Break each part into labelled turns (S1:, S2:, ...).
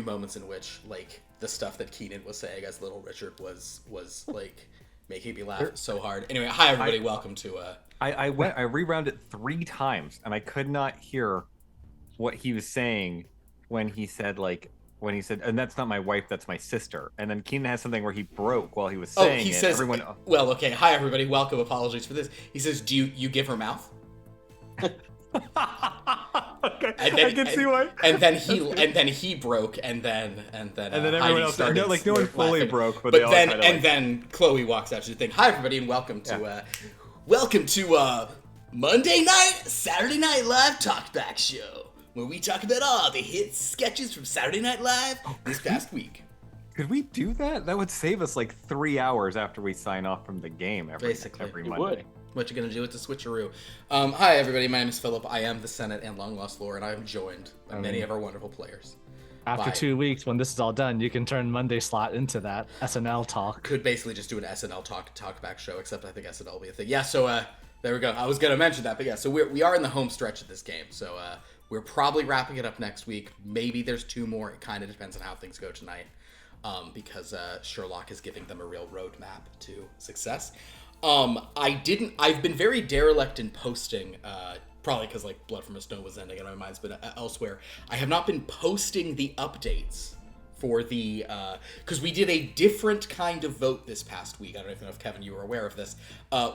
S1: moments in which like the stuff that Keenan was saying as Little Richard was like making me laugh so hard. Anyway, hi everybody, welcome to
S2: I rewound it 3 times and I could not hear what he was saying when he said and that's not my wife, that's my sister. And then Keenan has something where he broke while he was saying
S1: he says,
S2: everyone
S1: well, okay, hi everybody, welcome, apologies for this. He says, do you give her mouth?
S2: Okay, I can see why.
S1: And then he broke, and then
S2: everyone else started. No one fully
S1: laughing.
S2: broke, but
S1: then Chloe walks out to the thing. Hi everybody, and welcome to Monday night, Saturday Night Live Talkback Show, where we talk about all the hit sketches from Saturday Night Live this past week.
S2: Could we do that? That would save us like 3 hours after we sign off from the game every Monday.
S1: Would. What you gonna do with the switcheroo? Hi everybody, my name is Philip. I am the Senate and long lost lore, and I am joined by many of our wonderful players.
S3: After 2 weeks, when this is all done, you can turn Monday slot into that SNL talk.
S1: Could basically just do an SNL talkback show, except I think SNL will be a thing. Yeah, so there we go. I was gonna mention that, but yeah, so we are in the home stretch of this game. So we're probably wrapping it up next week. Maybe there's 2 more. It kind of depends on how things go tonight, because Sherlock is giving them a real roadmap to success. I've been very derelict in posting, probably because like Blood from a Stone was ending and my mind's been elsewhere. I have not been posting the updates for the, because we did a different kind of vote this past week. I don't even know if Kevin, you were aware of this.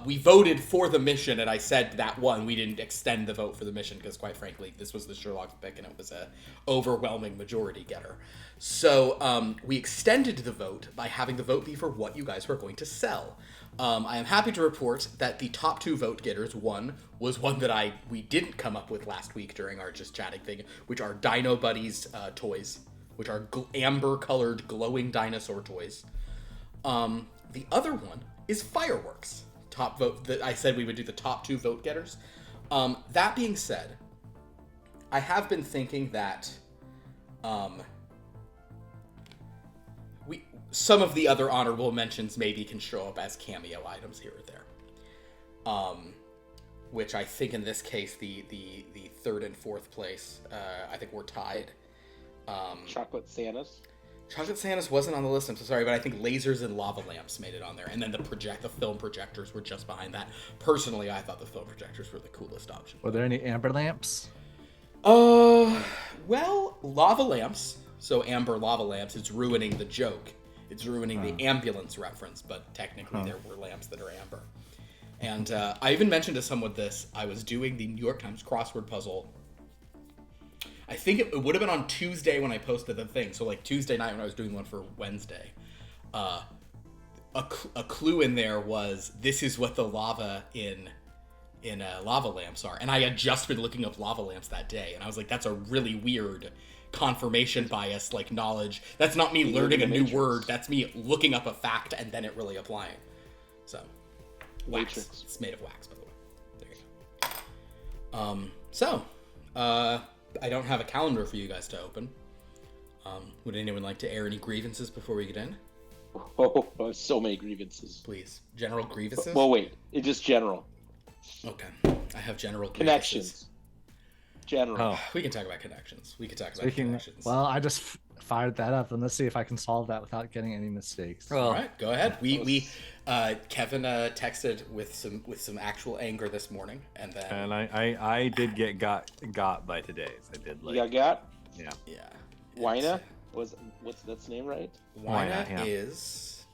S1: We voted for the mission, and I said that one. We didn't extend the vote for the mission because, quite frankly, this was the Sherlock pick and it was a overwhelming majority getter. So we extended the vote by having the vote be for what you guys were going to sell. I am happy to report that the top 2 vote getters, one was one that we didn't come up with last week during our just chatting thing, which are Dino Buddies toys, which are amber-colored glowing dinosaur toys. The other one is fireworks. Top vote that I said we would do the top 2 vote getters. That being said, I have been thinking that some of the other honorable mentions maybe can show up as cameo items here or there. Which I think in this case, the 3rd and 4th place, I think we're tied.
S4: Chocolate Santas.
S1: Chocolate Santas wasn't on the list, I'm so sorry, but I think lasers and lava lamps made it on there. And then the film projectors were just behind that. Personally, I thought the film projectors were the coolest option.
S3: Were there any amber lamps?
S1: Well, lava lamps. So amber lava lamps, it's ruining the joke. It's ruining the ambulance reference, but technically there were lamps that are amber. And I even mentioned to someone this. I was doing the New York Times crossword puzzle. I think it would have been on Tuesday when I posted the thing. So like Tuesday night when I was doing one for Wednesday. A clue in there was, this is what the lava in lava lamps are. And I had just been looking up lava lamps that day. And I was like, that's a really weird confirmation bias, like knowledge. That's not me learning a new word. That's me looking up a fact and then it really applying. So, wax.
S4: Matrix.
S1: It's made of wax, by the way. There you go. I don't have a calendar for you guys to open. Would anyone like to air any grievances before we get in?
S4: Oh, so many grievances.
S1: Please. General grievances?
S4: Well, wait. It's just general.
S1: Okay. I have general
S4: Connections.
S1: grievances.
S4: General.
S1: Oh, we can talk about connections. Connections.
S3: Well, I just fired that up, and let's see if I can solve that without getting any mistakes.
S1: All right, go ahead. Kevin texted with some actual anger this morning, and then
S2: I did get got by today's. I did like.
S4: You got?
S2: Yeah.
S1: Yeah.
S4: Wina what's that's name right?
S1: Wina is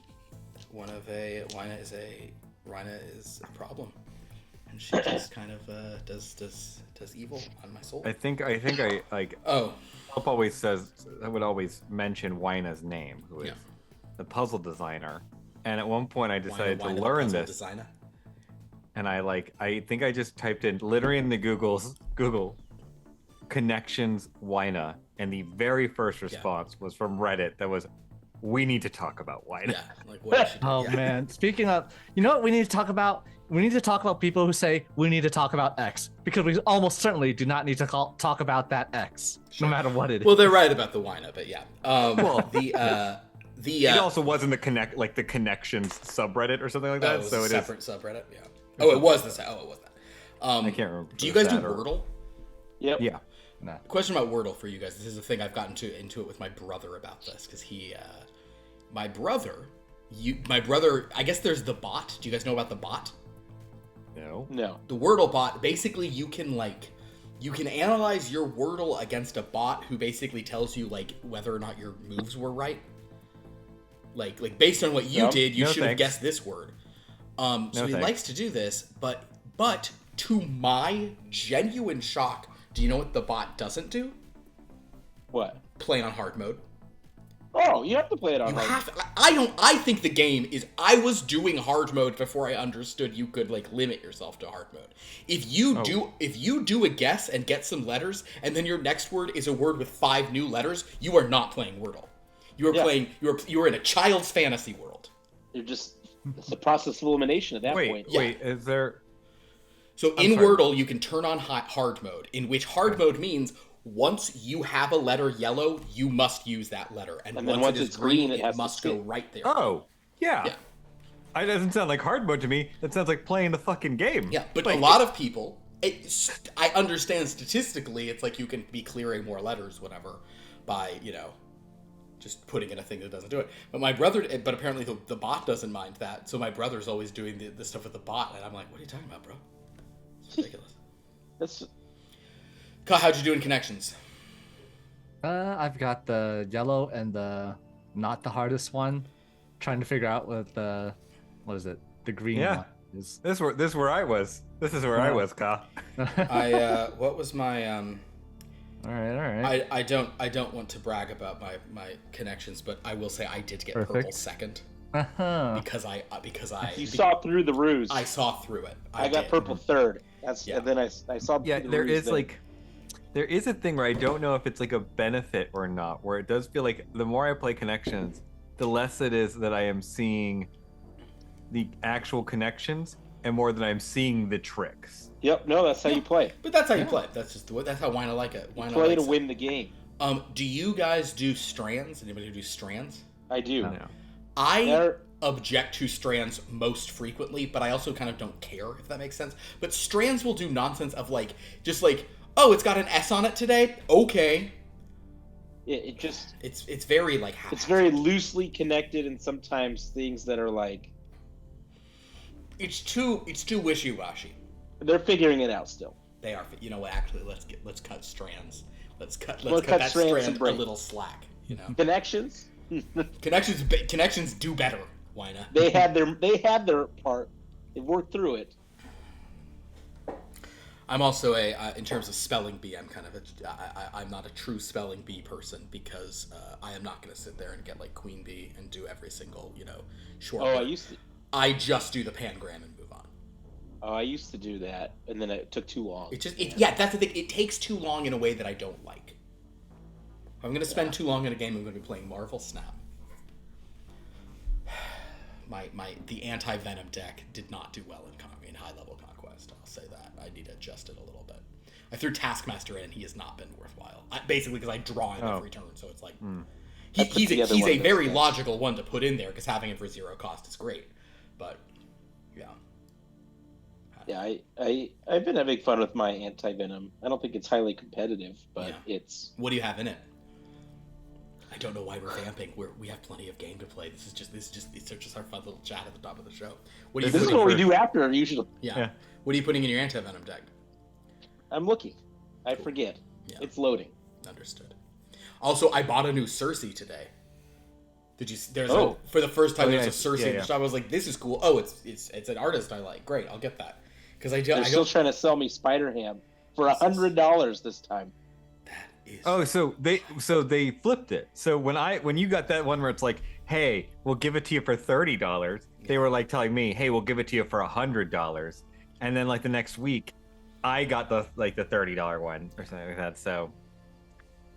S1: Wina is a problem, and she just kind of does evil on my soul.
S2: I think I like.
S1: Oh.
S2: Philip always says, I would always mention Wina's name, who is the puzzle designer. And at one point I decided to learn this.
S1: Designer.
S2: And I think I just typed in literally in the Google connections Wina, and the very first response was from Reddit that was, we need to talk about Wina.
S1: Yeah, like what should
S3: Oh man. Speaking of, you know what we need to talk about? We need to talk about people who say we need to talk about X, because we almost certainly do not need to talk about that X, no matter what it is.
S1: Well, they're right about the Wina, but yeah.
S2: It also wasn't the connections subreddit or something like that.
S1: It was
S2: so
S1: a
S2: it
S1: separate subreddit. Yeah. Oh, it was this. Oh, it was that.
S2: I can't remember.
S1: Do you guys do Wordle?
S4: Yep.
S2: Yeah.
S3: Nah.
S1: Question about Wordle for you guys. This is a thing I've gotten into it with my brother about this because my brother, I guess there's the bot. Do you guys know about the bot?
S2: No.
S4: No.
S1: The Wordle bot, basically you can analyze your Wordle against a bot who basically tells you like whether or not your moves were right. Like based on what you did, you should have guessed this word. So he likes to do this, but to my genuine shock, do you know what the bot doesn't do?
S4: What?
S1: Play on hard mode.
S4: Oh, you have to play it on hard.
S1: I think the game is. I was doing hard mode before I understood you could like limit yourself to hard mode. If you do a guess and get some letters, and then your next word is a word with 5 new letters, you are not playing Wordle. You are playing. You are in a child's fantasy world.
S4: You're just. It's a process of elimination at that point.
S2: Wait, is there?
S1: So in Wordle, you can turn on hard mode, in which hard mode means once you have a letter yellow, you must use that letter, and
S4: then once
S1: it is
S4: it's green, it
S1: it
S4: has to
S1: must go
S4: skip.
S1: right there.
S2: Oh, yeah.
S1: Yeah.
S2: It doesn't sound like hard mode to me. It sounds like playing the fucking game.
S1: Yeah, but
S2: like,
S1: a lot of people, I understand statistically, it's like you can be clearing more letters, whatever, by, just putting in a thing that doesn't do it. But my brother, but apparently the bot doesn't mind that, so my brother's always doing the stuff with the bot, and I'm like, what are you talking about, bro? It's ridiculous. Kyle, how'd you do in connections?
S3: I've got the yellow and the not the hardest one. Trying to figure out what the green one is.
S2: This is where I was. This is where I was, Ka.
S1: What was my
S3: All right.
S1: I don't want to brag about my connections, but I will say I did get purple second. Because I
S4: You saw through the ruse.
S1: I saw through it.
S4: I got purple third. And then I saw.
S2: Yeah,
S4: the
S2: there
S4: ruse
S2: is
S4: then.
S2: there is a thing where I don't know if it's like a benefit or not, where it does feel like the more I play connections, the less it is that I am seeing the actual connections and more than I'm seeing the tricks.
S4: Yep. No, that's how you play.
S1: But that's how you play. That's just that's how Wina like it. Wina
S4: Play
S1: likes
S4: to win the game.
S1: Do you guys do strands? Anybody do strands?
S4: I do.
S2: No.
S1: I object to strands most frequently, but I also kind of don't care, if that makes sense. But strands will do nonsense of just oh, it's got an S on it today. Okay.
S4: It just
S1: it's very
S4: it's very loosely connected, and sometimes things that are
S1: it's too wishy-washy.
S4: They're figuring it out still.
S1: They are. You know what? Actually, let's cut strands. Let's cut
S4: cut
S1: that
S4: strands
S1: strand
S4: and
S1: a
S4: break.
S1: little slack.
S4: Connections.
S1: Connections do better. Why not?
S4: They had their part. They worked through it.
S1: I'm also in terms of spelling bee, I'm kind of I'm not a true spelling bee person because I am not going to sit there and get queen bee and do every single short.
S4: Oh,
S1: word. I just do the pangram and move on.
S4: Oh, I used to do that, and then it took too long.
S1: That's the thing. It takes too long in a way that I don't like. If I'm going to spend too long in a game, I'm going to be playing Marvel Snap. The anti-venom deck did not do well in high level conquest. I'll say that. I need to adjust it a little bit. I threw Taskmaster in, and he has not been worthwhile. Basically, because I draw him every turn, so it's he's a very logical one to put in there because having him for 0 cost is great. But
S4: yeah, I've been having fun with my anti-venom. I don't think it's highly competitive, but it's.
S1: What do you have in it? I don't know why we're vamping. We have plenty of game to play. This is just our fun little chat at the top of the show.
S4: This is what we do after usually.
S1: Yeah. What are you putting in your anti-venom deck?
S4: I'm looking. I forget. Yeah. It's loading.
S1: Understood. Also, I bought a new Cersei today. Did you? For the first time, there's a Cersei in the shop. I was like, "This is cool." Oh, it's an artist I like. Great, I'll get that. Because
S4: They're still trying to sell me Spider-Ham for $100 this time.
S1: That is.
S2: Oh, so they flipped it. So when you got that one where it's like, "Hey, we'll give it to you for $30," they were telling me, "Hey, we'll give it to you for $100," and then the next week, I got the $30 one or something like that. So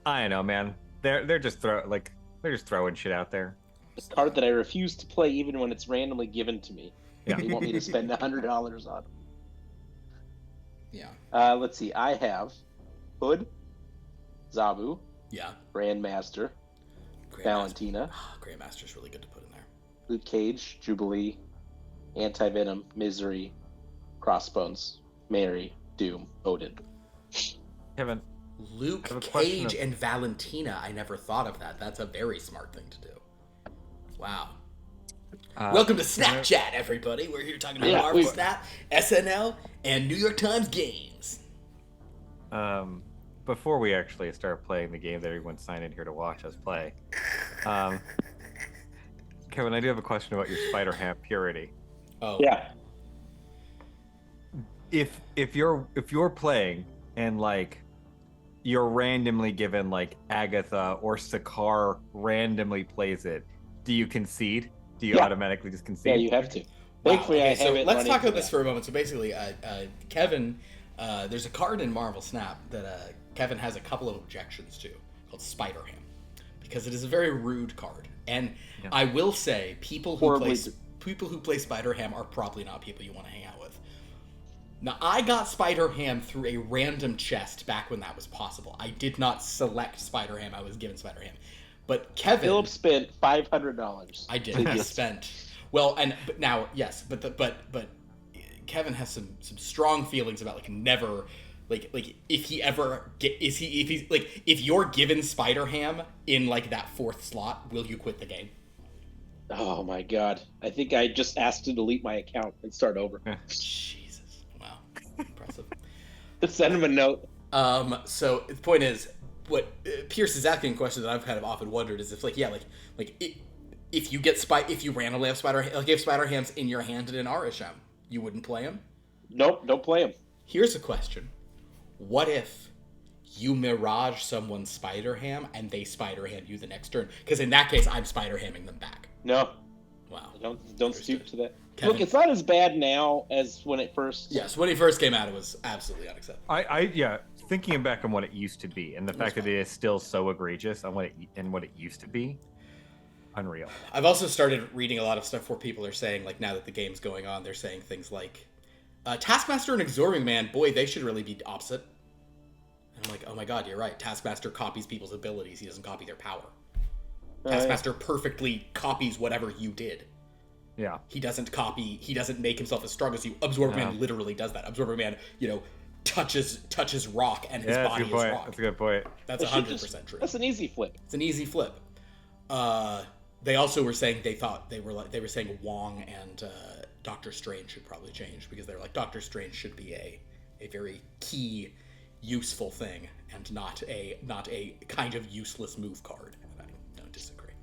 S2: I don't know, man. They're just throwing shit out there.
S4: A card that I refuse to play even when it's randomly given to me.
S2: Yeah.
S4: They want me to spend $100 on.
S1: Yeah.
S4: Let's see. I have Hood, Zabu.
S1: Yeah.
S4: Grandmaster. Valentina.
S1: Grandmaster's really good to put in there.
S4: Luke Cage, Jubilee, Anti-Venom, Misery, Crossbones, Mary, Doom, Odin.
S2: Kevin,
S1: Luke
S2: I have a question
S1: Cage
S2: of-
S1: and Valentina. I never thought of that. That's a very smart thing to do. Wow. Welcome to Snapchat, everybody. We're here talking about Marvel Snap, SNL, and New York Times games.
S2: Before we actually start playing the game that everyone signed in here to watch us play, Kevin, I do have a question about your Spider-Ham purity.
S1: Oh.
S4: Yeah.
S2: If you're playing and like you're randomly given like Agatha or Sakaar randomly plays it, do you concede? Do you automatically just concede?
S4: Yeah, you have to.
S1: Wow.
S4: Thankfully,
S1: Okay,
S4: I
S1: so
S4: haven't
S1: let's
S4: run
S1: talk
S4: into
S1: about this
S4: that.
S1: for a moment. So basically, Kevin, there's a card in Marvel Snap that Kevin has a couple of objections to called Spider-Ham because it is a very rude card. And I will say, people who play Spider-Ham are probably not people you want to hang out with. Now, I got Spider-Ham through a random chest back when that was possible. I did not select Spider-Ham. I was given Spider-Ham. But Kevin...
S4: Philip spent $500.
S1: I did. I spent... Well, but now, yes, but Kevin has some strong feelings about, like, never... Like if he ever... If you're given Spider-Ham in, like, that 4th slot, will you quit the game?
S4: Oh, my God. I think I just asked to delete my account and start over.
S1: Jesus. Wow. Impressive.
S4: Just send him a note.
S1: So the point is, what Pierce is asking a question that I've kind of often wondered is if, like, if you randomly have Spider-Hams in your hand in an RSM, you wouldn't play him?
S4: Nope, don't play him.
S1: Here's a question. What if you mirage someone's Spider-Ham and they Spider-Ham you the next turn? Because in that case, I'm Spider-Hamming them back.
S4: No.
S1: Wow.
S4: Don't stoop to that.
S1: Kevin.
S4: Look, it's not as bad now as when it first...
S1: Yes, when he first came out, it was absolutely unacceptable.
S2: Thinking back on what it used to be and the fact that it is still so egregious on what it used to be, unreal.
S1: I've also started reading a lot of stuff where people are saying, like, now that the game's going on, they're saying things like, Taskmaster and Absorbing Man, boy, they should really be opposite. And I'm like, oh my god, you're right. Taskmaster copies people's abilities. He doesn't copy their power. Taskmaster perfectly copies whatever you did.
S2: Yeah.
S1: He doesn't make himself as strong as you. Absorbing Man literally does that. Absorbing Man, touches rock and his body is rock.
S2: That's a good point.
S1: That's 100% true.
S4: That's an easy flip.
S1: It's an easy flip. They also were saying they were saying Wong and Doctor Strange should probably change because they're like Doctor Strange should be a very key, useful thing and not a kind of useless move card. And I don't disagree.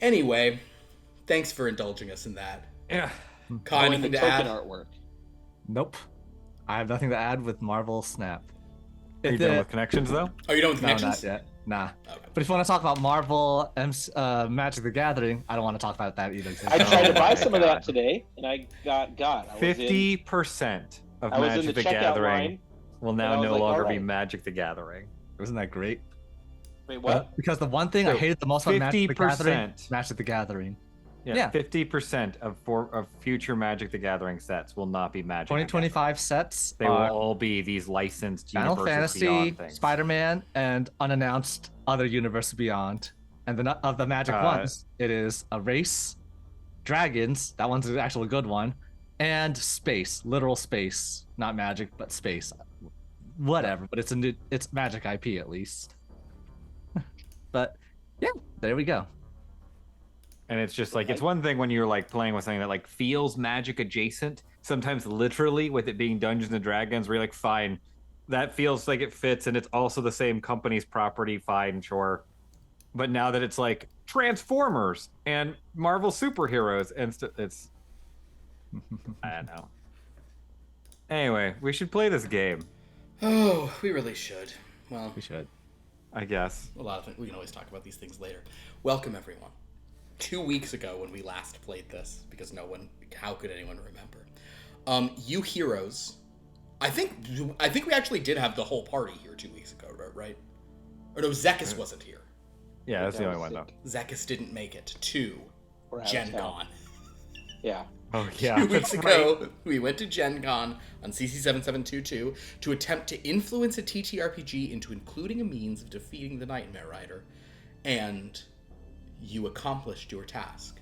S1: Anyway, thanks for indulging us in that.
S2: Yeah.
S1: Con, anything
S4: the
S1: to add?
S4: token artwork.
S3: Nope. I have nothing to add with Marvel Snap.
S2: Are you done with connections though?
S1: Are you done with
S3: No,
S1: connections?
S3: not yet. Nah.
S1: Okay.
S3: But if you want to talk about Marvel Magic the Gathering, I don't want to talk about that either.
S4: I tried to buy some of that
S2: God.
S4: today, and I got
S2: 50% of
S4: I was in
S2: Magic
S4: the
S2: the
S4: checkout
S2: Gathering
S4: line.
S2: will
S4: and I
S2: now
S4: was
S2: no
S4: like,
S2: longer
S4: all
S2: be
S4: right.
S2: Magic the Gathering.
S3: Wasn't that great?
S4: Wait, what?
S3: Because the one thing I
S2: So,
S3: hated the most about Magic the Gathering,
S2: 50%.
S3: Magic the Gathering.
S2: Yeah,
S3: Yeah.
S2: 50% of future Magic the Gathering sets will not be Magic. the Gathering.
S3: 2025 sets
S2: They will
S3: are
S2: all be these licensed
S3: Final
S2: Universes
S3: Fantasy,
S2: Beyond things.
S3: Spider-Man, and unannounced other Universe Beyond. And of the Magic ones, it is a race, dragons. That one's an actual good one, and space, literal space, not magic, but space. Whatever, but it's Magic IP at least. But yeah, there we go.
S2: And it's just like, it's one thing when you're like playing with something that like feels Magic adjacent. Sometimes literally with it being Dungeons and Dragons, where you're like, fine, that feels like it fits, and it's also the same company's property, fine, sure. But now that it's like Transformers and Marvel superheroes, and it's, I don't know. Anyway, we should play this game,
S1: Oh, we really should. Well,
S3: We should.
S2: I guess.
S1: a lot of things. We can always talk about these things later. Welcome, everyone. 2 weeks ago when we last played this, because how could anyone remember? You heroes, I think we actually did have the whole party here 2 weeks ago, right? Or no, Zekas wasn't here.
S2: Yeah, that's the
S4: That
S2: only
S4: was
S2: one
S4: sick.
S2: though.
S1: Zekas didn't make it to
S4: We're out of
S1: Gen
S4: town.
S1: Con.
S4: Yeah.
S2: Oh yeah.
S1: 2 weeks
S2: that's
S1: ago, we went to Gen Con on CC7722 to attempt to influence a TTRPG into including a means of defeating the Nightmare Rider, and you accomplished your task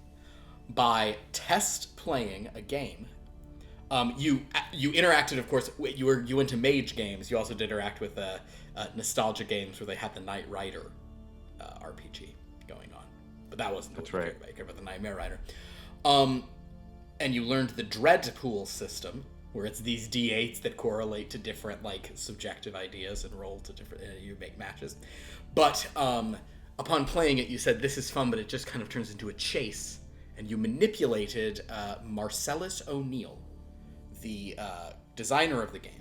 S1: by test playing a game You interacted, of course. You went to Mage Games. You also did interact with Nostalgia Games, where they had the Knight Rider RPG going on, but that wasn't.
S2: That's right.
S1: I care about the Nightmare Rider. And you learned the Dread Pool system, where it's these D8s that correlate to different like subjective ideas and roll to different. You make matches, but upon playing it, you said this is fun, but it just kind of turns into a chase. And you manipulated Marcellus O'Neill, the designer of the game,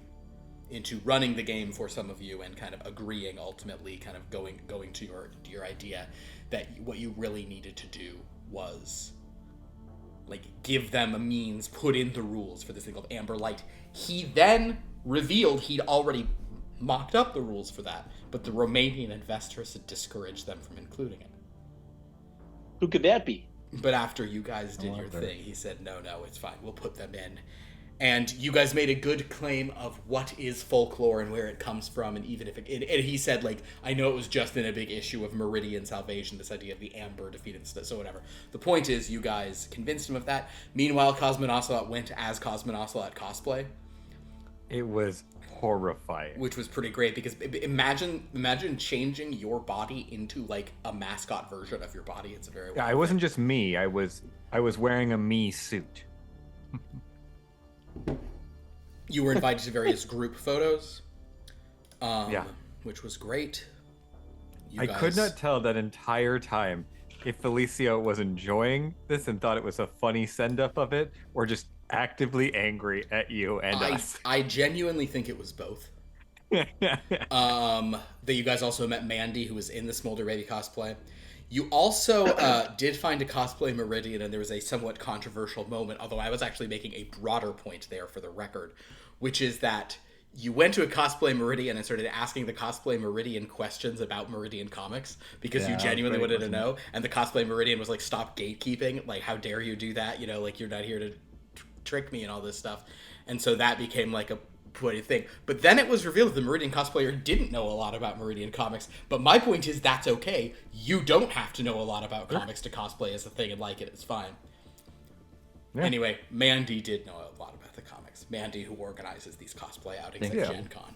S1: into running the game for some of you and kind of agreeing ultimately, kind of going to your idea that what you really needed to do was like give them a means, put in the rules for this thing called Amber Light. He then revealed he'd already mocked up the rules for that, but the Romanian investors had discouraged them from including it.
S4: Who could that be?
S1: But after you guys did your thing, he said, no, it's fine. We'll put them in. And you guys made a good claim of what is folklore and where it comes from. And even if and he said, like, I know it was just in a big issue of Meridian Salvation, this idea of the Amber defeated stuff, so whatever. The point is, you guys convinced him of that. Meanwhile, Cosmin Ocelot went as Cosmin Ocelot cosplay.
S2: It was horrifying.
S1: Which was pretty great, because imagine changing your body into, like, a mascot version of your body. It's a very...
S2: Yeah, it wasn't just me. I was wearing a me suit.
S1: You were invited to various group photos,
S2: yeah,
S1: which was great.
S2: I could not tell that entire time if Felicia was enjoying this and thought it was a funny send-up of it, or just actively angry at you and us.
S1: I genuinely think it was both. That you guys also met Mandy, who was in the Smolder Baby cosplay. You also did find a cosplay Meridian, and there was a somewhat controversial moment, although I was actually making a broader point there for the record, which is that you went to a cosplay Meridian and started asking the cosplay Meridian questions about Meridian comics, because you genuinely wanted to know, and the cosplay Meridian was like, stop gatekeeping, like, how dare you do that, you know, like, you're not here to trick me and all this stuff. And so that became like a funny thing. But then it was revealed that the Meridian cosplayer didn't know a lot about Meridian comics. But my point is, that's okay. You don't have to know a lot about comics to cosplay as a thing and like it. It's fine. Yeah. Anyway, Mandy did know a lot about the comics. Mandy, who organizes these cosplay outings at Gen Con.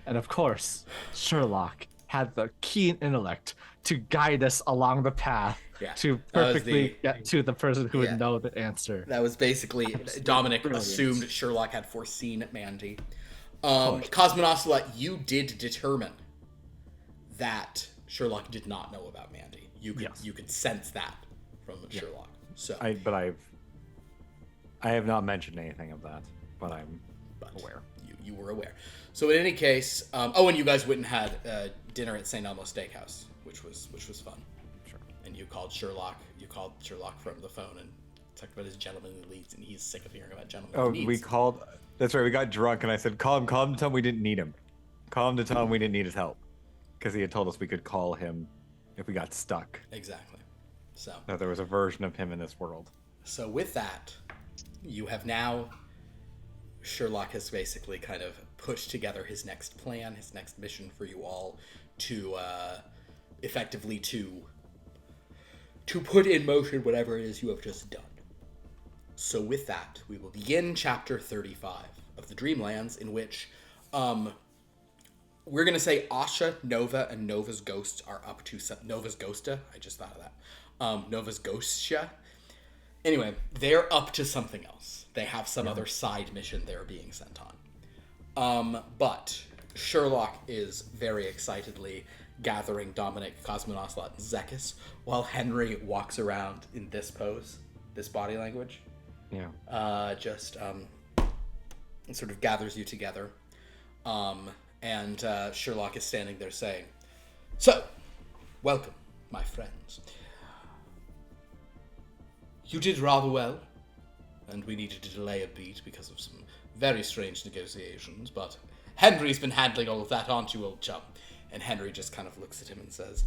S3: And of course, Sherlock had the keen intellect to guide us along the path to perfectly get to the person who would know the answer.
S1: That was basically Dominic assumed Sherlock had foreseen Mandy. Cosmin Ocelot, you did determine that Sherlock did not know about Mandy. You could sense that from Sherlock. So
S2: I have not mentioned anything of that, but I'm aware.
S1: You were aware. So in any case, and you guys went and had dinner at St. Elmo's Steakhouse, which was fun.
S2: Sure.
S1: And you called Sherlock from the phone and talked about his gentlemanly leads, and he's sick of hearing about gentlemanly leads.
S2: We called. That's right. We got drunk, and I said, "Call him to tell him we didn't need him. Call him to tell him we didn't need his help, because he had told us we could call him if we got stuck."
S1: Exactly. So
S2: that there was a version of him in this world.
S1: So with that, you have now. Sherlock has basically kind of pushed together his next plan, his next mission for you all to effectively to put in motion whatever it is you have just done. So with that, we will begin chapter 35 of the Dreamlands, in which we're going to say Asha, Nova, and Nova's ghosts are up to Nova's Ghosta. I just thought of that. Nova's Ghostia. Anyway, they're up to something else. They have some other side mission they're being sent on. But Sherlock is very excitedly gathering Dominic, Cosmin Ocelot, and Zekas, while Henry walks around in this pose, this body language.
S2: Yeah.
S1: It sort of gathers you together. And Sherlock is standing there saying, "So, welcome, my friends. You did rather well, and we needed to delay a beat because of some very strange negotiations, but Henry's been handling all of that, aren't you, old chum?" And Henry just kind of looks at him and says,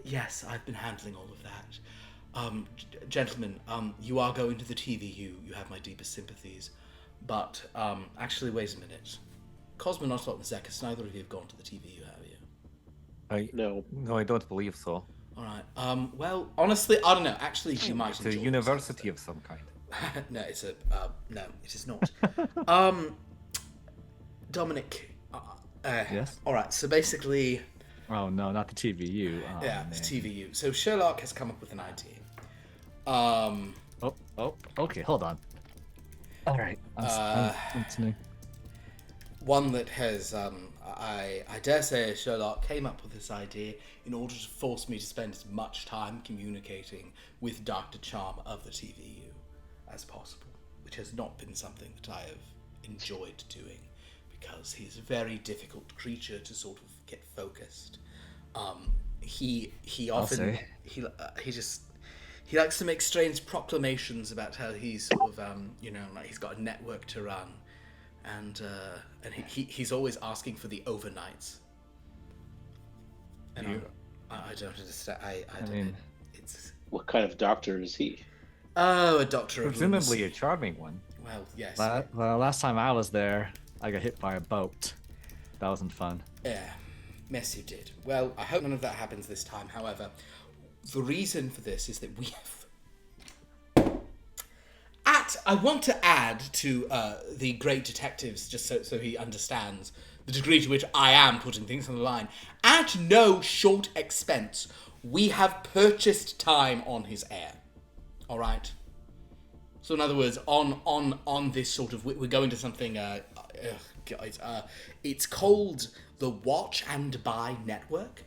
S1: yes, I've been handling all of that. Gentlemen, you are going to the TVU. You have my deepest sympathies. But, actually, wait a minute. Cosmin Ocelot and Zekas, neither of you have gone to the TVU, have you?
S4: No,
S2: I don't believe so.
S1: All right. Well, honestly, I don't know. Actually, you might
S2: It's a university of some kind.
S1: No, it's a no, it is not. Dominic.
S3: Yes?
S1: All right. So basically,
S3: Oh no, not the TVU. Oh,
S1: yeah,
S3: man.
S1: it's TVU. So Sherlock has come up with an idea.
S3: Okay, hold on. All right, I'm listening.
S1: One that has, I dare say, Sherlock came up with this idea in order to force me to spend as much time communicating with Dr. Charm of the TVU as possible, which has not been something that I have enjoyed doing, because he's a very difficult creature to sort of get focused. He often he likes to make strange proclamations about how he's sort of like he's got a network to run, and he's always asking for the overnights. And I don't understand. I mean, it's
S4: What kind of doctor is he?
S1: a doctor of
S2: Presumably a
S1: lunacy.
S2: charming one.
S1: Well, yes.
S3: Well, last time I was there, I got hit by a boat. That wasn't fun.
S1: Yeah, yes, you did. Well, I hope none of that happens this time. However, the reason for this is that we have. I want to add to the great detectives, just so he understands the degree to which I am putting things on the line. At no short expense, we have purchased time on his air. All right. So in other words, on this sort of, we're going to something. It's called the Watch and Buy Network.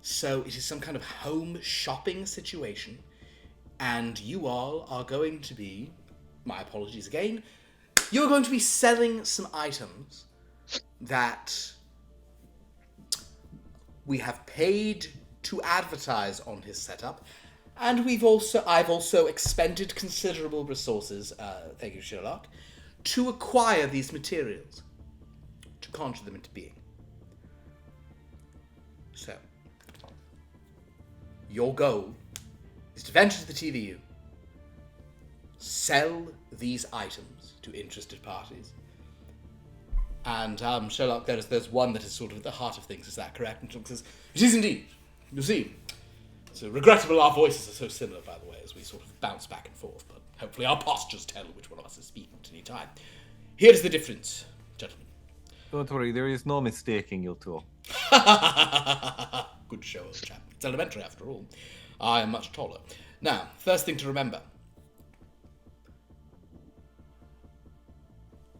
S1: So it is some kind of home shopping situation, and you all are going to be, my apologies again, you're going to be selling some items that we have paid to advertise on his setup, and I've also expended considerable resources, thank you, Sherlock, to acquire these materials, to conjure them into being. So, your goal is to venture to the TVU, sell these items to interested parties, and Sherlock, there's one that is sort of at the heart of things. Is that correct? And Sherlock says, "It is indeed. You see, it's regrettable our voices are so similar, by the way, as we sort of bounce back and forth. But hopefully our postures tell which one of us is speaking at any time. Here's the difference, gentlemen."
S2: Don't worry, there is no mistaking you two.
S1: Good show, old chap. It's elementary, after all. I am much taller. Now, first thing to remember.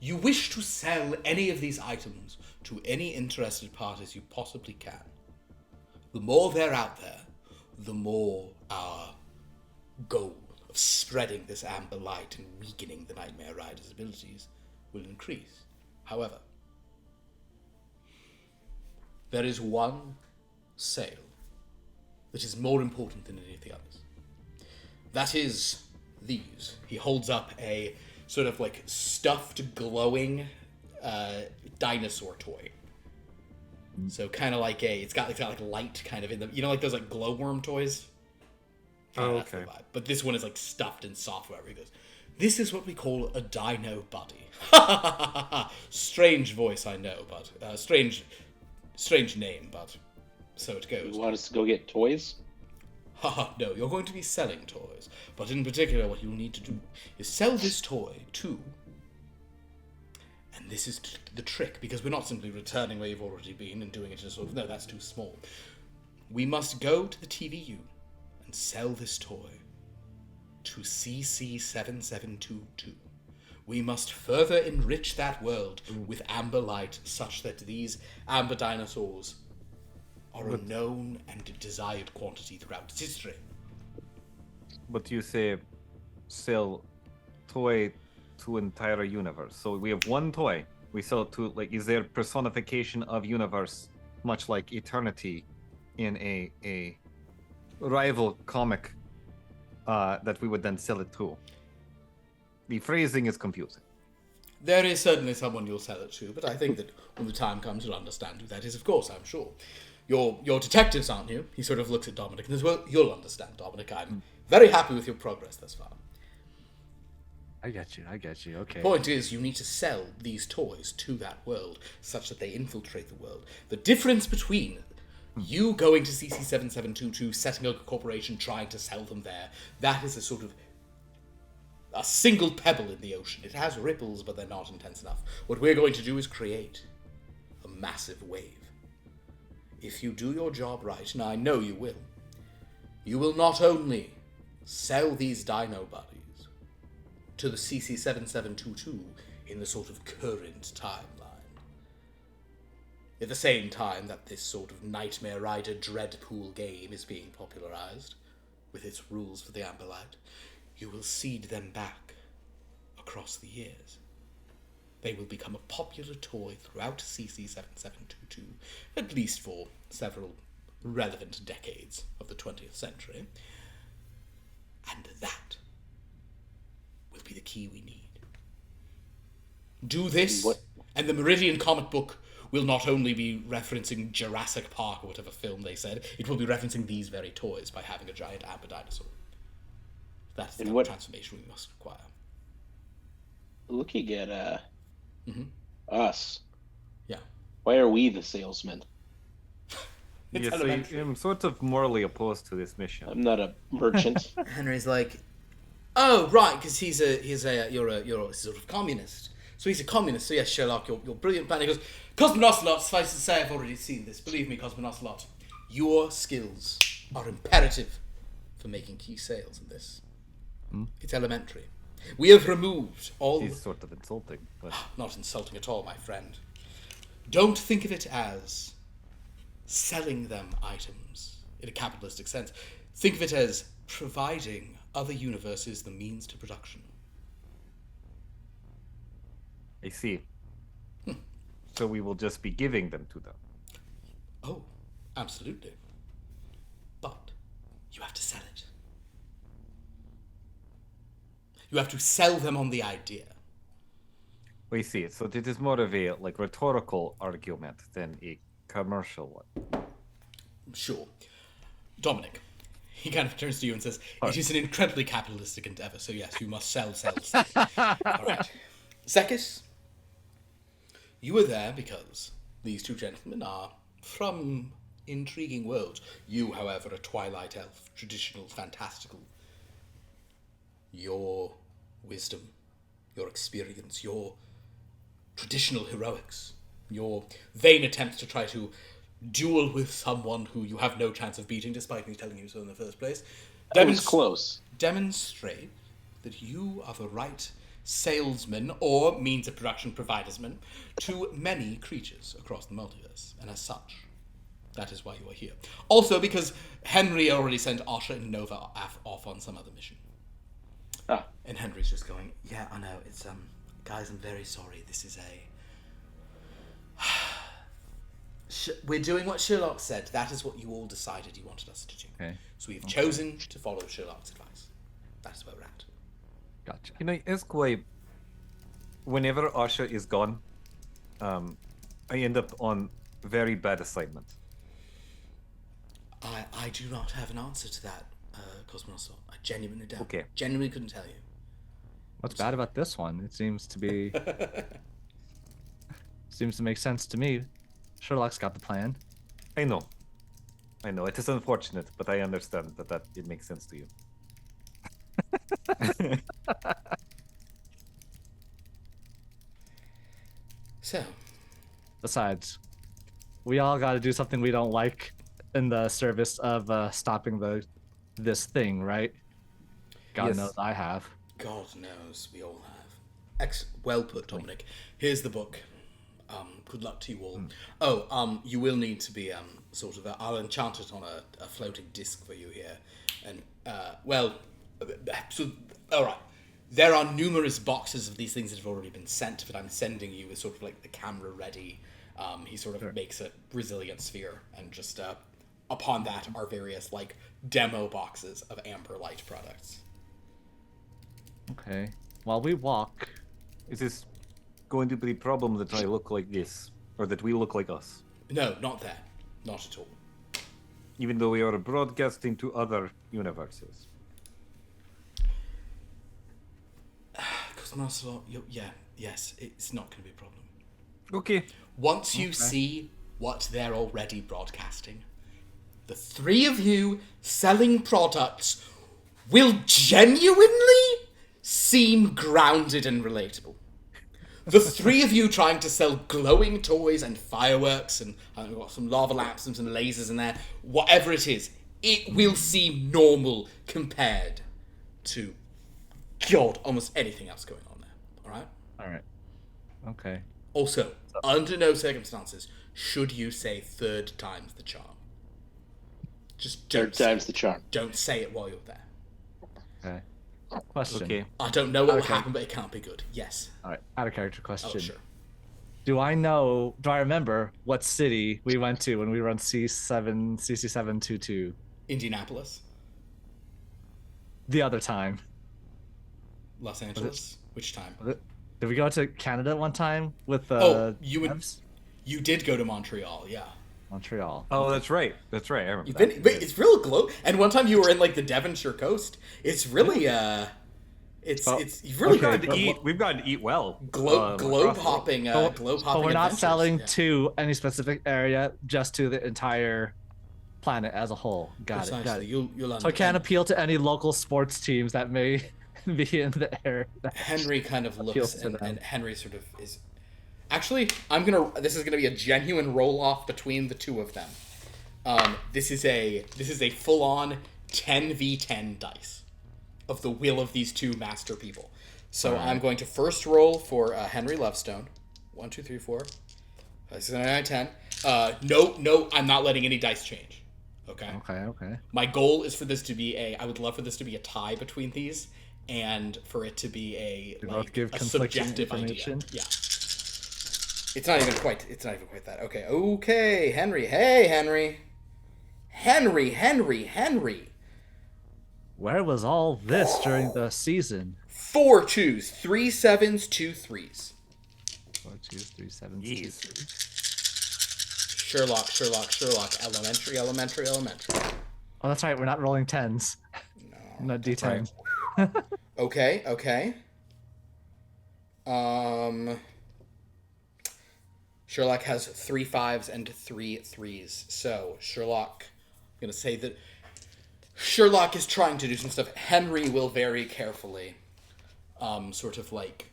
S1: You wish to sell any of these items to any interested parties you possibly can. The more they're out there, the more our goal of spreading this amber light and weakening the Nightmare Rider's abilities will increase. However, there is one sale that is more important than any of the others. That is these. He holds up a sort of like stuffed, glowing dinosaur toy. So kind of like it's got like light kind of in them. You know, like those like glowworm toys?
S2: Oh,
S1: That's the
S2: okay.
S1: vibe. But this one is like stuffed in software. He goes, "This is what we call a dino buddy." Strange voice, I know, but strange name, but so it goes.
S4: You want us to go get toys?
S1: No, you're going to be selling toys. But in particular, what you'll need to do is sell this toy to... And this is the trick, because we're not simply returning where you've already been and doing it as sort of... No, that's too small. We must go to the TVU and sell this toy to CC7722. We must further enrich that world with amber light, such that these amber dinosaurs are a known and desired quantity throughout its history.
S2: But you say sell toy to entire universe. So we have one toy. We sell it to, like, is there personification of universe, much like Eternity in a rival comic that we would then sell it to? The phrasing is confusing.
S1: There is certainly someone you'll sell it to, but I think that when the time comes, you'll understand who that is, of course, I'm sure. You're detectives, aren't you? He sort of looks at Dominic and says, "Well, you'll understand, Dominic. I'm very happy with your progress thus far.
S3: I get you. Okay.
S1: Point is, you need to sell these toys to that world, such that they infiltrate the world. The difference between you going to CC7722, setting up a corporation, trying to sell them there, that is a sort of a single pebble in the ocean. It has ripples, but they're not intense enough. What we're going to do is create a massive wave. If you do your job right, and I know you will not only sell these dino buddies to the CC7722 in the sort of current timeline. At the same time that this sort of Nightmare Rider Dreadpool game is being popularized, with its rules for the Amber Light, you will seed them back across the years. They will become a popular toy throughout CC7722, at least for several relevant decades of the 20th century. And that will be the key we need. Do this, and the Meridian comic book will not only be referencing Jurassic Park or whatever film they said, it will be referencing these very toys by having a giant amber dinosaur. That's the kind of transformation we must require.
S4: Looking at us.
S1: Yeah.
S4: Why are we the salesmen?
S2: Yes, I'm sort of morally opposed to this mission.
S4: I'm not a merchant.
S1: Henry's like, oh right, because you're a sort of communist. So he's a communist. So yes, Sherlock, you're brilliant plan. He goes, Cosmonocelot, suffice to say, I've already seen this. Believe me, Cosmonocelot, your skills are imperative for making key sales in this. It's elementary. We have removed all...
S2: He's sort of insulting, but...
S1: Not insulting at all, my friend. Don't think of it as selling them items in a capitalistic sense. Think of it as providing other universes the means to production.
S2: I see. So we will just be giving them to them.
S1: Oh, absolutely. But you have to sell it. You have to sell them on the idea.
S2: We see. So it is more of a rhetorical argument than a commercial one.
S1: Sure. Dominic, he kind of turns to you and says, it is an incredibly capitalistic endeavor, so yes, you must sell. All right. Zekas, you are there because these two gentlemen are from intriguing worlds. You, however, a Twilight elf, traditional, fantastical. Your wisdom, your experience, your traditional heroics, your vain attempts to try to duel with someone who you have no chance of beating, despite me telling you so in the first place.
S4: That was close.
S1: Demonstrate that you are the right salesman or means of production providersman to many creatures across the multiverse, and as such, that is why you are here. Also, because Henry already sent Asha and Nova off on some other mission. And Henry's just going, yeah, I know, it's, guys, I'm very sorry, this is we're doing what Sherlock said. That is what you all decided you wanted us to do.
S3: Okay.
S1: So we've chosen to follow Sherlock's advice. That is where we're at.
S3: Gotcha.
S2: Can I ask why, whenever Asha is gone, I end up on very bad assignments?
S1: I do not have an answer to that, Cosmonocelot. I genuinely don't.
S2: Okay.
S1: Genuinely couldn't tell you.
S3: What's bad about this one? It seems to be... seems to make sense to me. Sherlock's got the plan.
S2: I know. It is unfortunate, but I understand that it makes sense to you.
S1: So,
S3: Besides, we all got to do something we don't like in the service of stopping this thing, right? God
S2: Yes.
S3: knows I have.
S1: God knows we all have. Well put, Dominic. Here's the book. Good luck to you all. Oh, you will need to be sort of. I'll enchant it on a floating disc for you here, and so all right. There are numerous boxes of these things that have already been sent, but I'm sending you as sort of like the camera ready. He sort of makes a resilient sphere, and just upon that are various like demo boxes of Amber Light products.
S3: Okay. While we walk...
S2: Is this going to be a problem that I look like this, or that we look like us?
S1: No, not that. Not at all.
S2: Even though we are broadcasting to other universes.
S1: Cosmonocelot, yes, it's not going to be a problem.
S2: Okay.
S1: Once you see what they're already broadcasting, the three of you selling products will genuinely seem grounded and relatable. The three of you trying to sell glowing toys and fireworks and we've got some lava lamps and some lasers in there, whatever it is, it will seem normal compared to, God, almost anything else going on there. Alright?
S3: All right. Okay.
S1: Also, under no circumstances should you say third time's the charm. Just
S4: Third time's the charm.
S1: Don't say it while you're there.
S3: Okay. Question.
S2: Okay.
S1: I don't know what will
S3: Okay.
S1: happen, but it can't be good. Yes.
S3: All right. Out of character question.
S1: Oh, sure.
S3: Do I remember what city we went to when we were on CC722?
S1: Indianapolis.
S3: The other time.
S1: Los Angeles. Which time?
S3: Did we go to Canada one time with
S1: You did go to Montreal, yeah.
S3: Montreal.
S2: Oh, that's right. That's right. I remember
S1: You've
S2: that.
S1: been, wait, it's real glow. And one time you were in like the Devonshire coast. It's really it's you've really
S3: okay,
S1: got
S2: We've gotten to eat well.
S1: globe hopping
S3: But we're not
S1: adventures,
S3: selling
S1: yeah.
S3: to any specific area, just to the entire planet as a whole. Got it.
S1: Precisely. You'll
S3: So I
S1: understand.
S3: can't appeal to any local sports teams that may be in the area.
S1: Henry kind of
S3: Appeals
S1: looks
S3: to them.
S1: and Henry sort of is actually this is gonna be a genuine roll off between the two of them. This is a full on 10v10 dice of the will of these two master people. So I'm going to first roll for Henry Lovestone. 1, 2, 3, 4, 5, 6, 7, 8, 9, 10. No, I'm not letting any dice change. Okay.
S3: Okay.
S1: My goal is for this to be I would love for this to be a tie between these, and for it to be a
S3: both give
S1: a
S3: conflicting
S1: subjective idea.
S3: information?
S1: Yeah. It's not even quite that. Okay, Henry. Hey, Henry. Henry.
S3: Where was all this during the season?
S1: 4 2s, 3 7s, 2 3s.
S3: 4, 2, 3, 7,
S2: Jeez.
S3: 2, 3.
S1: Sherlock. Elementary.
S3: Oh, that's right. We're not rolling tens. No D10.
S1: Okay. Sherlock has 3 5s and 3 3s. So Sherlock, I'm gonna say that Sherlock is trying to do some stuff. Henry will very carefully, sort of like.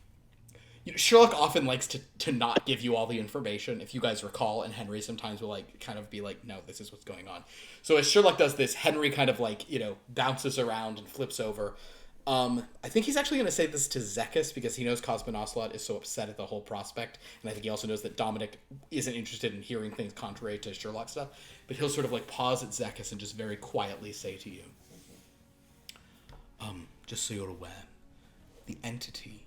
S1: Sherlock often likes to not give you all the information, if you guys recall, and Henry sometimes will kind of be like, no, this is what's going on. So as Sherlock does this, Henry kind of bounces around and flips over. I think he's actually going to say this to Zekas because he knows Cosmonocelot is so upset at the whole prospect, and I think he also knows that Dominic isn't interested in hearing things contrary to Sherlock stuff, but he'll sort of pause at Zekas and just very quietly say to you, just so you're aware, the entity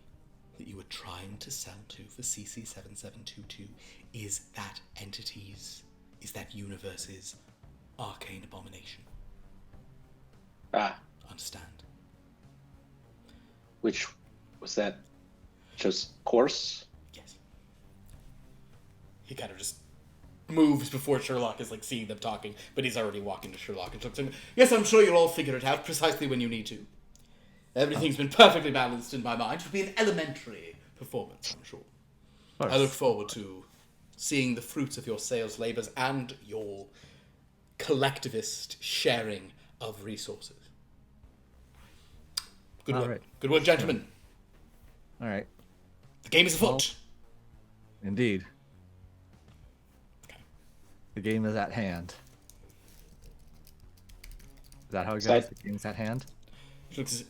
S1: that you were trying to sell to for CC7722 is that universe's arcane abomination. Understand?
S4: Which was that? Just course?
S1: Yes. He kind of just moves before Sherlock is seeing them talking, but he's already walking to Sherlock and Sherlock's saying, yes, I'm sure you'll all figure it out precisely when you need to. Everything's been perfectly balanced in my mind. It will be an elementary performance, I'm sure. I look forward to seeing the fruits of your sales labors and your collectivist sharing of resources. Good
S3: All
S1: work.
S3: right.
S1: Good work, gentlemen.
S3: All right.
S1: The game is afoot.
S3: Indeed. The game is at hand. Is that how it goes? The game's at hand?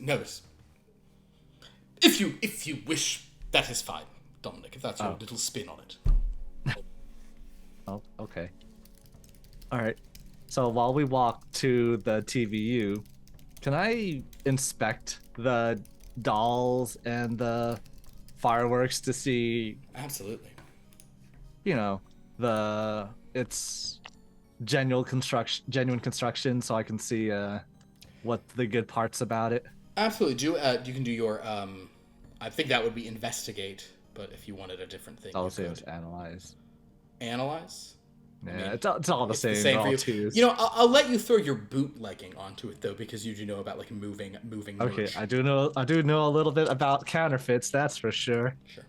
S1: No. If you wish, that is fine, Dominic. If that's your little spin on it.
S3: Oh, okay. All right. So while we walk to the TVU, can I inspect the dolls and the fireworks to see,
S1: Absolutely.
S3: it's genuine construction, so I can see what the good parts about it?
S1: Absolutely. You can do your I think that would be investigate, but if you wanted a different thing,
S3: I'll
S1: you
S3: say
S1: could.
S3: it's analyze.
S1: Analyze.
S3: Yeah,
S1: I mean,
S3: it's all the
S1: It's
S3: same.
S1: the same
S3: they're
S1: for
S3: all
S1: you.
S3: twos.
S1: I'll let you throw your bootlegging onto it though, because you do know about moving.
S3: Okay,
S1: merch.
S3: I do know a little bit about counterfeits, that's for sure.
S1: Sure.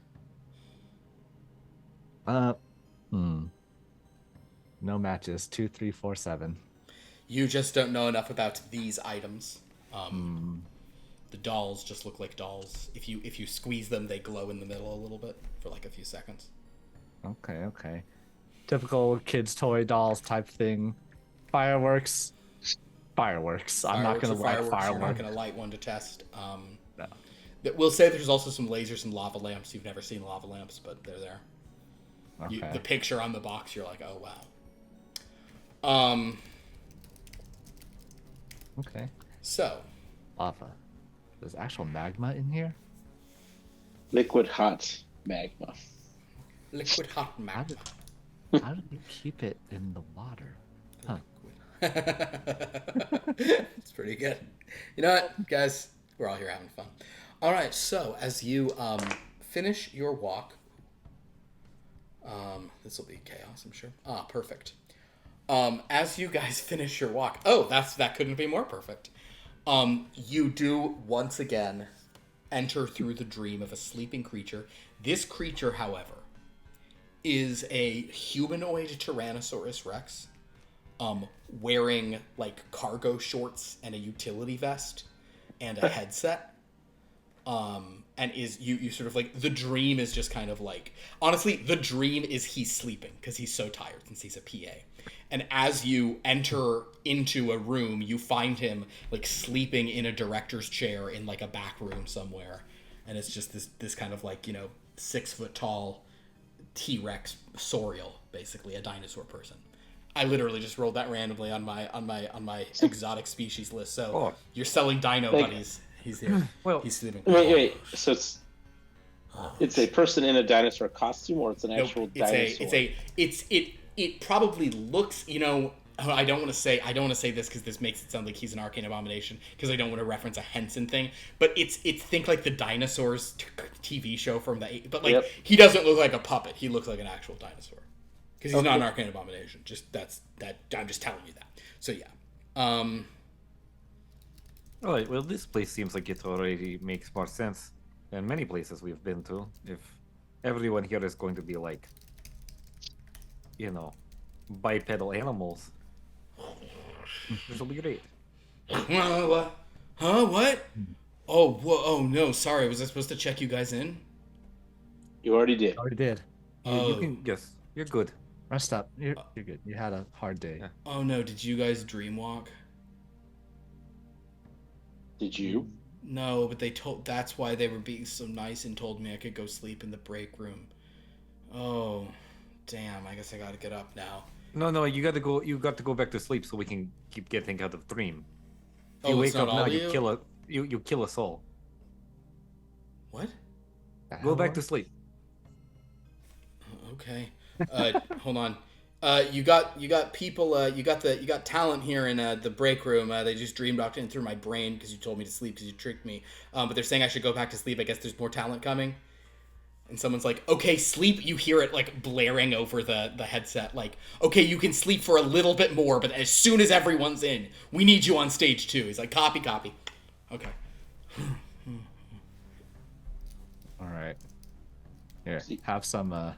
S3: No matches. 2, 3, 4, 7.
S1: You just don't know enough about these items. The dolls just look like dolls. If you squeeze them, they glow in the middle a little bit for like a few seconds.
S3: Okay. Typical kids' toy dolls type thing. Fireworks. I'm not gonna light
S1: You're not
S3: fireworks.
S1: gonna light one to test.
S3: No.
S1: We'll say there's also some lasers and lava lamps. You've never seen lava lamps, but they're there.
S3: Okay.
S1: The picture on the box, you're like, oh wow.
S3: Okay.
S1: So,
S3: Lava. There's actual magma in here?
S4: Liquid hot magma.
S1: liquid hot magma.
S3: How do you keep it in the water? Huh.
S1: It's pretty good. You know what, guys? We're all here having fun. All right. So as you finish your walk, this will be chaos, I'm sure. Perfect. As you guys finish your walk, that couldn't be more perfect. You do once again enter through the dream of a sleeping creature. This creature, however, is a humanoid Tyrannosaurus Rex, wearing like cargo shorts and a utility vest and a headset. And is you sort of like, the dream is just kind of like, honestly, the dream is he's sleeping because he's so tired since he's a PA. And as you enter into a room, you find him like sleeping in a director's chair in like a back room somewhere. And it's just this kind of like, 6 foot tall T-Rex saurial, basically a dinosaur person. I literally just rolled that randomly on my exotic species list. So you're selling dino buddies. He's here.
S2: Well,
S1: he's sleeping.
S4: Wait. So it's a person in a dinosaur costume, or it's an actual dinosaur?
S1: It probably looks, I don't want to say this because this makes it sound like he's an arcane abomination, because I don't want to reference a Henson thing, but it's think like the dinosaurs TV show from but like, he doesn't look like a puppet. He looks like an actual dinosaur because he's not an arcane abomination. I'm just telling you that. So yeah.
S2: All right, well, this place seems like it already makes more sense than many places we've been to. If everyone here is going to be like, bipedal animals, this will be great.
S1: What? Huh? What? Oh no, sorry. Was I supposed to check you guys in?
S4: You already did.
S3: Already did.
S2: You can, yes, you're good.
S3: Rest up. You're good. You had a hard day.
S2: Yeah.
S1: Oh no, did you guys dreamwalk?
S4: Did you?
S1: No, but that's why they were being so nice and told me I could go sleep in the break room. Oh, damn, I guess I gotta get up now.
S2: No, you got to go back to sleep so we can keep getting out of dream. If you
S1: It's
S2: wake up
S1: not
S2: now,
S1: all
S2: you kill us all.
S1: What?
S2: Go back to sleep.
S1: Okay. Hold on. You got people. You got talent here in the break room. They just dreamwalked in through my brain because you told me to sleep because you tricked me. But they're saying I should go back to sleep. I guess there's more talent coming. And someone's like, "Okay, sleep." You hear it like blaring over the headset. Like, "Okay, you can sleep for a little bit more, but as soon as everyone's in, we need you on stage too." He's like, "Copy." Okay.
S3: All right. Here, have some. I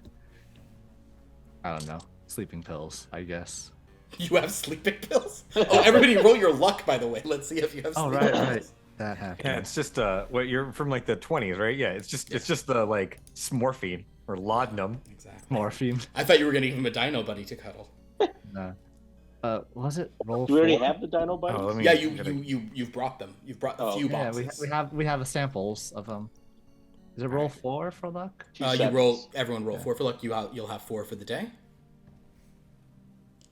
S3: don't know. Sleeping pills, I guess.
S1: You have sleeping pills? Oh, everybody roll your luck, by the way. Let's see if you have sleeping pills.
S3: Right. That happened.
S2: Yeah, it's just you're from like the 20s, right? Yeah, it's just the like morphine or laudanum.
S1: Exactly.
S3: Morphine.
S1: I thought you were gonna give him a dino buddy to cuddle.
S3: No. Was it roll?
S4: Do we already
S3: 4?
S4: have the dino buddies?
S2: Oh, let me-
S1: Yeah, you've brought them. You've brought a few
S3: Yeah,
S1: boxes.
S3: we have samples of them. Is it roll 4 for luck?
S1: Everyone roll 4 for luck. You'll have 4 for the day.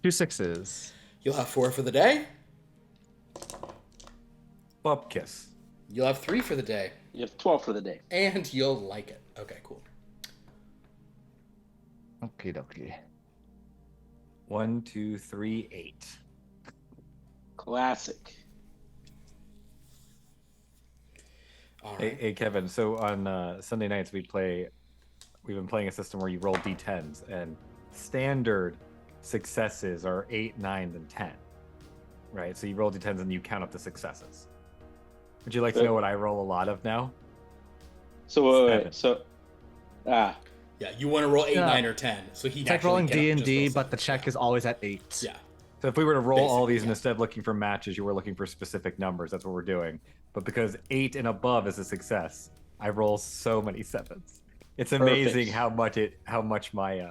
S3: 2 6s.
S1: You'll have 4 for the day.
S2: Bub kiss.
S1: You'll have 3 for the day.
S4: You have 12 for the day.
S1: And you'll like it. Okay, cool.
S3: Okie dokie.
S2: 1, 2, 3, 8.
S4: Classic.
S1: All right.
S2: Hey Kevin. So on Sunday nights we've been playing a system where you roll d10s, and standard successes are 8, 9, and 10. Right. So you roll d10s and you count up the successes. Would you like to know what I roll a lot of now?
S4: So
S1: Yeah, you want to roll 8,
S3: Yeah.
S1: 9, or 10. So he
S3: It's like rolling D&D, but the check is always at 8.
S1: Yeah.
S2: So if we were to roll all
S1: Basically,
S2: these and
S1: yeah.
S2: instead of looking for matches, you were looking for specific numbers. That's what we're doing. But because 8 and above is a success, I roll so many 7s. It's amazing
S4: Perfect.
S2: how much my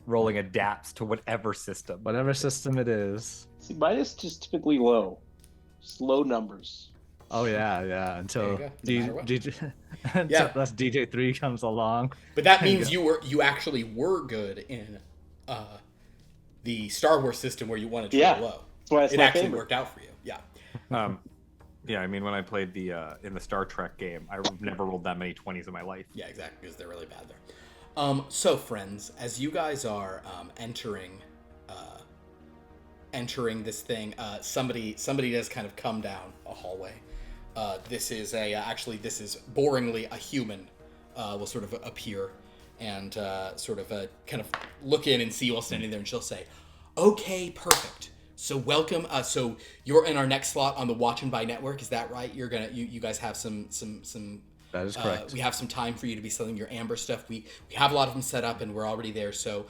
S2: rolling adapts to whatever system.
S3: Whatever system it is.
S4: See, mine is just typically low. Just low numbers.
S3: Oh yeah,
S1: There
S3: until
S1: you go, no matter what.
S3: DJ,
S1: Yeah.
S3: until DJ3 comes along.
S1: But that means you actually were good in the Star Wars system where you wanted to
S4: Yeah.
S1: roll low.
S4: That's why it's
S1: It
S4: my
S1: actually
S4: favorite.
S1: worked out for you. Yeah.
S2: Yeah, I mean, when I played in the Star Trek game, I never rolled that many 20s in my life.
S1: Yeah, exactly, because they're really bad there. So friends, as you guys are entering this thing, somebody does kind of come down a hallway. This is boringly a human will sort of appear and sort of kind of look in and see you all standing there, and she'll say, "Okay, perfect. So welcome. So you're in our next slot on the Watch and Buy network. Is that right? You're gonna you guys have some.
S3: That is correct.
S1: We have some time for you to be selling your Amber stuff. We have a lot of them set up, and we're already there. So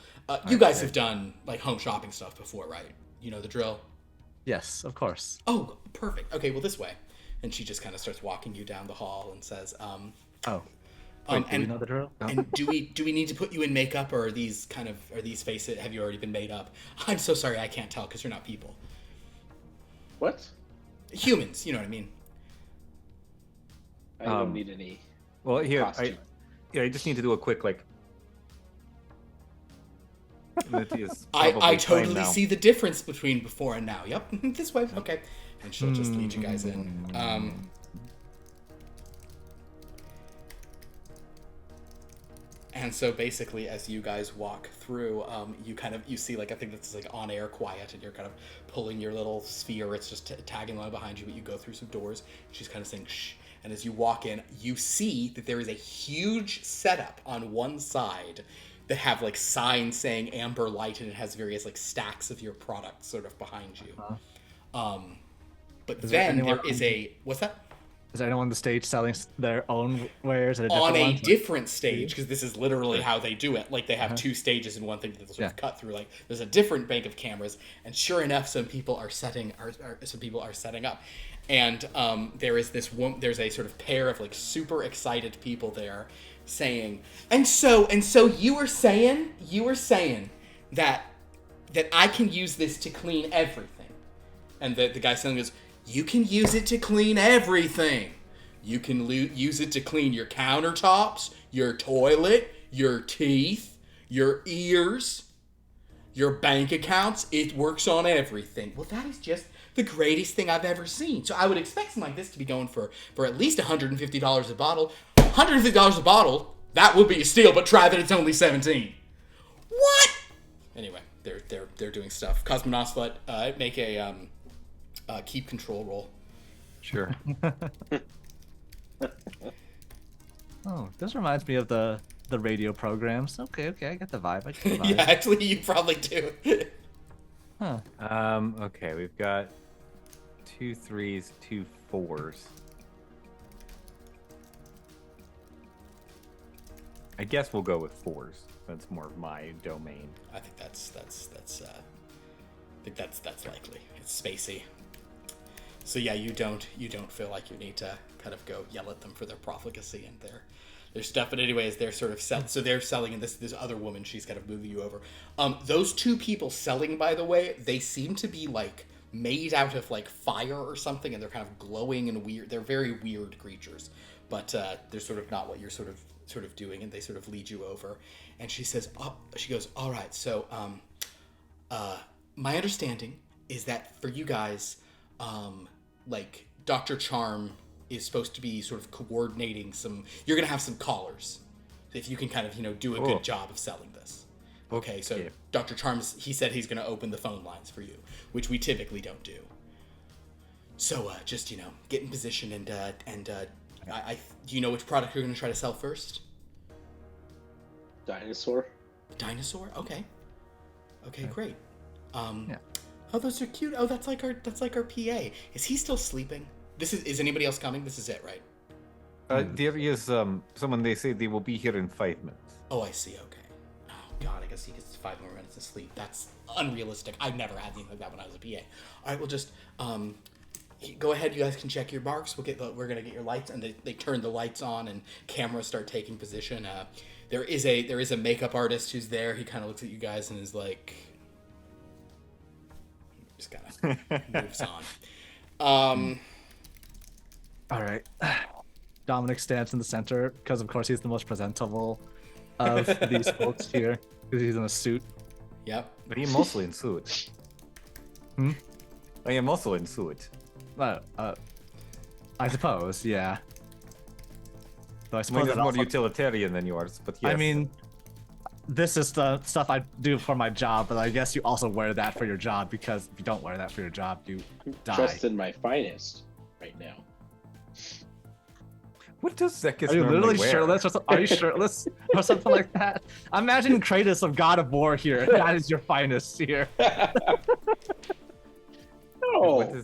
S1: you guys have done like home shopping stuff before, right? You know the drill.
S3: Yes, of course.
S1: Oh, perfect. Okay, well this way. And she just kind of starts walking you down the hall and says,
S3: Oh. Wait, do
S1: and
S3: we know the drill? No.
S1: and do we need to put you in makeup, or are these faces? Have you already been made up? I'm so sorry, I can't tell because you're not people.
S4: What?
S1: Humans, you know what I mean?
S4: I don't need any.
S2: Well, here,
S4: Costume.
S2: I just need to do a quick, like...
S1: I totally see the difference between before and now. Yep, this way. Okay. And she'll just lead you guys in. And so basically, as you guys walk through, you see, like, I think this is like on air quiet, and you're kind of pulling your little sphere. It's just tagging along behind you, but you go through some doors. She's kind of saying shh. And as you walk in, you see that there is a huge setup on one side that have like signs saying Amber Light, and it has various like stacks of your products sort of behind you. But then there is what's that?
S3: Is anyone on the stage selling their own wares at a
S1: On
S3: different
S1: a different stage, because this is literally how they do it. Like they have two stages in one thing that they'll sort of cut through. Like there's a different bank of cameras, and sure enough, some people are setting up, and there is this one. There's a sort of pair of like super excited people there, saying, and so you were saying that I can use this to clean everything, and the guy selling goes, you can use it to clean everything. You can use it to clean your countertops, your toilet, your teeth, your ears, your bank accounts. It works on everything. Well, that is just the greatest thing I've ever seen. So I would expect something like this to be going for at least $150 a bottle. $150 a bottle, that would be a steal, but try that it's only 17. What? Anyway, they're doing stuff. Cosmonauts, make a keep control roll.
S2: Sure.
S3: Oh, this reminds me of the radio programs. Okay, I get the vibe.
S1: Yeah, actually, you probably do.
S3: Huh.
S2: Okay, we've got 2 3s, 2 4s. I guess we'll go with 4s. That's more of my domain.
S1: I think that's likely. It's spacey. So yeah, you don't feel like you need to kind of go yell at them for their profligacy and their stuff. But anyways, they're sort of so they're selling, and this other woman, she's kind of moving you over. Those two people selling, by the way, they seem to be like made out of like fire or something, and they're kind of glowing and weird. They're very weird creatures, but they're sort of not what you're sort of doing, and they sort of lead you over. And she says, she goes, all right, so my understanding is that for you guys, like Dr. Charm is supposed to be sort of coordinating you're going to have some callers. If you can kind of, do a good job of selling this. Okay, so yeah. Dr. Charm, he said he's going to open the phone lines for you, which we typically don't do. So just, get in position and do you know which product you're going to try to sell first?
S4: Dinosaur.
S1: Dinosaur? Okay, great.
S3: Yeah.
S1: Oh, those are cute. Oh, that's like our PA. Is he still sleeping? Is anybody else coming? This is it, right?
S2: There is someone, they say they will be here in 5 minutes.
S1: Oh, I see. Okay. Oh, God, I guess he gets 5 more minutes of sleep. That's unrealistic. I've never had anything like that when I was a PA. All right, we'll just go ahead. You guys can check your marks. We're gonna get your lights, and they turn the lights on, and cameras start taking position. There is a makeup artist who's there. He kind of looks at you guys and is like, just kind of moves on.
S3: All right. Dominic stands in the center because, of course, he's the most presentable of these folks here because he's in a suit.
S1: Yep.
S2: I am also in suit. I am also in suit.
S3: I suppose, yeah. Though I suppose
S2: Mine is
S3: that
S2: more
S3: also-
S2: utilitarian than yours, but yes.
S3: I mean, this is the stuff I do for my job, but I guess you also wear that for your job because if you don't wear that for your job, you die.
S4: Dressed in my finest right now.
S2: What does Zekas
S3: Are you
S2: normally
S3: literally
S2: wear?
S3: shirtless? Are you shirtless or something like that? Imagine Kratos of God of War here. That is your finest here.
S2: What
S4: No.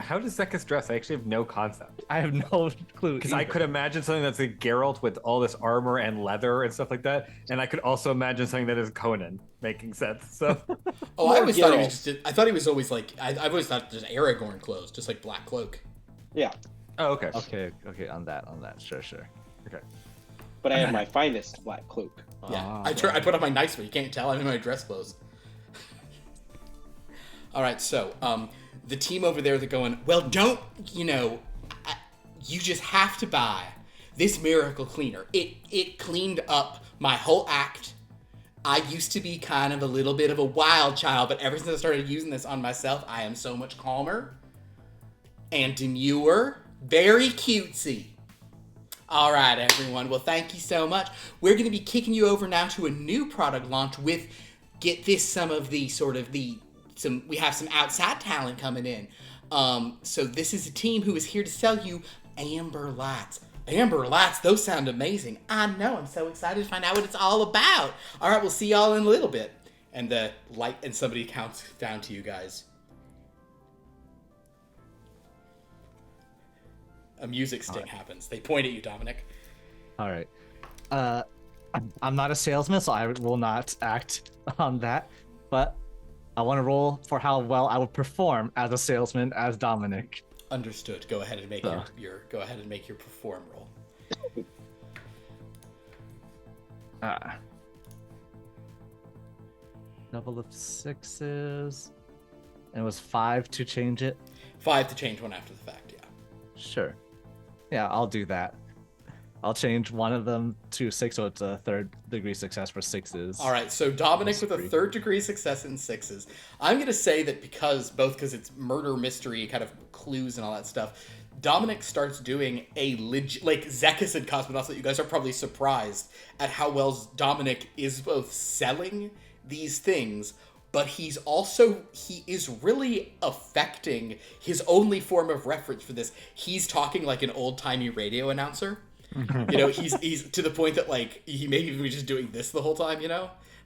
S2: how does Zekas dress? I actually have no concept.
S3: I have no clue.
S2: Because I could imagine something that's like Geralt with all this armor and leather and stuff like that, and I could also imagine something that is Conan making sense. So,
S1: Oh, I always thought he was
S4: Geralt.
S1: just. I thought he was always like. I've always thought just Aragorn clothes, just like black cloak.
S4: Yeah,
S2: oh, okay.
S3: Okay, on that, sure.
S2: Okay.
S4: but I have my finest black cloak.
S1: Yeah,
S3: Ah,
S1: I put on my nice one. You can't tell. I'm in my dress clothes. All right, so the team over there, they're going. Well, don't you just have to buy this miracle cleaner. It cleaned up my whole act. I used to be kind of a little bit of a wild child, but ever since I started using this on myself, I am so much calmer and demure, very cutesy. All right, everyone. Well, thank you so much. We're going to be kicking you over now to a new product launch with, get this, we have some outside talent coming in. So this is a team who is here to sell you Amber Lights. Amber Lights, those sound amazing. I know, I'm so excited to find out what it's all about. All right, we'll see y'all in a little bit. And the light, and somebody counts down to you guys. A music sting happens. They point at you, Dominic.
S3: All right. I'm not a salesman, so I will not act on that. But I want to roll for how well I would perform as a salesman as Dominic.
S1: Understood. Go ahead and make your perform roll.
S3: Double of 6s. And it was 5 to change it.
S1: 5 to change one after the fact. Yeah.
S3: Sure. Yeah, I'll do that. I'll change one of them to 6, so it's a 3rd degree success for 6s.
S1: All right, so Dominic
S3: That's
S1: with a
S3: pretty
S1: 3rd degree success in 6s. I'm going to say that because it's murder mystery kind of clues and all that stuff, Dominic starts doing a like Zekas and Cosmonauts, you guys are probably surprised at how well Dominic is both selling these things, but he is really affecting his only form of reference for this. He's talking like an old-timey radio announcer. He's to the point that like he may even be just doing this the whole time,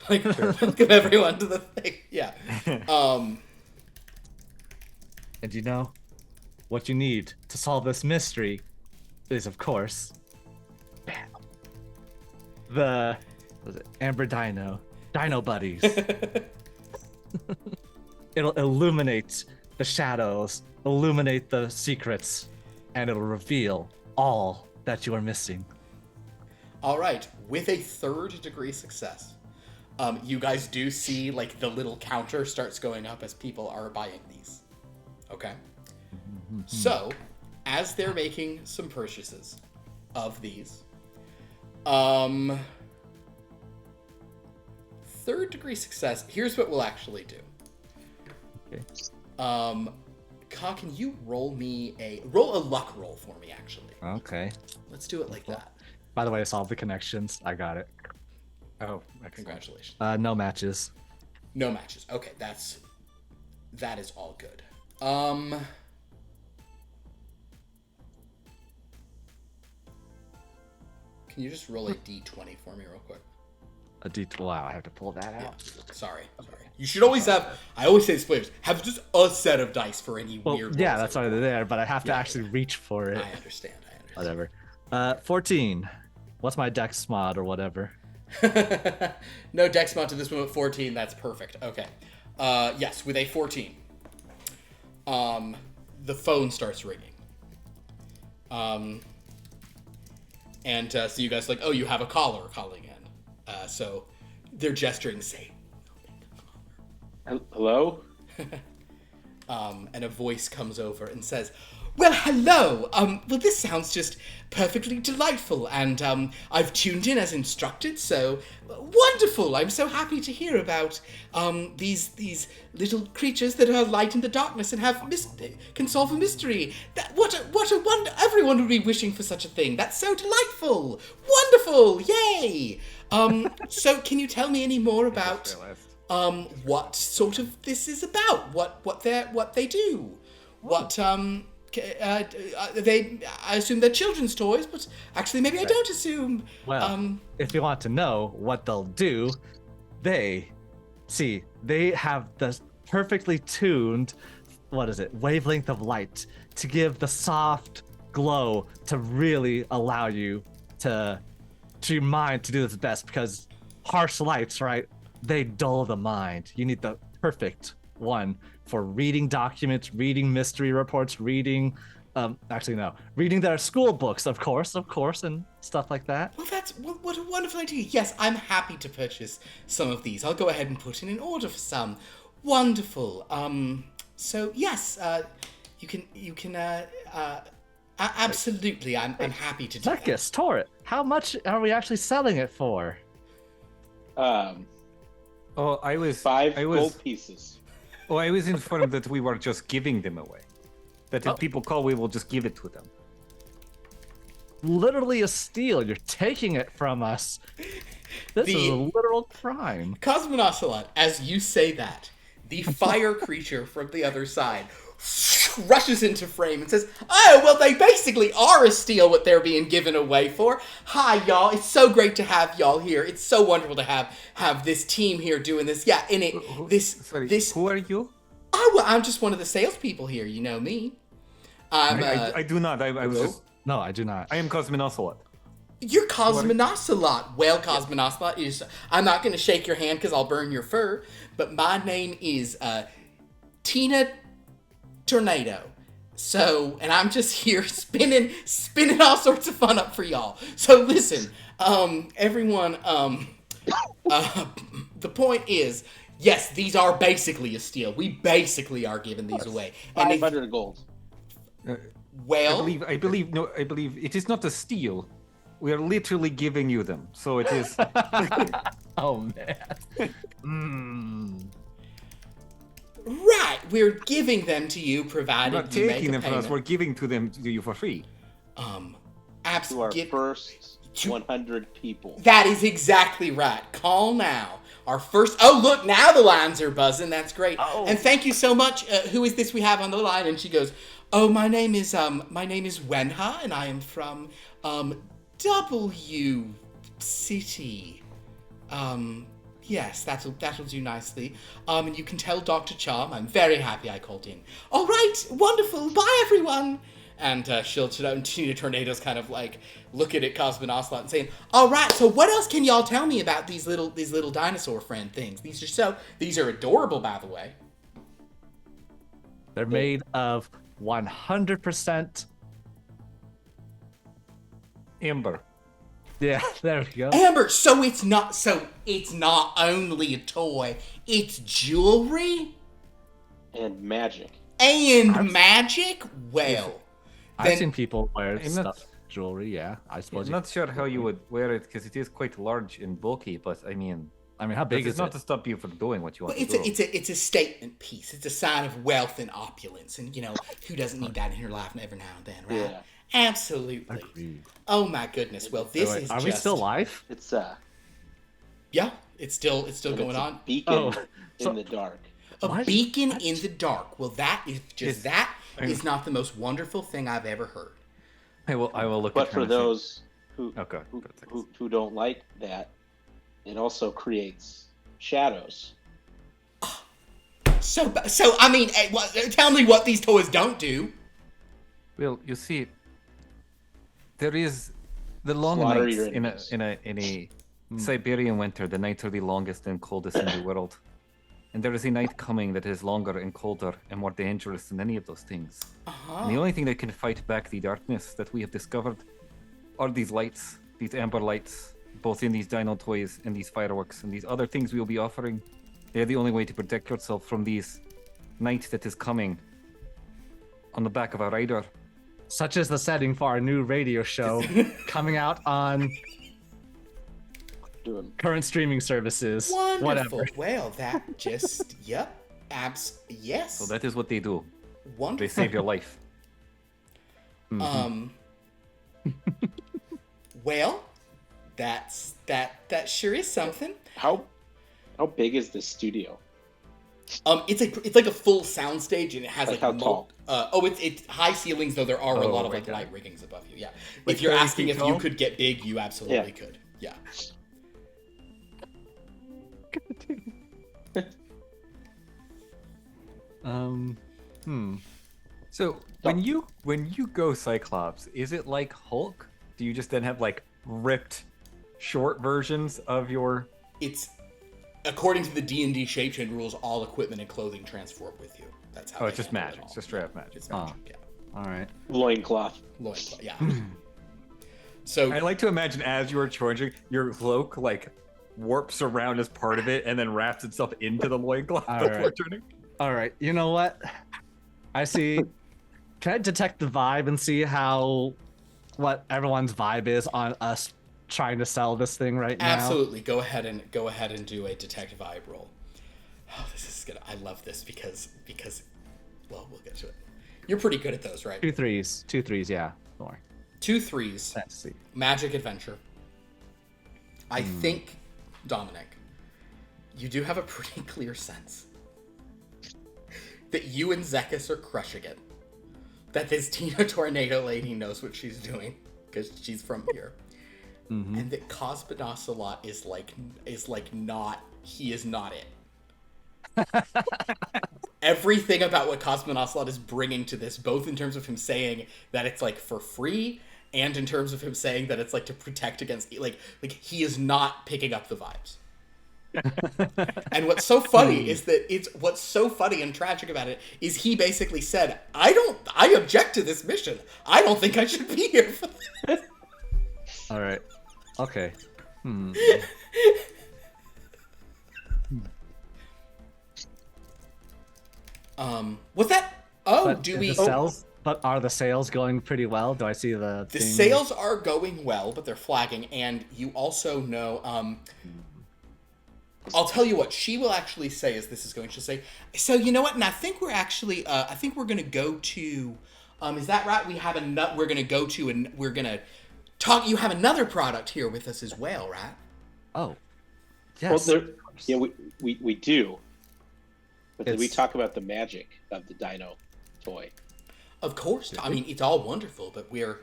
S1: like welcome everyone to the thing. Yeah.
S3: And what you need to solve this mystery is, of course, the Amber Dino Buddies. It'll illuminate the shadows, illuminate the secrets, and it'll reveal all that you are missing.
S1: All right, with a 3rd degree success, you guys do see like the little counter starts going up as people are buying these. Okay. So, as they're making some purchases of these, 3rd degree success. Here's what we'll actually do.
S3: Okay.
S1: Ka, can you roll a luck roll for me? Actually,
S3: Okay.
S1: let's do it like that.
S3: By the way, I solved the connections. I got it.
S2: Oh, excellent.
S1: Congratulations.
S3: No matches.
S1: No matches. Okay, that is all good. Can you just roll a d20 for me real quick?
S3: A D12. Wow, I have to pull that
S1: Yeah.
S3: out.
S1: Sorry. You should always have. I always say this, players have just a set of dice for any
S3: Well,
S1: weird.
S3: yeah,
S1: rolls
S3: that's
S1: that
S3: why
S1: you
S3: they're
S1: roll.
S3: there, but I have to
S1: Yeah.
S3: actually reach for it.
S1: I understand.
S3: Whatever. 14. What's my dex mod or whatever?
S1: No dex mod to this one at 14. That's perfect. Okay. Yes, with a 14. The phone starts ringing. And so you guys are like, oh, you have a caller calling in. So they're gesturing, say,
S4: Hello?
S1: and a voice comes over and says, well, hello. Well, this sounds just perfectly delightful, and I've tuned in as instructed, so wonderful. I'm so happy to hear about these little creatures that are light in the darkness and can solve a mystery. What a wonder! Everyone would be wishing for such a thing. That's so delightful, wonderful, yay! So can you tell me any more about what sort of this is about? What they do? What I assume they're children's toys, but actually maybe I don't assume.
S3: Well, if you want to know what they'll do, they have the perfectly tuned, wavelength of light to give the soft glow to really allow you to your mind to do its best, because harsh lights, right? They dull the mind. You need the perfect one for reading documents, reading mystery reports, reading their school books, of course, and stuff like that.
S1: Well, what a wonderful idea. Yes, I'm happy to purchase some of these. I'll go ahead and put in an order for some. Wonderful. So yes, you can absolutely. I'm happy to do that.
S3: Zekas, Torrret, how much are we actually selling it for?
S4: I was 5 gold pieces.
S2: Oh, I was informed that we were just giving them away. That if people call, we will just give it to them.
S3: Literally a steal. You're taking it from us. This is a literal crime.
S1: Cosmonocelot, as you say that, the fire creature from the other side rushes into frame and says, oh, well, they basically are a steal what they're being given away for. Hi, y'all. It's so great to have y'all here. It's so wonderful to have this team here doing this. Yeah, in it,
S2: who are you?
S1: Oh, well, I'm just one of the salespeople here. You know me.
S2: I do not. I was just...
S3: No, I do not.
S2: I am Cosmonocelot.
S1: You're Cosmonocelot. Well, Cosmonocelot is... I'm not going to shake your hand because I'll burn your fur, but my name is Tina Tornado. So, and I'm just here spinning all sorts of fun up for y'all. So listen, everyone, the point is, yes, these are basically a steal. We basically are giving these away.
S4: 500 gold.
S1: Well,
S2: I believe it is not a steal. We are literally giving you them. So it is.
S3: Oh man.
S1: Right, we're giving them to you, provided
S2: we're not
S1: you
S2: taking
S1: make a
S2: them from us.
S1: payment.
S2: We're giving them to you for free.
S4: To our first 100 people.
S1: That is exactly right. Call now. Our first. Oh, look! Now the lines are buzzing. That's great.
S3: Oh.
S1: And thank you so much. Who is this we have on the line? And she goes, "Oh, my name is Wenha, and I am from W City. Yes, that'll do nicely. And you can tell Dr. Charm I'm very happy I called in. All right, wonderful. Bye, everyone." And she'll Tina Tornado's kind of like looking at Cosmonocelot and saying, "All right, so what else can y'all tell me about these little dinosaur friend things? These are adorable, by the way."
S3: They're made of 100%
S2: Amber.
S3: Yeah, there we go.
S1: Amber, so it's not only a toy, it's jewelry
S4: And magic.
S1: and magic? Well,
S3: I've seen people wear
S2: I'm
S3: stuff,
S2: not-
S3: jewelry, yeah. I suppose
S2: I'm not sure how you would wear it because it is quite large and bulky. But I mean,
S3: how big
S2: it's
S3: is
S2: not
S3: it?
S2: to stop you from doing what you want
S1: it's
S2: to do.
S1: a statement piece. It's a sign of wealth and opulence, and who doesn't need that in your life every now and then, right?
S4: Yeah.
S1: Absolutely.
S3: Agreed.
S1: Oh my goodness. Well, this is
S3: Are we still live?
S4: It's
S1: Yeah, it's still going on.
S4: beacon in the dark.
S1: A beacon in the dark. Well, that is not the most wonderful thing I've ever heard.
S2: I will look.
S4: But
S2: at
S4: for
S2: her and say-
S4: those who
S2: Okay.
S4: who don't like that, it also creates shadows.
S1: So I mean, tell me what these toys don't do.
S2: Well, you see, there is the long
S4: Slaughter
S2: nights
S4: your
S2: in
S4: enemies.
S2: Siberian winter, the nights are the longest and coldest in the world. And there is a night coming that is longer and colder and more dangerous than any of those things. And the only thing that can fight back the darkness that we have discovered are these lights, these amber lights, both in these dino toys and these fireworks and these other things we will be offering. They're the only way to protect yourself from these night that is coming on the back of a rider.
S3: Such is the setting for our new radio show coming out on current streaming services.
S1: Wonderful.
S3: Whatever.
S1: Well, that just, yep. Yes.
S2: So that is what they do.
S1: Wonderful.
S2: They save your life.
S1: Well, that sure is something.
S4: How big is this studio?
S1: It's like a full sound stage, and it has
S4: Like how tall?
S1: It's high ceilings, though there are a lot of like light riggings above you. Yeah.
S2: Like
S1: if you're
S2: 30
S1: asking
S2: feet
S1: if
S2: tall?
S1: you could get big, you absolutely could. Yeah.
S2: So when you go Cyclops, is it like Hulk? Do you just then have like ripped short versions of your?
S1: It's according to the D&D shape-chain rules, all equipment and clothing transform with you. That's how.
S2: Oh,
S1: they
S2: it's just
S1: handle it
S2: magic.
S1: all.
S2: It's just straight up magic.
S1: It's magic. Yeah.
S3: All right.
S4: Loincloth.
S1: Loincloth, yeah. So
S2: I like to imagine as you are charging, your cloak like warps around as part of it and then wraps itself into the loincloth
S3: All
S2: before
S3: right.
S2: turning.
S3: All right. You know what? I see. Can I detect the vibe and see what everyone's vibe is on us trying to sell this thing right now?
S1: absolutely, go ahead and do a detect vibe roll. Oh, this is good. I love this because well, we'll get to it. You're pretty good at those, right?
S3: 2 threes. 2 threes. Yeah. Don't worry.
S1: 2 threes.
S3: Let's see.
S1: Magic adventure. I think, Dominic, you do have a pretty clear sense that you and Zekas are crushing it. That this Tina Tornado lady knows what she's doing because she's from here, and that Cosmonocelot is not. He is not it. Everything about what Cosmonocelot is bringing to this, both in terms of him saying that it's like for free, and in terms of him saying that it's like to protect against like he is not picking up the vibes. And what's so funny is that what's so funny and tragic about it is he basically said, I object to this mission. I don't think I should be here for this.
S3: All right. Okay.
S1: What's that? Oh,
S3: But
S1: do
S3: is
S1: we?
S3: the sales? But are the sales going pretty well? Do I see the?
S1: The
S3: thing?
S1: sales are going well, but they're flagging, and you also know. I'll tell you what she will actually say as this is going. She'll say, "So you know what? And I think we're actually. I think we're going to go to. Is that right? We have we're going to go to, and we're going to talk. You have another product here with us as well, right?
S3: Oh. Yes.
S4: Well, yeah, we do. But did we
S3: It's-
S4: talk about the magic of the dino toy?
S1: Of course. I mean, it's all wonderful, but we're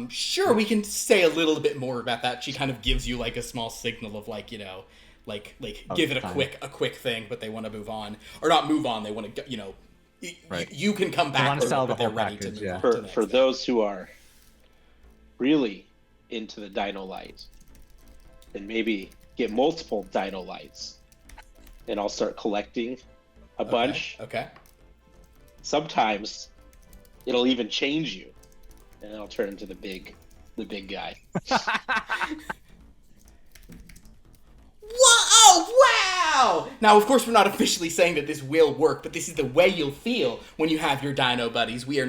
S1: sure we can say a little bit more about that. She kind of gives you like a small signal of like, you know, like give it a
S3: fine.
S1: quick thing, but they want to move on or not move on. They want to, you know,
S3: Right.
S1: you can come back.
S3: wanna sell
S1: but
S3: the
S1: they're
S3: whole
S1: ready to
S3: package,
S1: move
S3: yeah.
S1: on to the
S4: For
S1: next
S4: for
S1: thing.
S4: those who are really into the dino light, and maybe get multiple dino lights, and I'll start collecting a bunch.
S1: Okay.
S4: Sometimes it'll even change you, and I'll turn into the big guy.
S1: Wow! Now, of course, we're not officially saying that this will work, but this is the way you'll feel when you have your dino buddies. We are,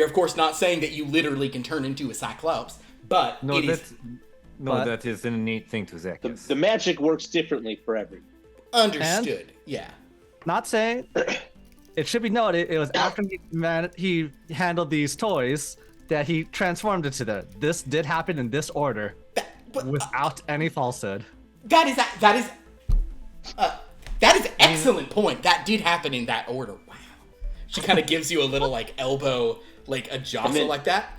S1: of course, not saying that you literally can turn into a Cyclops, but
S2: No,
S1: it is
S2: that is an innate thing to
S4: The,
S2: Zekas.
S4: the magic works differently for everyone.
S1: understood. Yeah.
S3: Not saying. It should be noted, it was after he handled these toys that he transformed into this did happen in this order
S1: But
S3: without any falsehood.
S1: that is excellent point. That did happen in that order. Wow. She kind of gives you a little like elbow, like a jostle
S4: then-
S1: like that.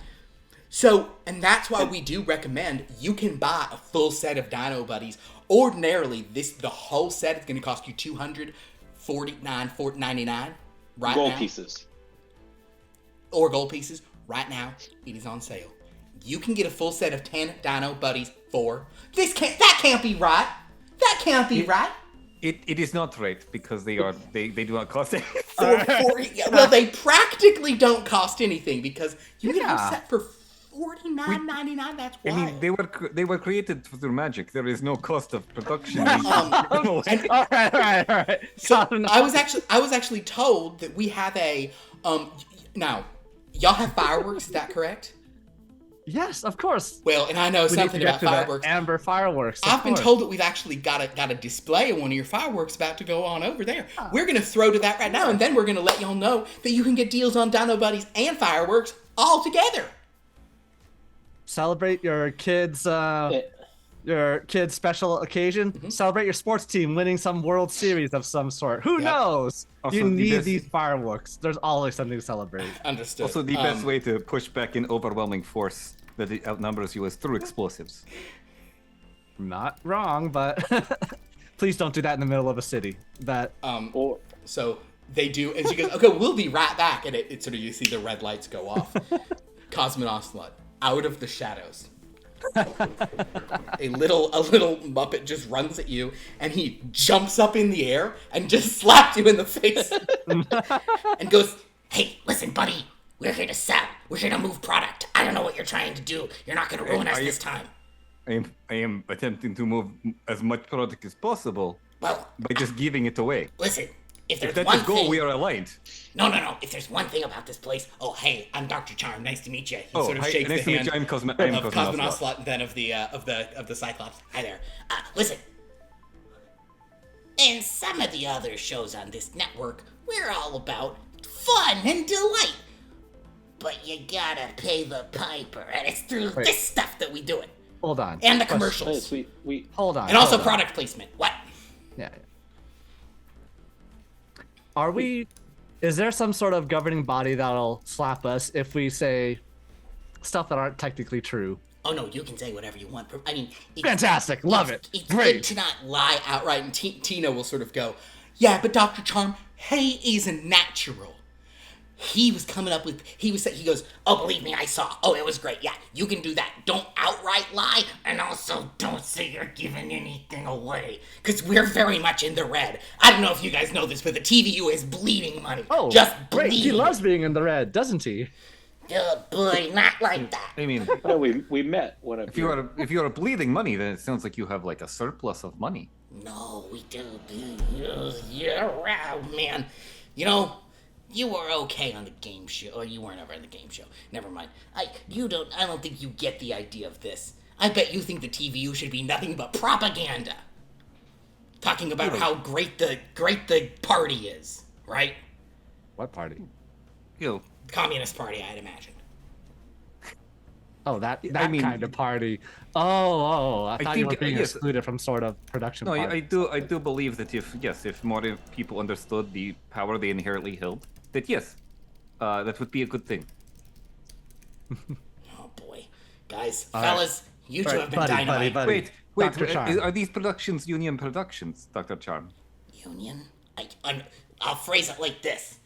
S1: So, and that's why we do recommend you can buy a full set of Dino Buddies. Ordinarily, the whole set is going to cost you $249.99 right
S4: Gold
S1: now.
S4: pieces.
S1: Or gold pieces right now. It is on sale. you can get a full set of 10 Dino Buddies for that can't be right. That can't be right.
S2: It is not right because they do not cost anything.
S1: Well, they practically don't cost anything because you get a set for $49.99. That's wild.
S2: I mean, they were created through magic. There is no cost of production.
S3: all right.
S1: So I was actually told that we have a now y'all have fireworks. Is that correct?
S3: Yes, of course.
S1: Well, and I know something about fireworks.
S3: Amber fireworks.
S1: I've been told that we've actually got a display of one of your fireworks about to go on over there. We're gonna throw to that right now, and then we're gonna let y'all know that you can get deals on Dino Buddies and fireworks all together.
S3: Celebrate your kids' special occasion.
S1: Mm-hmm.
S3: Celebrate your sports team winning some World Series of some sort. Who knows?
S2: Also,
S3: you need these fireworks. There's always something to celebrate.
S1: Understood.
S2: Also, the best way to push back an overwhelming force that outnumbers you is through explosives.
S3: Not wrong, but please don't do that in the middle of a city.
S1: So they do, and she goes, "Okay, we'll be right back." And it sort of, you see the red lights go off. Cosmonaut out of the shadows. A little Muppet just runs at you, and he jumps up in the air and just slaps you in the face, and goes, "Hey, listen, buddy, we're here to sell. We're here to move product. I don't know what you're trying to do. You're not going to ruin us this time."
S2: I am attempting to move as much product as possible
S1: Well,
S2: by just giving it away.
S1: listen, if there's
S2: If that's
S1: one
S2: the goal,
S1: thing,
S2: we are aligned.
S1: No. If there's one thing about this place, hey, I'm Dr. Charm. Nice to meet you. He
S2: Oh,
S1: sort of
S2: hi,
S1: shakes
S2: nice
S1: the
S2: to meet
S1: hand
S2: you. I'm
S1: of
S2: Cosmonaut.
S1: Cosmonaut and then of the Cyclops. Hi there. Listen. In some of the other shows on this network, we're all about fun and delight. But you gotta pay the piper, and it's through this stuff that we do it.
S3: Hold on.
S1: And the commercials.
S4: We
S3: Hold on.
S1: And also
S3: hold on.
S1: product placement. What?
S3: Yeah. Is there some sort of governing body that'll slap us if we say stuff that aren't technically true?
S1: Oh no, you can say whatever you want. I mean,
S3: Fantastic, love it.
S1: It's
S3: Great.
S1: good to not lie outright. And Tina will sort of go, "Yeah, but Dr. Charm, hay isn't natural." He was coming up with, he goes, "Oh, believe me, I saw. Oh, it was great. Yeah, you can do that. Don't outright lie, and also don't say you're giving anything away, because we're very much in the red. I don't know if you guys know this, but the TVU is bleeding money.
S3: Oh,
S1: just
S3: great.
S1: bleeding.
S3: He loves being in the red, doesn't he?
S1: Oh boy, not like that.
S2: I mean,
S4: no, we met one of
S2: if you are bleeding money, then it sounds like you have like a surplus of money.
S1: No, we do. Yeah, wow, man. You know, you were okay on the game show. Oh, you weren't ever on the game show. Never mind. I don't think you get the idea of this. I bet you think the TVU should be nothing but propaganda. Talking about how great the party is, right?
S3: What party?
S1: Communist Party, I'd imagine.
S3: Oh, that
S2: I mean-
S3: kind of party. I thought you were
S2: think,
S3: being
S2: yes.
S3: excluded from sort of production.
S2: No,
S3: party.
S2: I do believe that if more people understood the power they inherently held, that that would be a good thing.
S1: Oh boy, guys,
S3: All
S1: fellas, you two
S3: All
S1: have
S3: right,
S1: been dynamite.
S3: buddy.
S2: Wait,
S3: Dr. Charm.
S2: are these productions union productions, Dr. Charm?
S1: Union? I'll phrase it like this.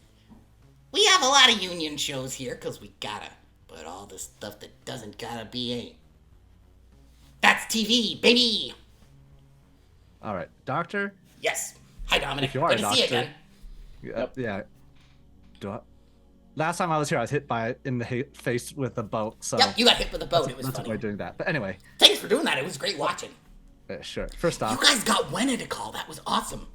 S1: We have a lot of union shows here, because we gotta. But all the stuff that doesn't gotta be ain't. That's TV, baby!
S3: All right, doctor.
S1: Yes. Hi, Dominic.
S3: If you are
S1: Good
S3: a
S1: to see you
S3: doctor.
S1: again.
S3: Yeah. Last time I was here, I was hit in the face with a boat. So
S1: Yep, you got hit with a boat. It was
S3: let's
S1: funny.
S3: avoid doing that. But anyway,
S1: Thanks for doing that. It was great watching.
S3: sure. First
S1: You
S3: off,
S1: guys got Wenna to call. That was awesome.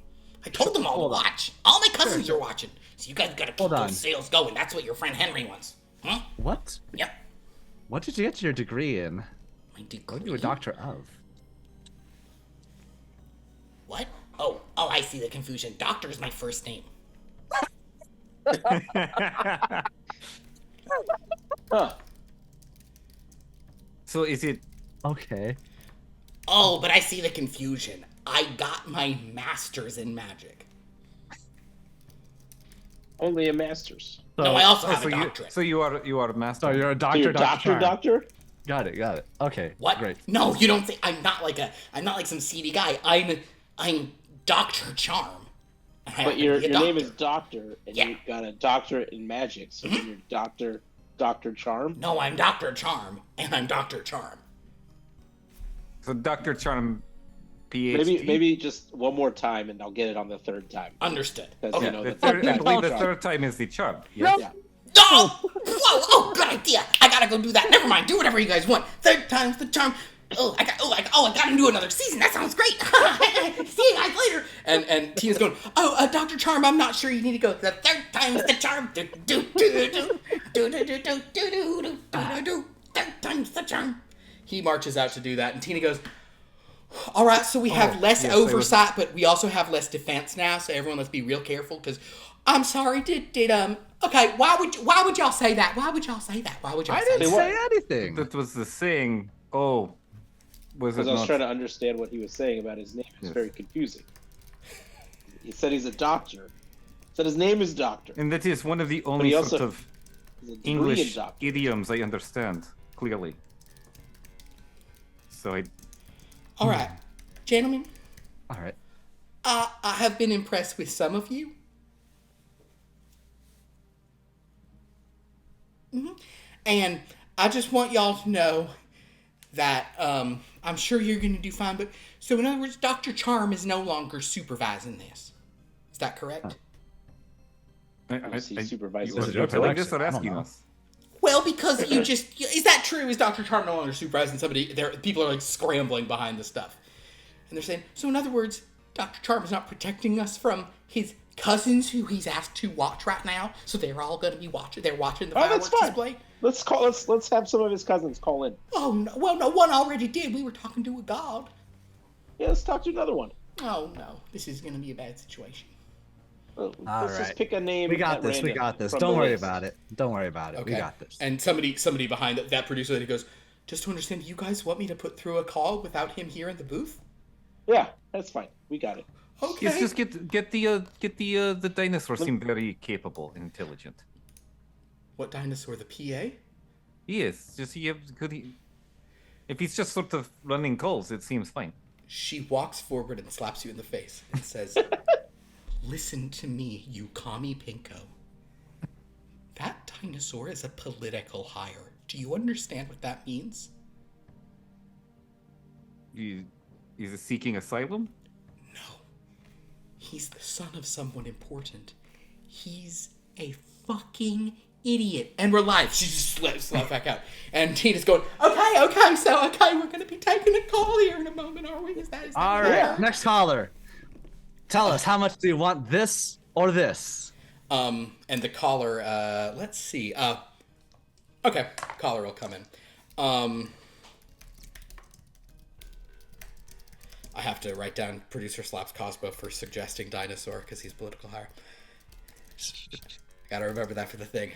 S1: I told them all to watch. All my cousins are watching. So you guys gotta keep
S3: Hold on.
S1: those sales going. That's what your friend Henry wants. Huh?
S3: what?
S1: Yep.
S3: What did you get your degree in?
S1: My degree.
S3: What are you a doctor of?
S1: What? Oh, I see the confusion. Doctor is my first name.
S4: Huh.
S2: So is it?
S3: Okay.
S1: Oh, but I see the confusion. I got my master's in magic.
S4: Only a master's.
S1: No, I also have
S2: so
S1: a doctorate.
S2: you are a master.
S3: So you're a
S4: So
S3: doctor,
S4: you're
S3: Charm.
S4: doctor?
S3: Got it. Okay.
S1: What?
S3: Great.
S1: No, you don't say. I'm not like some seedy guy. I'm Dr. Charm. I happen
S4: But
S1: to
S4: your
S1: be a
S4: name is
S1: doctor.
S4: Doctor, and
S1: Yeah.
S4: you got a doctorate in magic, so you're Doctor Dr. Charm?
S1: No, I'm Dr. Charm, and I'm Dr. Charm.
S2: So Dr. Charm, PhD.
S4: Maybe just one more time, and I'll get it on the third time.
S1: Understood.
S4: Because,
S1: Okay.
S4: you know,
S2: The
S4: the
S2: third, I
S4: third
S2: believe the
S4: charm.
S2: third time is the charm. Yes.
S4: Yeah.
S1: Oh, whoa, oh, good idea. I gotta go do that. Never mind. Do whatever you guys want. Third time's the charm. I gotta do another season. That sounds great. See you guys later. And Tina's going, Dr. Charm, I'm not sure you need to go. The third time's the charm. Third time's the charm. He marches out to do that, and Tina goes, all right, so we have less oversight, but we also have less defense now, so everyone let's be real careful, because I'm sorry, okay, why would y'all say that? Why would y'all say that?
S3: I didn't say anything.
S2: That was the saying. Oh, was it
S4: Because I was
S2: not?
S4: trying to understand what he was saying about his name. It's very confusing. He said he's a doctor. Said his name is Doctor.
S2: And that is one of the only
S4: he
S2: sort
S4: also-
S2: of
S4: He's a degree in
S2: English
S4: doctor.
S2: idioms I understand clearly. So
S1: All right, gentlemen,
S3: All right.
S1: I have been impressed with some of you. And I just want y'all to know that I'm sure you're going to do fine. But so in other words, Dr. Charm is no longer supervising this. Is that correct?
S4: Is he supervising?
S3: Is it
S4: the
S3: your
S2: I
S4: village?
S2: guess they're
S3: I don't
S2: asking
S3: know.
S2: us.
S1: Well, because is that true? Is Dr. Charm no longer supervising somebody? People are like scrambling behind the stuff. And they're saying, so in other words, Dr. Charm is not protecting us from his cousins who he's asked to watch right now. So they're all going to be watching. They're watching the
S4: Oh, that's
S1: fireworks
S4: fine.
S1: display.
S4: Let's have some of his cousins call in.
S1: Oh, no. Well, no, one already did. We were talking to a god.
S4: Yeah, let's talk to another one.
S1: Oh, no. This is going to be a bad situation.
S4: Let's
S3: All
S4: just
S3: right.
S4: pick a name.
S3: We got
S4: at
S3: this. We
S4: random
S3: got this.
S4: from
S3: Don't
S4: the
S3: worry
S4: list.
S3: about it. Don't worry about it.
S1: Okay.
S3: We got this.
S1: And somebody behind that producer, he goes, just to understand, you guys want me to put through a call without him here in the booth?
S4: Yeah, that's fine. We got it.
S1: Okay.
S2: Yes, just get the dinosaur seem very capable and intelligent.
S1: What dinosaur? The PA?
S2: Yes, if he's just sort of running calls, it seems fine.
S1: She walks forward and slaps you in the face and says, listen to me, you commie pinko. That dinosaur is a political hire. Do you understand what that means?
S2: Is he seeking asylum?
S1: No. He's the son of someone important. He's a fucking idiot. And we're live. She just slapped back out. And Tina's going, okay, we're going to be taking a call here in a moment, are we? Is that
S3: All right.
S4: Yeah.
S3: Next caller. Tell us, how much do you want this or this?
S1: And the caller, let's see. Okay, caller will come in. I have to write down producer slaps Cosmo for suggesting dinosaur because he's political hire. Gotta remember that for the thing.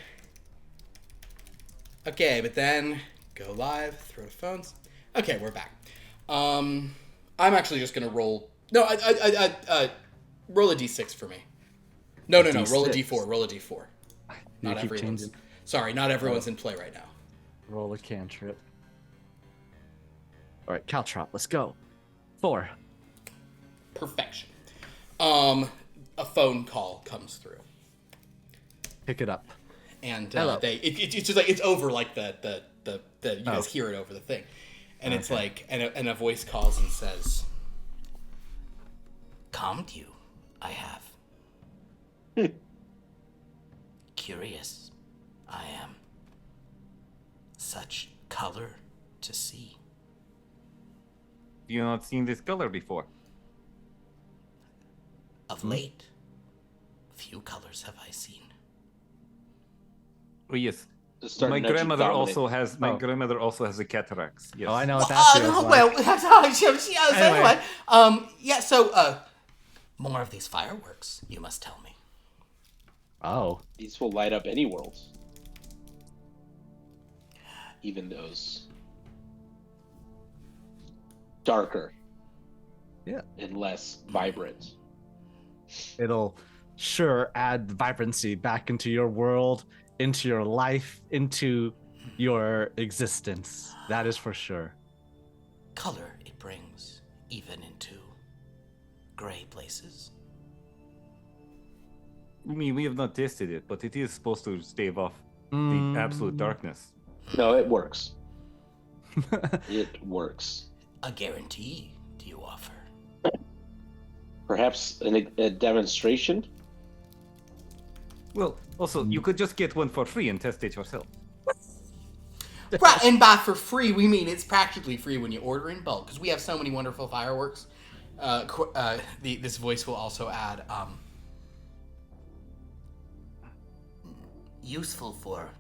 S1: Okay, but then go live, throw to phones. Okay, we're back. I'm actually just gonna roll. No, I roll a d6 for me. No, roll a
S3: D6.
S1: d4. Roll a d4. Not
S3: keep
S1: everyone's.
S3: changing.
S1: Sorry, not everyone's in play right now.
S3: Roll a cantrip. All right, caltrop. Let's go. 4.
S1: Perfection. A phone call comes through,
S3: Pick it up.
S1: and
S3: Hello.
S1: it's just like it's over like the you guys hear it over the thing, and it's like and a voice calls and says, "Calmed you, I have. Curious, I am. Such color to see.
S2: You not seen this color before?
S1: Of late, few colors have I seen."
S2: Oh yes.
S4: Just start
S2: My
S4: nudging
S2: grandmother
S4: Dominic.
S2: also has a cataracts. Yes.
S3: Oh, I know what that feels like.
S1: Well, that's how
S3: Anyway.
S1: yeah, so, more of these fireworks, you must tell me.
S3: Oh.
S4: These will light up any worlds. Even those darker
S3: Yeah.
S4: and less vibrant.
S3: It'll sure add vibrancy back into your world, into your life, into your existence. That is for sure.
S1: Color it brings, even into gray places.
S2: I mean, we have not tested it, but it is supposed to stave off the absolute darkness.
S4: No, it works. It works.
S1: A guarantee do you offer?
S4: Perhaps a demonstration?
S2: Well, also, you could just get one for free and test it yourself.
S1: Right, and by for free, we mean it's practically free when you order in bulk, because we have so many wonderful fireworks. This voice will also add, useful for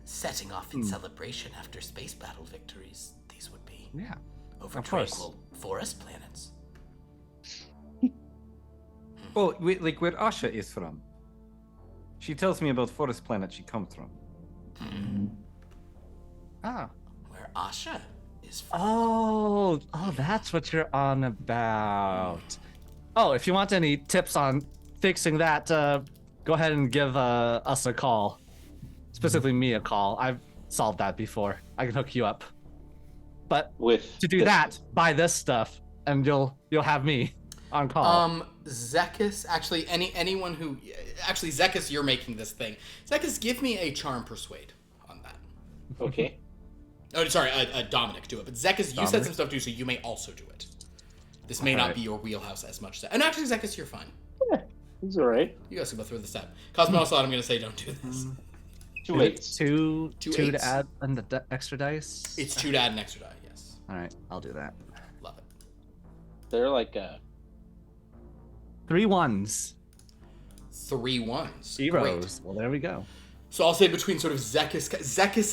S1: setting off in celebration after space battle victories. These would be over
S2: of course.
S1: tranquil forest planets.
S2: Oh, wait, like where Asha is from. She tells me about forest planet she comes from.
S3: Ah.
S1: Where Asha is from.
S3: Oh, that's what you're on about. Oh, if you want any tips on fixing that, go ahead and give us a call. Specifically me a call. I've solved that before. I can hook you up. But to do that, buy this stuff, and you'll have me on call.
S1: Zekas, actually, anyone who, actually, Zekas, you're making this thing. Zekas, give me a charm persuade on that.
S4: Okay.
S1: Oh, sorry, Dominic, do it. But Zekas, you said some stuff too, so you may also do it. This may not be your wheelhouse as much. And actually, Zekas, you're fine.
S4: Yeah, he's all right.
S1: You guys can go through this step. Cosmoslot, I'm going to say don't do this.
S4: 2 8s.
S3: Two to
S1: eights.
S3: add and the extra dice.
S1: It's 2 to add an extra die, yes.
S3: All right, I'll do that.
S1: Love it.
S4: They're like
S3: 3 1s.
S1: 3 1s.
S3: Heroes. Well, there we go.
S1: So I'll say between sort of Zekas,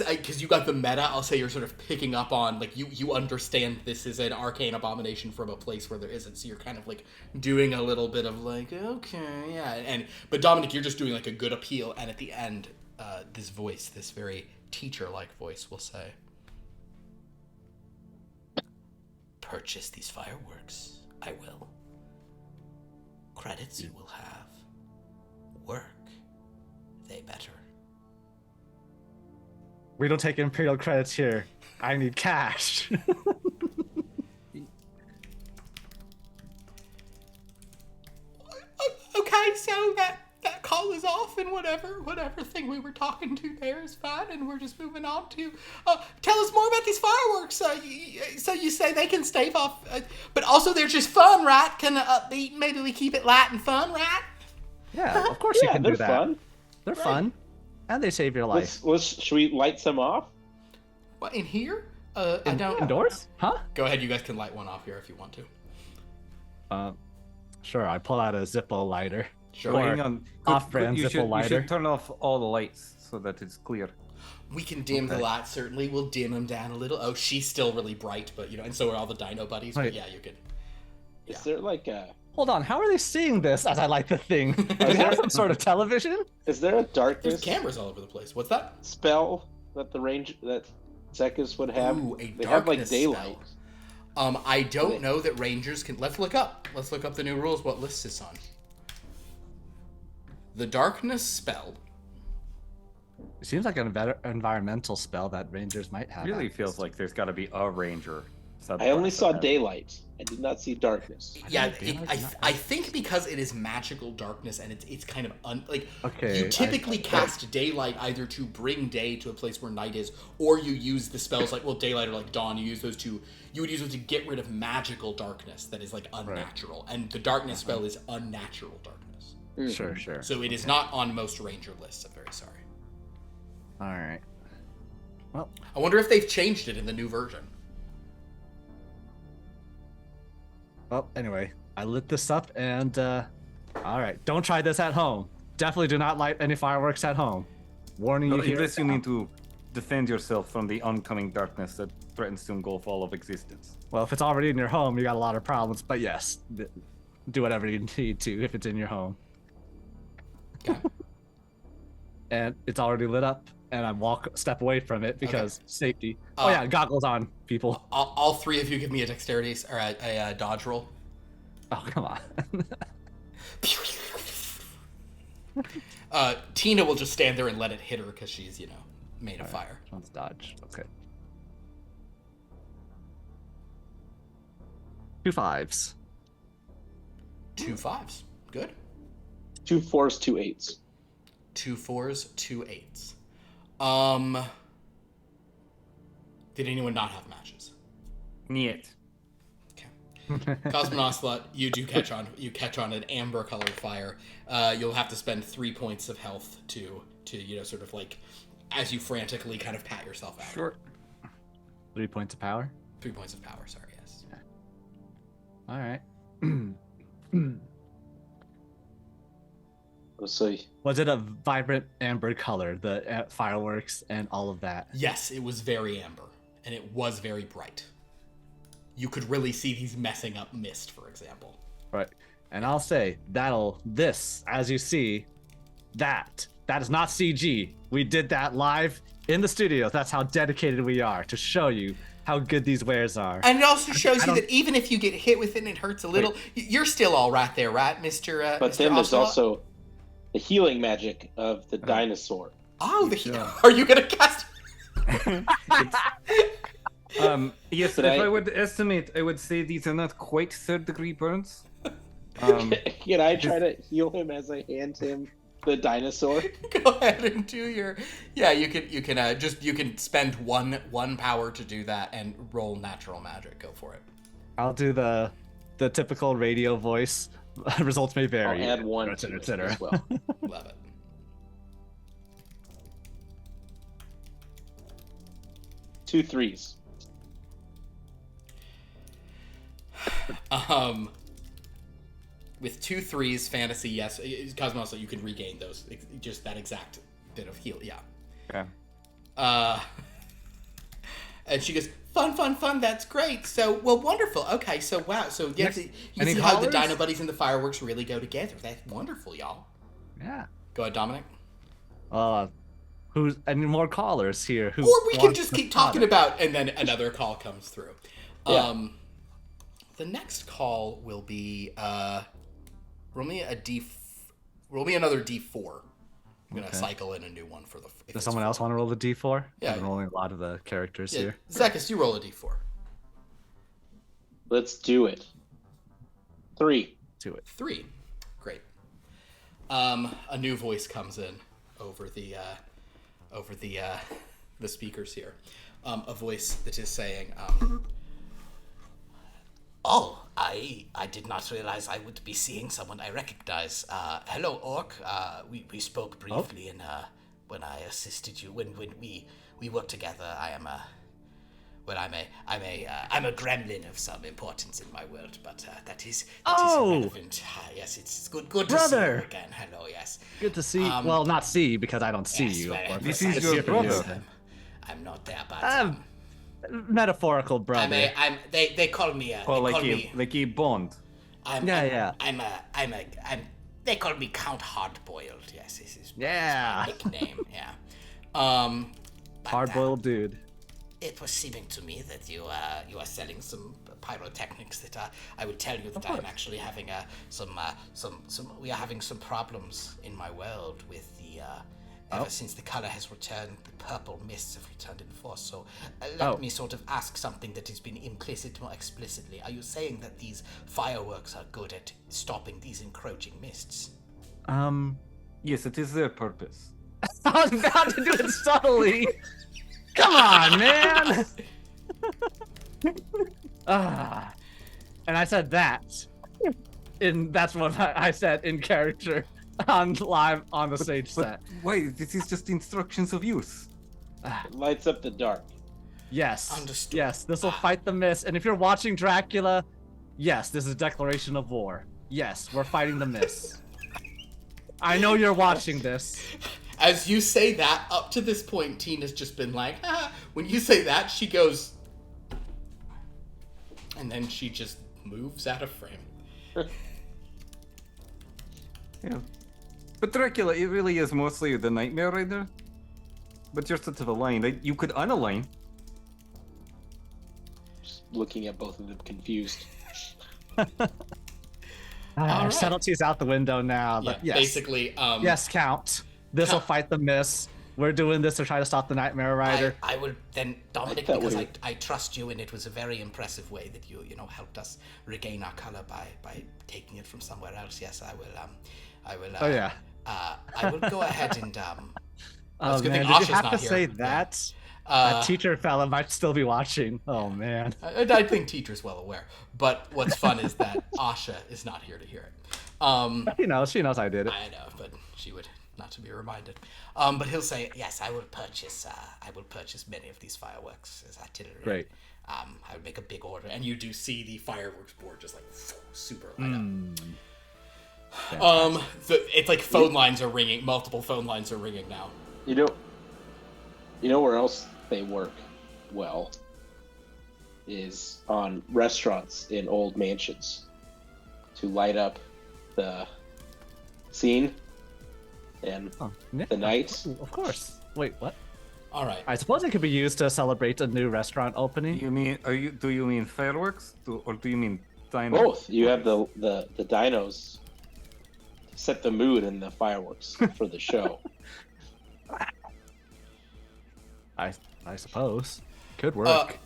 S1: because you got the meta, I'll say you're sort of picking up on, like, you understand this is an arcane abomination from a place where there isn't, so you're kind of, like, doing a little bit of, like, okay, yeah, but Dominic, you're just doing, like, a good appeal, and at the end, this voice, this very teacher-like voice will say, purchase these fireworks, I will. Credits you will have. Work, they better.
S3: We don't take Imperial credits here. I need cash.
S1: Okay, so that call is off, and whatever thing we were talking to there is fine, and we're just moving on to tell us more about these fireworks. So you say they can stave off, but also they're just fun, right? Kind of upbeat. Maybe we keep it light and fun, right?
S3: Yeah, of course you can do that.
S4: Fun.
S3: They're fun, and they save your life.
S4: Should we light some off?
S1: What, in here? I don't.
S3: Indoors? Huh?
S1: Go ahead, you guys can light one off here if you want to.
S3: Sure. I pull out a Zippo lighter.
S1: Sure.
S2: Well, hang on.
S3: Off-brand
S2: you
S3: Zippo
S2: should,
S3: lighter.
S2: You should turn off all the lights so that it's clear.
S1: We can dim the lights, certainly. We'll dim them down a little. Oh, she's still really bright, but, and so are all the dino buddies. But
S3: Right.
S1: yeah, you could.
S4: Is there like
S3: Hold on. How are they seeing this as I light the thing? Do they have some sort of television?
S4: is there a darkness
S1: There's cameras all over the place. What's that?
S4: spell that that Zekas would have?
S1: Ooh, a
S4: they have like
S1: darkness
S4: daylight.
S1: spell. I don't know that rangers can. Let's look up the new rules. What list it's on? The darkness spell.
S3: It seems like an environmental spell that rangers might have.
S2: Really
S3: access
S2: feels
S3: to.
S2: like there's got to be a ranger.
S4: I only saw daylight. I did not see darkness.
S1: Yeah, I think because it is magical darkness and it's kind of
S3: Okay,
S1: you typically cast daylight either to bring day to a place where night is, or you use the spells like daylight or like dawn. You use those to get rid of magical darkness that is like unnatural, and the darkness spell is unnatural darkness.
S3: Sure.
S1: So it is not on most ranger lists. I'm very sorry.
S3: All right. Well,
S1: I wonder if they've changed it in the new version.
S3: Anyway, I lit this up, and all right, don't try this at home. Definitely do not light any fireworks at home. Warning you here.
S2: Unless you need to defend yourself from the oncoming darkness that threatens to engulf all of existence.
S3: Well, if it's already in your home, you got a lot of problems. But yes, do whatever you need to if it's in your home. And it's already lit up, and I step away from it because safety. Oh yeah, goggles on, people.
S1: All three of you give me a dexterity or a dodge roll.
S3: Oh come on.
S1: Tina will just stand there and let it hit her because she's, made of fire.
S3: Let's dodge. Okay. 2 5s.
S1: 2 5s. Good.
S4: 2 4s, 2 8s.
S1: 2 4s, 2 8s. Did anyone not have matches?
S2: Niet.
S1: Okay. Cosmonocelot, you do catch on. You catch on an amber-colored fire. You'll have to spend 3 points of health to sort of like, as you frantically kind of pat yourself out.
S2: Sure.
S3: 3 points of power.
S1: 3 points of power. Sorry. Yes.
S3: All right.
S4: So
S3: Was it a vibrant amber color, the fireworks and all of that?
S1: Yes, it was very amber, and it was very bright. You could really see these messing up mist, for example.
S3: Right. And I'll say this, as you see, that is not CG. We did that live in the studio. That's how dedicated we are to show you how good these wares are.
S1: And it also shows you that even if you get hit with it and it hurts a little, you're still all right there, right, Mr.
S4: But
S1: Mr.
S4: then there's
S1: Ocelot?
S4: also the healing magic of the dinosaur.
S1: Oh, are you gonna cast?
S2: Yes,
S4: But
S2: if I would estimate, I would say these are not quite 3rd-degree burns.
S4: Can I try to heal him as I hand him the dinosaur?
S1: Go ahead and do your. Yeah, you can spend one power to do that and roll natural magic. Go for it.
S3: I'll do the typical radio voice. Results may vary.
S4: I'll add 1
S3: et cetera,
S4: to
S3: et cetera.
S4: it as well.
S1: Love it.
S4: Two 3s.
S1: With 2 3s, fantasy, yes. Cosmos, so you can regain those. Just that exact bit of heal, yeah.
S2: Okay.
S1: And she goes, fun, that's great. So, well, wonderful. Okay, so, wow. So, you
S3: Yes.
S1: see
S3: Any
S1: how the
S3: callers?
S1: Dino Buddies and the fireworks really go together. That's wonderful, y'all.
S3: Yeah.
S1: Go ahead, Dominic.
S3: Who's any more callers here? Who
S1: Or we can
S3: wants
S1: just
S3: the
S1: keep talking
S3: product?
S1: about, and then another call comes through.
S4: Yeah.
S1: The next call will be, roll me another D4. I'm going to cycle in a new one for the...
S3: Does someone else want to roll the D4?
S1: Yeah.
S3: I'm rolling a lot of the characters
S1: Yeah,
S3: here.
S1: Zekas, you roll a D4.
S4: Let's do it. 3.
S3: Do it.
S1: 3. Great. A new voice comes in over the speakers here. A voice that is saying, "Oh, I did not realize I would be seeing someone I recognize. Hello, Orc. We spoke briefly when I assisted you when we worked together. I'm a gremlin of some importance in my world, but that is irrelevant. Yes, it's good to see you
S3: Brother.
S1: again. Hello, yes.
S3: Good to see. Well, not see because I don't see
S1: Yes,
S3: you.
S1: very
S3: Of course.
S2: This
S1: precisely.
S2: is your brother.
S1: I'm not there, but
S3: Metaphorical brother.
S1: they call me.
S2: Or
S1: They
S2: like
S1: call
S2: a
S1: me.
S2: like a bond.
S1: They call me Count Hardboiled. Yes, this is
S3: Yeah.
S1: my nickname. Yeah. But,
S3: Hard-boiled dude.
S1: it was seeming to me that you are selling some pyrotechnics that I would tell you that I'm actually having we are having some problems in my world with the ever since the color has returned, the purple mists have returned in force. So let me sort of ask something that has been implicit more explicitly. Are you saying that these fireworks are good at stopping these encroaching mists?
S2: Yes, it is their purpose.
S3: I was about to do it subtly. Come on, man. And I said that. That's what I said in character on live on the stage set.
S2: Wait, this is just instructions of use.
S4: It lights up the dark.
S3: Yes.
S1: Understood.
S3: Yes, this will fight the mist. And if you're watching Dracula, yes, this is a declaration of war. Yes, we're fighting the mist. I know you're watching this.
S1: As you say that, up to this point, Tina's just been like, when you say that, she goes, and then she just moves out of frame.
S2: Yeah. But Dracula, it really is mostly the Nightmare Rider. But you're sort of aligned. You could unalign.
S4: Just looking at both of them confused.
S3: Our
S1: right.
S3: subtlety's out the window now.
S1: Yeah,
S3: But yes.
S1: basically,
S3: Yes, Count. This will
S1: Count.
S3: fight the mist. We're doing this to try to stop the Nightmare Rider.
S1: I will then, Dominic,
S4: That
S1: because
S4: way.
S1: I trust you, and it was a very impressive way that you helped us regain our color by taking it from somewhere else. Yes, I will.
S3: Oh, yeah.
S1: I would go ahead and
S3: Oh
S1: good
S3: man,
S1: thing
S3: did you
S1: Asha's
S3: have
S1: not
S3: to
S1: here.
S3: say
S1: Yeah.
S3: that? That teacher fella might still be watching. Oh man.
S1: I think teacher's well aware. But what's fun is that Asha is not here to hear it.
S3: She knows I did it.
S1: I know, but she would not to be reminded. But he'll say, "Yes, I will purchase many of these fireworks as itinerary.
S3: Great.
S1: I would make a big order, and you do see the fireworks board just like super light up. It's like phone lines are ringing. Multiple phone lines are ringing now.
S4: You know where else they work well is on restaurants in old mansions to light up the scene and the night.
S3: Of course. Wait, what?
S1: All right.
S3: I suppose it could be used to celebrate a new restaurant opening.
S2: Do you mean fireworks, or do you mean dinos?
S4: Both. You have the dinos to set the mood and the fireworks for the show.
S3: I suppose. Could work.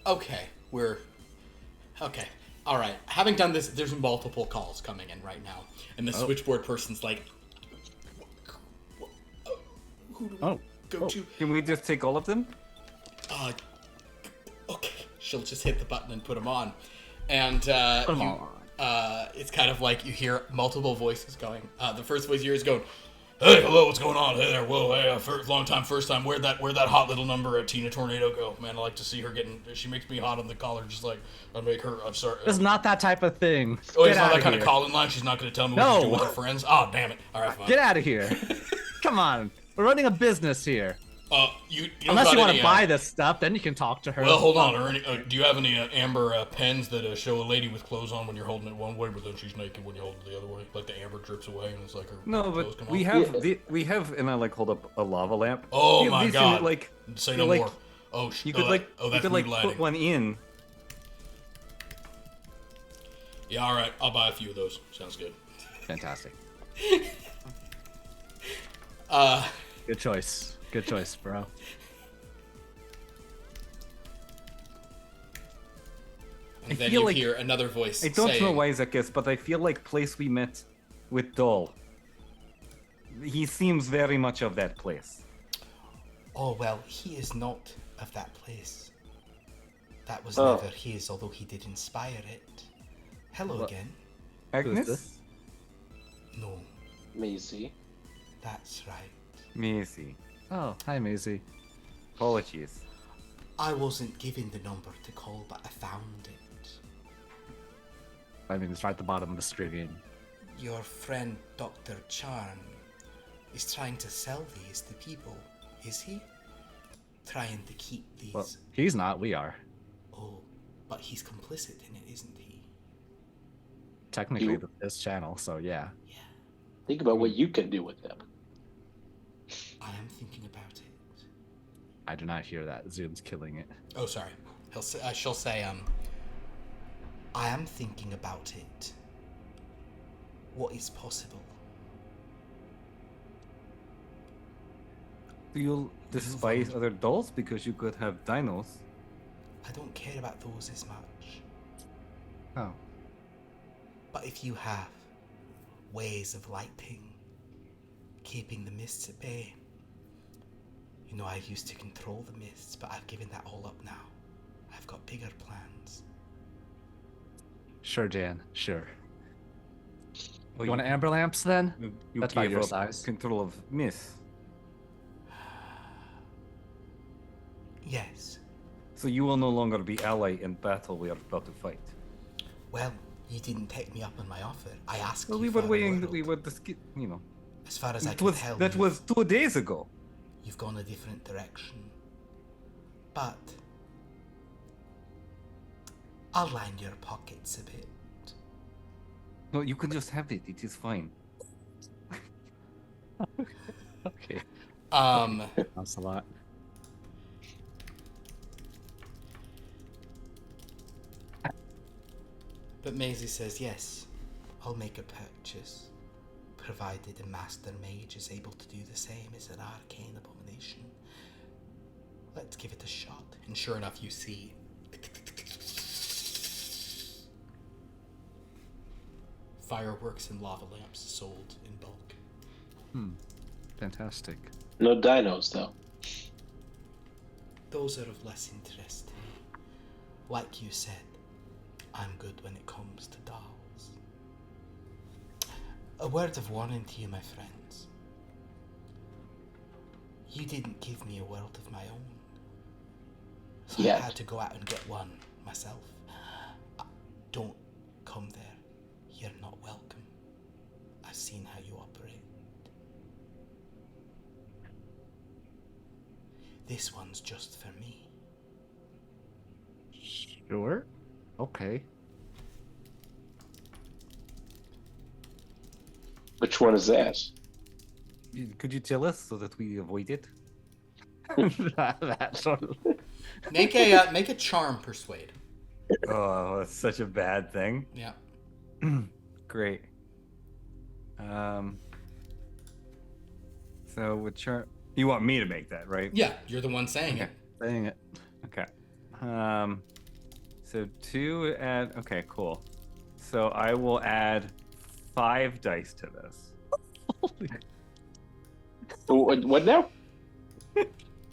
S1: Okay. All right. Having done this, there's multiple calls coming in right now, and the switchboard person's like, "Who do we go to?"
S2: Can we just take all of them?
S1: Okay. She'll just hit the button and put them on, and it's kind of like you hear multiple voices going. The first voice you hear is going, "Hey, hello, what's going on? Hey there, whoa, hey, long time, first time. Where'd that hot little number Tina Tornado go? Man, I like to see her she makes me hot on the collar, just like I make her. I'm sorry.
S3: It's not that type of thing.
S1: Oh, it's not that kind of call-in line. She's not going to tell me what to do with her friends. Oh, damn it! All right, fine.
S3: Get out of here. Come on. We're running a business here.
S1: You
S3: Unless you want to buy this stuff, then you can talk to her.
S1: Well, hold on. Do you have any amber pens that show a lady with clothes on when you're holding it one way, but then she's naked when you hold it the other way? Like the amber drips away and it's like her clothes come
S2: we
S1: off?
S2: have, and I hold up a lava lamp.
S1: Oh my god! Say no more.
S2: You could put one in.
S1: Yeah, all right. I'll buy a few of those. Sounds good.
S3: Fantastic. Good choice. Good choice, bro.
S1: And then you hear another voice
S2: I don't know why Zekas, but I feel like place we met with Dol. He seems very much of that place.
S1: Oh, well, he is not of that place. That was never his, although he did inspire it. Hello again.
S2: Agnes?
S1: No,
S4: Maisie.
S1: that's right.
S2: Maisie.
S3: Oh, hi, Maisie.
S2: Apologies.
S1: I wasn't given the number to call, but I found it.
S3: I mean, it's right at the bottom of the screen.
S1: Your friend Dr. Charm is trying to sell these to people, is he? Trying to keep these...
S3: Well, he's not, we are.
S1: Oh, but he's complicit in it, isn't he?
S3: Technically, this channel, so yeah.
S1: Yeah.
S4: Think about what you can do with them.
S1: I am thinking about it.
S3: I do not hear that. Zoom's killing it.
S1: Oh, sorry. She'll say, I am thinking about it. What is possible?
S2: Do you despise other dolls because you could have dinos?
S1: I don't care about those as much.
S3: Oh.
S1: But if you have ways of lighting, keeping the mists at bay. You know, I used to control the mists, but I've given that all up now. I've got bigger plans.
S3: Sure, Jan. Sure.
S2: Well,
S3: You want amber lamps then?
S2: you
S3: That's about
S2: gave
S3: your
S2: up
S3: size.
S2: Control of Miss.
S1: Yes.
S2: So you will no longer be ally in battle we are about to fight.
S1: Well, you didn't take me up on my offer. I asked
S2: Well,
S1: you
S2: we
S1: for
S2: were
S1: a
S2: waiting.
S1: world.
S2: We were you know.
S1: As far as I
S2: It
S1: can
S2: was
S1: tell,
S2: that was 2 days ago.
S1: you've gone a different direction. But I'll line your pockets a bit.
S2: No, you can just have it. It is fine.
S3: Okay. That's a lot.
S1: But Maisie says, yes, I'll make a purchase, provided a master mage is able to do the same as an arcane abomination. Let's give it a shot. And sure enough, you see fireworks and lava lamps sold in bulk.
S3: Fantastic.
S4: No dinos, though.
S1: Those are of less interest to me. Like you said, I'm good when it comes to dolls. A word of warning to you, my friends. You didn't give me a world of my own. So
S4: Yet.
S1: I had to go out and get one myself. Don't come there. You're not welcome. I've seen how you operate. This one's just for me.
S3: Sure. Okay.
S4: Which one is that?
S2: Could you tell us so that we avoid it?
S3: That sort of...
S1: Make a charm persuade.
S2: Oh, that's such a bad thing.
S1: Yeah.
S2: Great. So with charm, you want me to make that, right?
S1: Yeah, you're the one saying it.
S3: Saying it.
S2: Okay. So 2 add. Okay, cool. So I will add 5 dice to this.
S4: What now?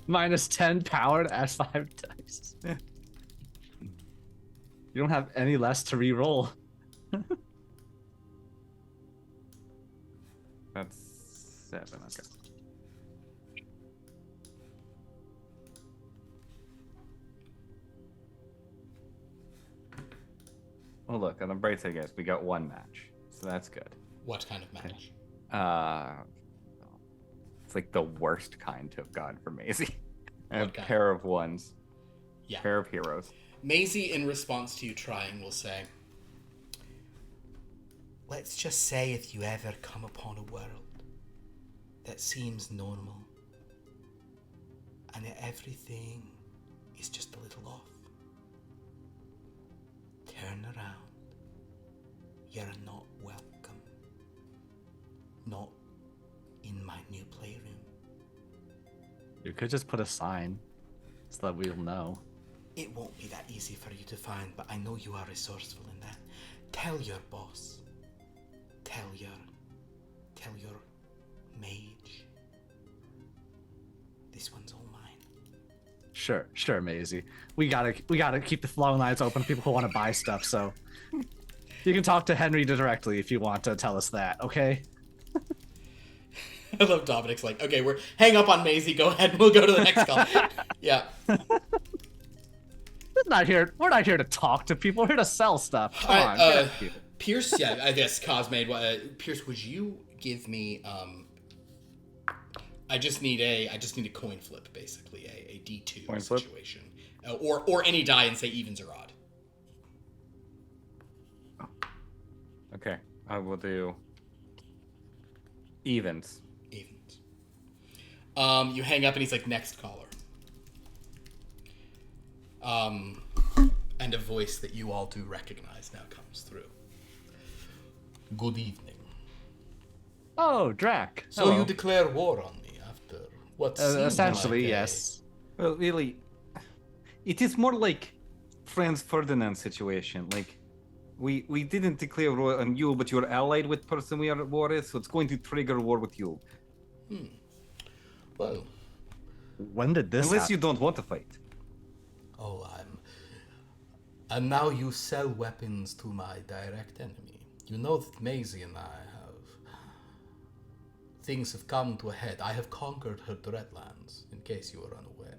S3: Minus 10 power to add 5 dice.
S2: Yeah.
S3: You don't have any less to re-roll.
S2: That's 7. Okay. Oh, look, on the bright side, guys, we got 1 match. So that's good.
S1: What kind of match?
S2: It's like the worst kind to have gotten for Maisie. A
S1: What kind?
S2: pair of 1s.
S1: Yeah.
S2: Pair of heroes.
S1: Maisie, in response to you trying, will say, let's just say if you ever come upon a world that seems normal and that everything is just a little off, turn around. You're not welcome. Not in my new playroom.
S3: You could just put a sign so that we'll know.
S1: It won't be that easy for you to find, but I know you are resourceful in that. Tell your boss. Tell your mage. This one's all mine.
S3: Sure, Maisie. We gotta keep the phone lines open. People who want to buy stuff, so you can talk to Henry directly if you want to tell us that. Okay.
S1: I love Dominic's like, okay, hang up on Maisie. Go ahead. We'll go to the next call. Yeah.
S3: We're not here to talk to people. We're here to sell stuff. Come on,
S1: Alright,
S3: get it, people.
S1: Pierce, yeah, I guess Cosmade. Pierce, would you give me? I just need a coin flip, basically a D2
S2: Coin flip?
S1: situation, or any die and say evens or odd.
S2: Okay, I will do evens.
S1: Evens. You hang up and he's like, next caller. And a voice that you all do recognize now comes through. Good evening.
S3: Oh, Drac.
S1: So
S3: Hello.
S1: you declare war on me after what seems
S3: Essentially,
S1: like
S3: yes.
S2: Well, really, it is more like Franz Ferdinand situation. Like, we didn't declare war on you, but you're allied with person we are at war with, so it's going to trigger war with you.
S1: Well,
S3: When did this
S2: Unless
S3: happen?
S2: you don't want to fight.
S1: oh, and now you sell weapons to my direct enemy. You know that Maisie and I have... Things have come to a head. I have conquered her Dreamlands, in case you were unaware.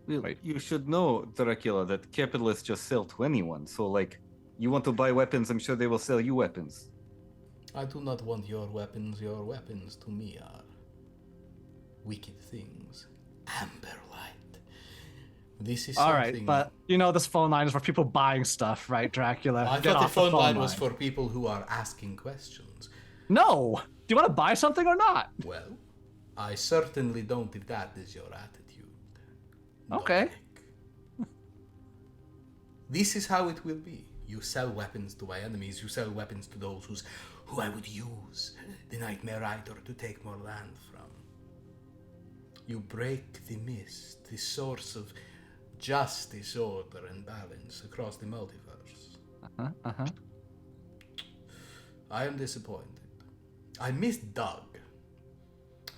S2: Well,
S3: Wait.
S2: you should know, Dracula, that capitalists just sell to anyone. So, like, you want to buy weapons, I'm sure they will sell you weapons.
S1: I do not want your weapons. Your weapons to me are wicked things. Amberlight. This is
S3: All
S1: something...
S3: right, but you know this phone line is for people buying stuff, right, Dracula?
S1: I
S3: Get
S1: thought the
S3: off
S1: phone line was for people who are asking questions.
S3: No! Do you want to buy something or not?
S1: Well, I certainly don't if that is your attitude.
S3: Okay.
S1: Dominic. This is how it will be. You sell weapons to my enemies. You sell weapons to those who I would use the Nightmare Rider to take more land from. You break the mist, the source of justice, order, and balance across the multiverse. I am disappointed. I missed Doug.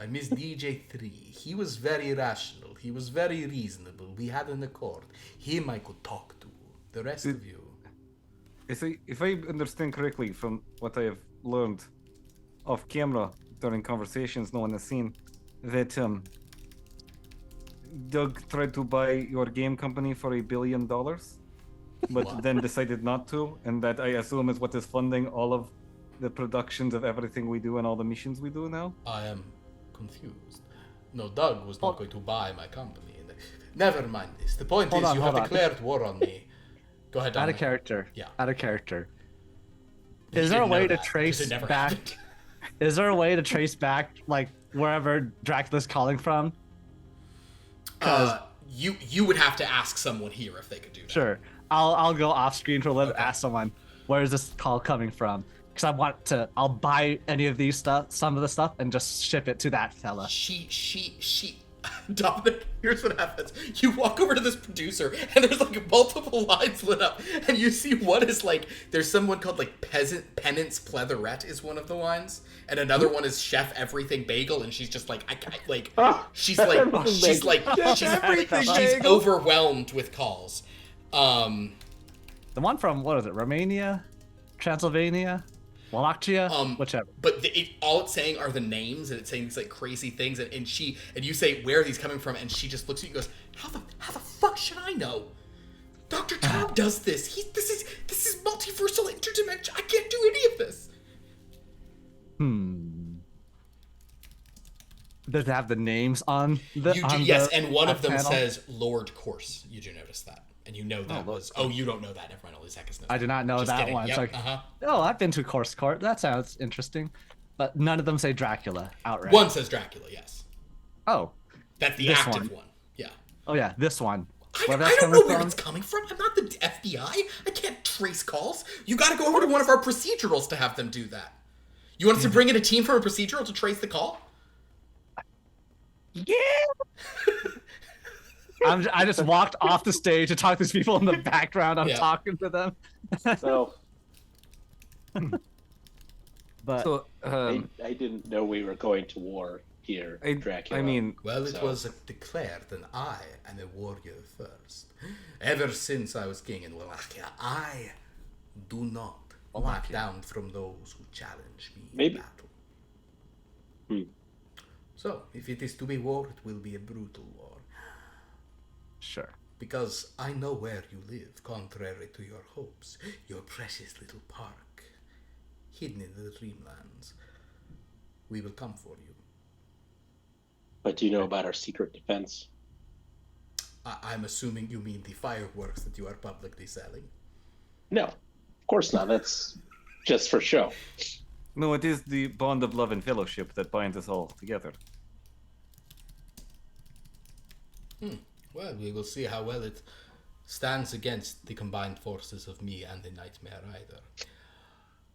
S1: I missed DJ3. He was very rational. He was very reasonable. We had an accord. Him I could talk to. The rest of you.
S2: If I understand correctly from what I have learned off camera during conversations no one has seen, that Doug tried to buy your game company for $1 billion, but then decided not to, and that I assume is what is funding all of the productions of everything we do and all the missions we do now?
S1: I am confused. No, Doug was not going to buy my company. Never mind this. The point is you have declared war on me. Go ahead, Dominic.
S3: Out of character.
S1: Yeah.
S3: Out of character.
S1: You
S3: Is there a
S1: didn't know
S3: way to
S1: that,
S3: trace
S1: 'cause it never
S3: back?
S1: happened.
S3: Is there a way to trace back, like, wherever Dracula's calling from?
S1: You would have to ask someone here if they could do that.
S3: Sure. I'll go off screen for a little.
S1: Okay.
S3: Ask someone, where is this call coming from? Because I want to. I'll buy any of these stuff, some of the stuff, and just ship it to that fella.
S1: She. Dominic, here's what happens. You walk over to this producer, and there's like multiple lines lit up, and you see one is like, there's someone called like Penance Pleatherette is one of the lines, and another one is Chef Everything Bagel, and she's just like, I can't, like, she's overwhelmed with calls.
S3: The one from, what is it, Romania? Transylvania? Wallachia? Whichever.
S1: But all it's saying are the names, and it's saying these like crazy things, and you say, where are these coming from? And she just looks at you and goes, how the fuck should I know? Dr. Tom does this. This is multiversal interdimension. I can't do any of this.
S3: Does it have the names on the
S1: Yes, and one
S3: on
S1: of them
S3: panel?
S1: says Lord Course. You do notice that. And you know that was... Oh, you don't know that. Never mind. Only Zekas knows.
S3: I did not know
S1: Just
S3: that
S1: kidding.
S3: one.
S1: Yep,
S3: It's like, oh, I've been to Course Court. That sounds interesting. But none of them say Dracula outright.
S1: One says Dracula, yes.
S3: Oh.
S1: That's the
S3: This
S1: active
S3: one.
S1: one. Yeah.
S3: Oh, yeah, this one.
S1: I
S3: Where that's
S1: don't
S3: coming
S1: know where
S3: from?
S1: it's coming from. I'm not the FBI. I can't trace calls. You got to go over to one of our procedurals to have them do that. You want us to bring in a team from a procedural to trace the call?
S3: Yeah. I just walked off the stage to talk to these people in the background. I'm
S1: Yeah.
S3: talking to them.
S4: So
S3: But
S2: So,
S4: I didn't know we were going to war here, Dracula.
S2: I mean,
S1: Well, it
S4: So-
S1: was declared that I am a warrior first. Ever since I was king in Wallachia, I do not back down from those who challenge me
S4: Maybe-
S1: in battle. So, if it is to be war, it will be a brutal war.
S3: sure.
S1: Because I know where you live, contrary to your hopes. Your precious little park, hidden in the Dreamlands. We will come for you.
S4: But do you know about our secret defense?
S1: I'm assuming you mean the fireworks that you are publicly selling.
S4: No, of course not. That's just for show.
S2: no, it is the bond of love and fellowship that binds us all together.
S1: Well, we will see how well it stands against the combined forces of me and the Nightmare Rider.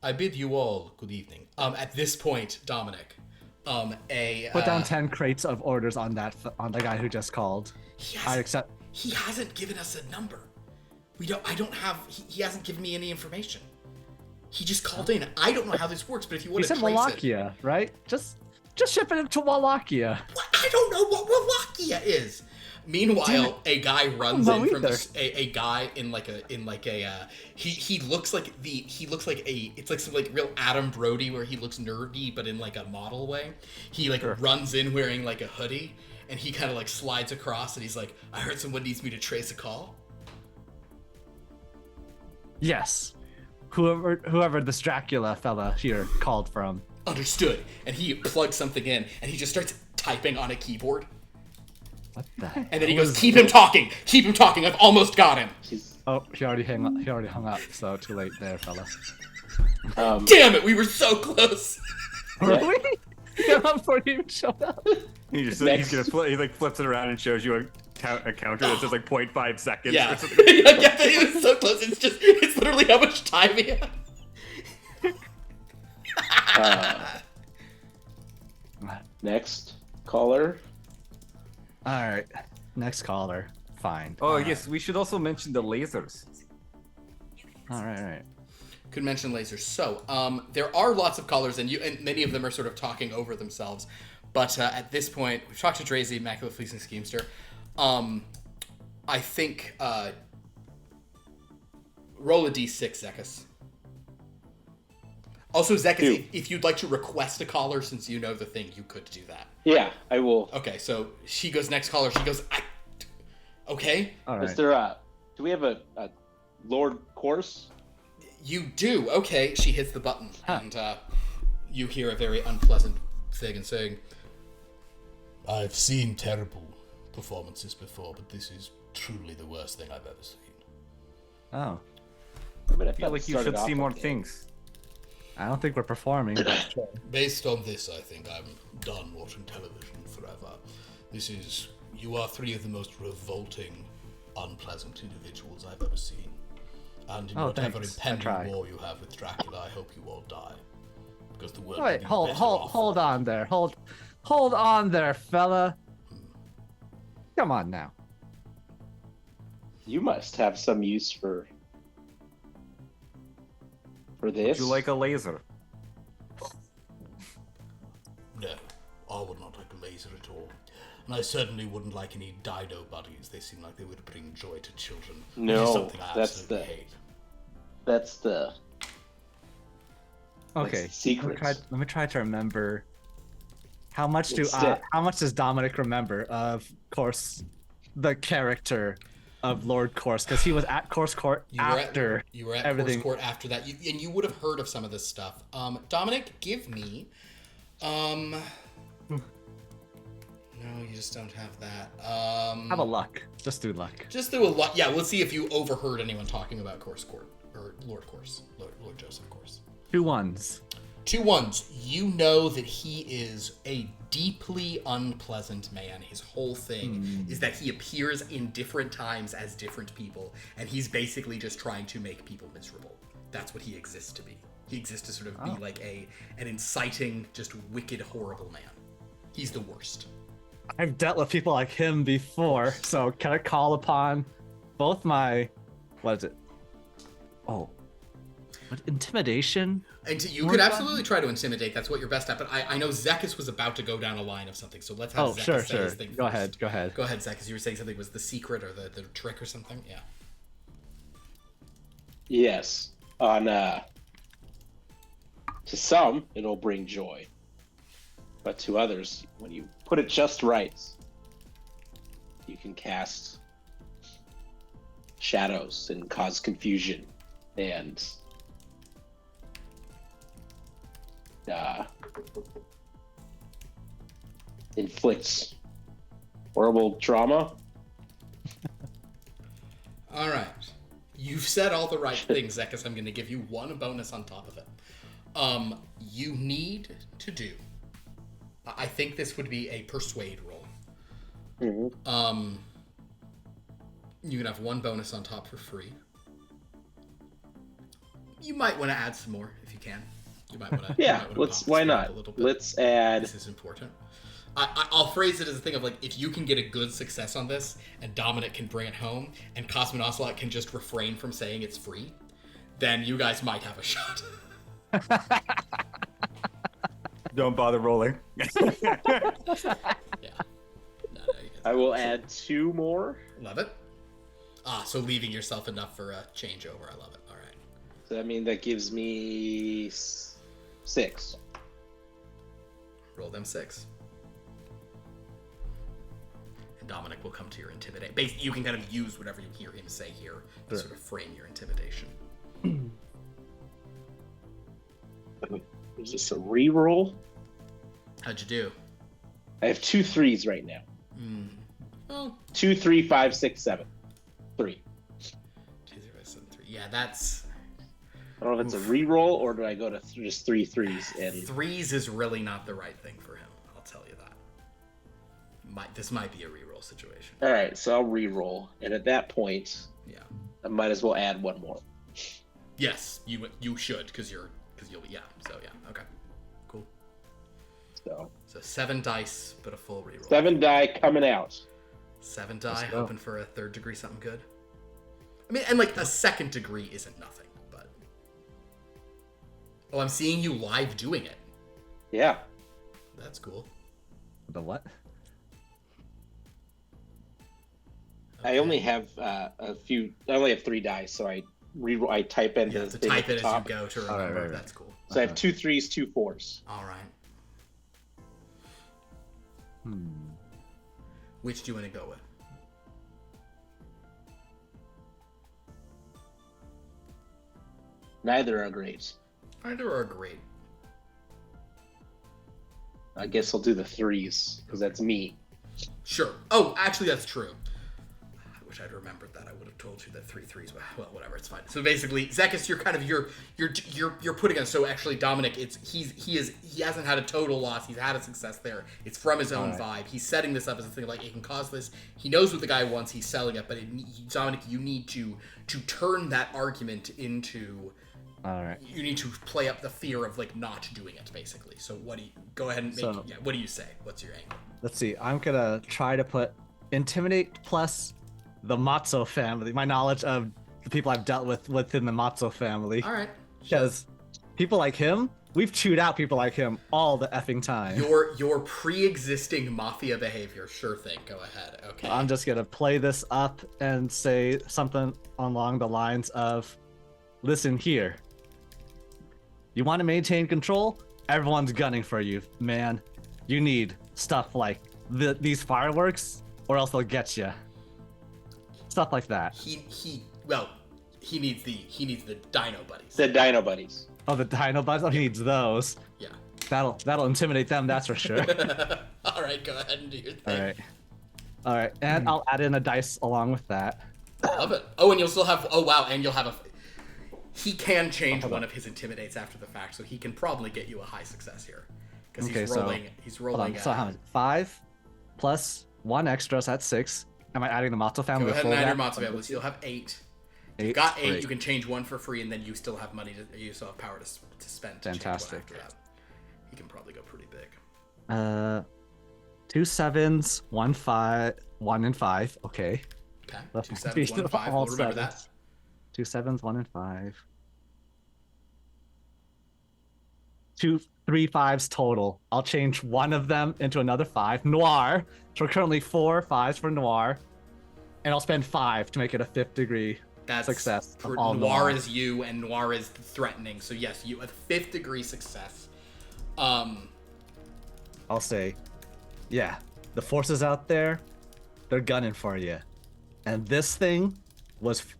S1: I bid you all good evening. At this point, Dominic,
S3: Put down 10 crates of orders on the guy who just called. I accept.
S1: He hasn't given us a number. He hasn't given me any information. He just called in. I don't know how this works, but if you
S3: He
S1: want to
S3: said
S1: trace
S3: Wallachia, right? Just ship it to Wallachia.
S1: What? I don't know what Wallachia is. Meanwhile, a guy runs in from a guy he looks like it's like some like real Adam Brody where he looks nerdy but in like a model way. He runs in wearing like a hoodie and he kind of like slides across and he's like, I heard someone needs me to trace a call.
S3: Yes. Whoever this Dracula fella here called from.
S1: Understood. And he plugs something in and he just starts typing on a keyboard.
S3: What the heck?
S1: And then he goes, keep him talking, I've almost got him.
S3: Oh, he already hung up, so too late there, fella.
S1: Damn it, we were so close.
S3: Really? Yeah, before he even showed up.
S2: He flips it around and shows you a counter that says like 0.5 seconds.
S1: Yeah.
S2: Or something.
S1: Yeah, he was so close. It's literally how much time he had.
S4: Next caller.
S3: All right, next caller. Fine.
S2: Oh yes, we should also mention the lasers.
S3: All right.
S1: could mention lasers. So, there are lots of colors, and many of them are sort of talking over themselves. But at this point, we've talked to Drazy, Immaculate Fleecing Schemester. I think roll a d6, Zekas. Also, Zekas, if you'd like to request a caller, since you know the thing, you could do that.
S4: Yeah, I will.
S1: Okay, so she goes next caller. She goes, okay.
S3: All right.
S4: Is there do we have a Lord course?
S1: You do. Okay, she hits the button, and you hear a very unpleasant thing and saying, I've seen terrible performances before, but this is truly the worst thing I've ever seen.
S3: Oh,
S2: I feel like you should see more things.
S3: I don't think we're performing. But sure.
S1: Based on this, I think I'm done watching television forever. You are three of the most revolting, unpleasant individuals I've ever seen. And in whatever
S3: thanks.
S1: impending war you have with Dracula, I hope you all die. Because the world
S3: Wait,
S1: will be better off.
S3: hold on there. Hold on there, fella. Come on now.
S4: You must have some use for this.
S2: Would you like a laser?
S1: No, I would not like a laser at all. And I certainly wouldn't like any dino buddies. They seem like they would bring joy to children.
S4: No,
S1: which is something I
S4: that's
S1: absolutely
S4: the-
S1: hate.
S4: That's the
S3: Okay.
S4: secret.
S3: Let me try to remember. How much
S4: Instead-
S3: how much does Dominic remember of course the character of Lord Course? Because he was at Course Court
S1: You
S3: after
S1: were at
S3: everything.
S1: Course Court after that, and you would have heard of some of this stuff. Dominic, give me. No, you just don't have that.
S3: Have a luck. Just do luck.
S1: Just do a lot. Yeah, let's see if you overheard anyone talking about Course Court or Lord Course, Lord Joseph Course.
S3: 2 1s.
S1: 2 1s. You know that he is a deeply unpleasant man. His whole thing is that he appears in different times as different people, and he's basically just trying to make people miserable. That's what he exists to be. He exists to sort of be like an inciting, just wicked, horrible man. He's the worst.
S3: I've dealt with people like him before, so can I call upon both my what is it? Oh. What, intimidation?
S1: And you could absolutely try to intimidate. That's what you're best at. But I know Zekas was about to go down a line of something, so let's have Zekas say his thing
S3: Go
S1: first.
S3: ahead. Go ahead.
S1: Go ahead, Zekas. You were saying something was the secret or the trick or something? Yeah.
S4: Yes. On to some it'll bring joy. But to others, when you put it just right, you can cast shadows and cause confusion and inflicts horrible trauma.
S1: All right. You've said all the right things, Zekas. I'm going to give you 1 bonus on top of it. You need to do. I think this would be a persuade roll.
S4: Mm-hmm.
S1: You can have 1 bonus on top for free. You might want to add some more if you can. You might want to.
S4: Yeah, why not?
S1: A little bit.
S4: Let's add.
S1: This is important. I'll phrase it as a thing of like, if you can get a good success on this, and Dominic can bring it home, and Cosmin Ocelot can just refrain from saying it's free, then you guys might have a shot.
S2: Don't bother rolling.
S1: Yeah. No, you guys
S4: I will add 2 more.
S1: love it. So leaving yourself enough for a changeover. I love it. All right.
S4: So I mean that gives me 6.
S1: Roll them 6. And Dominic will come to your intimidate. You can kind of use whatever you hear him say here to sort of frame your intimidation.
S4: Is this a reroll?
S1: How'd you do?
S4: I have 2 3s right now.
S1: Well,
S4: 2, 3, 5, 6, 7. 3.
S1: 2, 0, 7, 3. Yeah, that's...
S4: I don't know if it's a reroll or do I go to just 3 3s and
S1: 3s is really not the right thing for him. I'll tell you that. This might be a reroll situation.
S4: all right, so I'll reroll, and at that point,
S1: Yeah.
S4: I might as well add 1 more.
S1: Yes, you should because you'll be okay, cool.
S4: So
S1: So 7 dice, but a full reroll.
S4: 7 die coming out.
S1: 7 die,
S3: go.
S1: hoping for a 3rd degree something good. I mean, and like a 2nd degree isn't nothing, but Oh, I'm seeing you live doing it.
S4: Yeah.
S1: That's cool.
S3: The what?
S4: I only have a few. I only have 3 dice, so I type in
S1: You
S4: the
S1: have to
S4: thing
S1: type
S4: at the
S1: it as
S4: top.
S1: you go to
S3: right,
S1: remember.
S3: right.
S1: That's cool.
S4: So I have 2 3s, 2 4s.
S1: All right.
S3: Hmm.
S1: Which do you want to go with?
S4: Neither are great.
S1: Either are great.
S4: I guess I'll do the 3s because that's me.
S1: Sure. Oh, actually, that's true. I wish I'd remembered that. I would have told you that 3 3s. Well, whatever. It's fine. So basically, Zekas, you're kind of you're putting us. So actually, Dominic, he hasn't had a total loss. He's had a success there. It's from his own vibe. He's setting this up as a thing like it can cause this. He knows what the guy wants. He's selling it, but Dominic, you need to turn that argument into.
S3: All right.
S1: You need to play up the fear of like not doing it, basically. So what do you go ahead and make?
S3: So-
S1: What do you say? What's your angle?
S3: Let's see. I'm gonna try to put intimidate plus the Matzo family. My knowledge of the people I've dealt with within the Matzo family.
S1: All right.
S3: Because people like him, we've chewed out people like him all the effing time.
S1: Your pre-existing mafia behavior. Sure thing. Go ahead. Okay.
S3: I'm just gonna play this up and say something along the lines of, listen here. You want to maintain control? Everyone's gunning for you, man. You need stuff like these fireworks, or else they'll get you. Stuff like that.
S1: He needs the Dino buddies.
S4: The Dino Buddies.
S3: Oh, the Dino Buzz. Oh, he needs those.
S1: Yeah.
S3: That'll intimidate them. That's for sure.
S1: All right. Go ahead and do your thing.
S3: All right. And I'll add in a dice along with that.
S1: Love it. Oh, and you'll still have. Oh, wow. And you'll have a. He can change one of his intimidates after the fact, so he can probably get you a high success here. Because
S3: Okay,
S1: he's
S3: so-
S1: rolling. He's rolling.
S3: So how much? 5 plus 1 extra, so that's 6. Am I adding the Matzo family?
S1: Go
S3: to
S1: ahead
S3: full
S1: and add your
S3: that?
S1: Matzo family. So you'll have 8.
S3: Eight.
S1: You've got 8.
S3: Great.
S1: You can change 1 for free, and then you still have money. You still have power to spend. To change one
S3: Fantastic.
S1: after that. He can probably go pretty big.
S3: 2 7s, 1 5, 1 and 5. Okay.
S1: Okay.
S3: Left
S1: 2
S3: my
S1: 7s,
S3: feet
S1: 1 5.
S3: all
S1: We'll remember
S3: sevens.
S1: that.
S3: 2 7s, 1 and 5. 2 3 5s total. I'll change one of them into another 5. Noir. So we're currently 4 5s for Noir. And I'll spend 5 to make it a 5th degree success. Of all
S1: Noir is you, and Noir is threatening. So yes, you a 5th degree success.
S3: I'll say, yeah, the forces out there, they're gunning for you. And this thing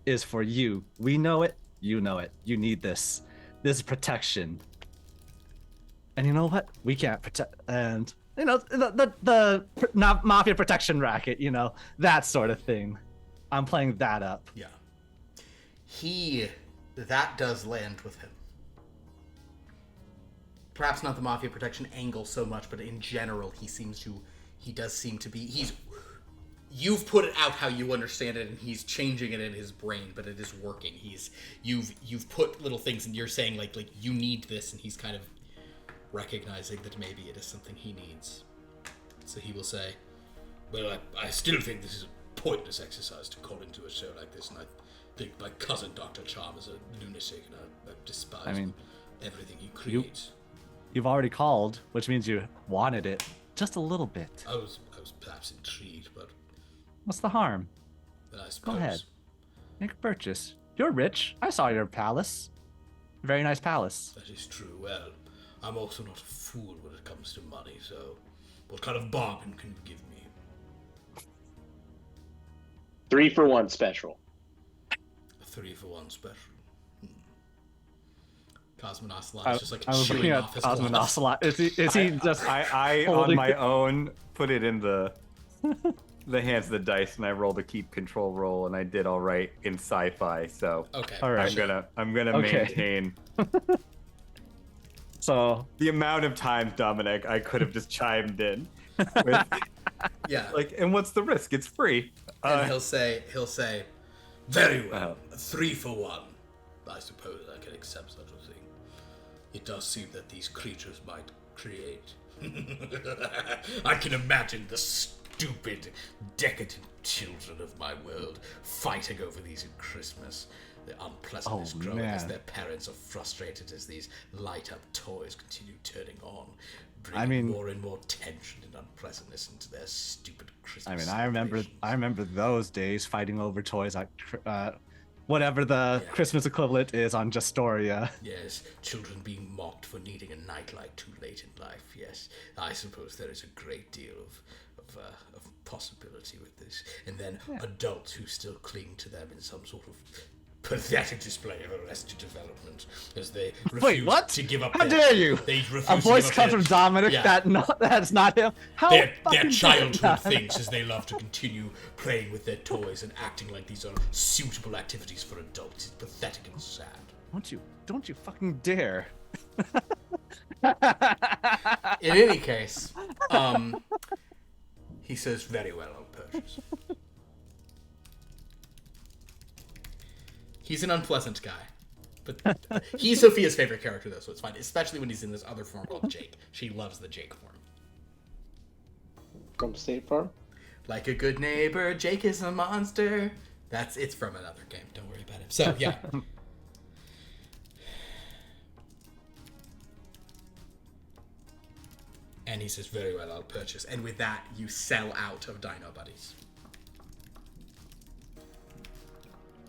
S3: is for you. We know it. You know it. You need this. This is protection. And you know what? We can't protect. And you know the mafia protection racket. You know that sort of thing. I'm playing that up.
S1: Yeah. That does land with him. Perhaps not the mafia protection angle so much, but in general, he does seem to be, you've put it out how you understand it, and he's changing it in his brain, but it is working. You've put little things, and you're saying like you need this, and he's kind of recognizing that maybe it is something he needs. So he will say, well, I still think this is a pointless exercise to call into a show like this, and I think my cousin Dr. Charm is a lunatic, and I despise everything he creates.
S3: You've already called, which means you wanted it just a little bit.
S1: I was perhaps intrigued, but
S3: What's the harm?
S1: I suppose.
S3: Go ahead. Make a purchase. You're rich. I saw your palace. Very nice palace.
S1: That is true. Well, I'm also not a fool when it comes to money, so what kind of bargain can you give me?
S4: 3 for 1 special.
S1: A 3 for 1 special. Cosmonaut is just like
S3: I was
S1: chewing
S3: looking at
S1: off his glass.
S3: Cosmonaut. Is he just
S2: I on
S3: holding
S2: my
S3: it?
S2: own put it in the hands of the dice, and I rolled a keep control roll, and I did all right in sci-fi. So
S1: Okay.
S3: All right.
S2: I'm gonna
S3: Okay.
S2: maintain
S3: So
S2: the amount of times, Dominic, I could have just chimed in. With,
S1: Yeah.
S2: and what's the risk? It's free.
S1: And he'll say, very well,
S2: Uh-huh.
S1: 3 for 1. I suppose I can accept such a thing. It does seem that these creatures might create. I can imagine the stupid, decadent children of my world fighting over these at Christmas. The unpleasantness
S3: Oh,
S1: growing as
S3: man.
S1: their parents are frustrated as these light-up toys continue turning on,
S3: I
S1: bringing
S3: mean-
S1: more and more tension and unpleasantness into their stupid Christmas
S3: I mean,
S1: celebrations.
S3: I remember those days fighting over toys at whatever the Christmas equivalent is on Justoria.
S1: Yes, children being mocked for needing a nightlight too late in life. Yes, I suppose there is a great deal of possibility with this. And then adults who still cling to them in some sort of pathetic display of arrested development as they refuse
S3: Wait, what?
S1: to give up.
S3: How dare you?
S1: They refuse
S3: A
S1: to
S3: voice
S1: give up
S3: comes
S1: their-
S3: from Dominic
S1: Yeah.
S3: that's not him. How
S1: their
S3: fucking
S1: childhood
S3: dare-
S1: things as they love to continue playing with their toys and acting like these are suitable activities for adults. It's pathetic and sad.
S3: Don't you fucking dare.
S1: In any case, he says, very well, I'll purchase. He's an unpleasant guy. But he's Sophia's favorite character, though, so it's fine. Especially when he's in this other form called Jake. She loves the Jake form.
S4: From State Farm.
S1: Like a good neighbor, Jake is a monster. It's from another game. Don't worry about it. So, yeah. And he says, very well, I'll purchase. And with that, you sell out of Dino Buddies.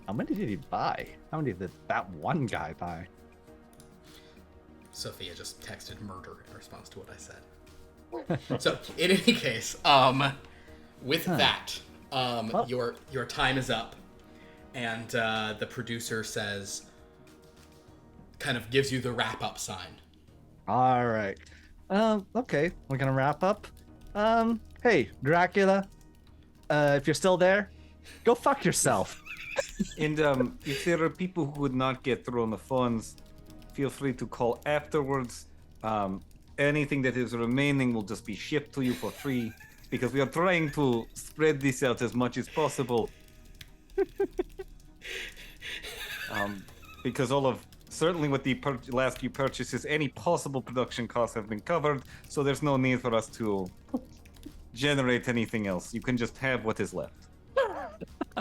S3: How many did he buy? How many did that one guy buy?
S1: Sophia just texted murder in response to what I said. So, in any case, with that, your time is up, and the producer says, kind of gives you the wrap-up sign.
S3: All right. Okay, we're gonna wrap up. Hey, Dracula, if you're still there, go fuck yourself.
S2: And if there are people who would not get through on the funds, feel free to call afterwards. Anything that is remaining will just be shipped to you for free, because we are trying to spread this out as much as possible. Because certainly with the last few purchases, any possible production costs have been covered, so there's no need for us to generate anything else. You can just have what is left.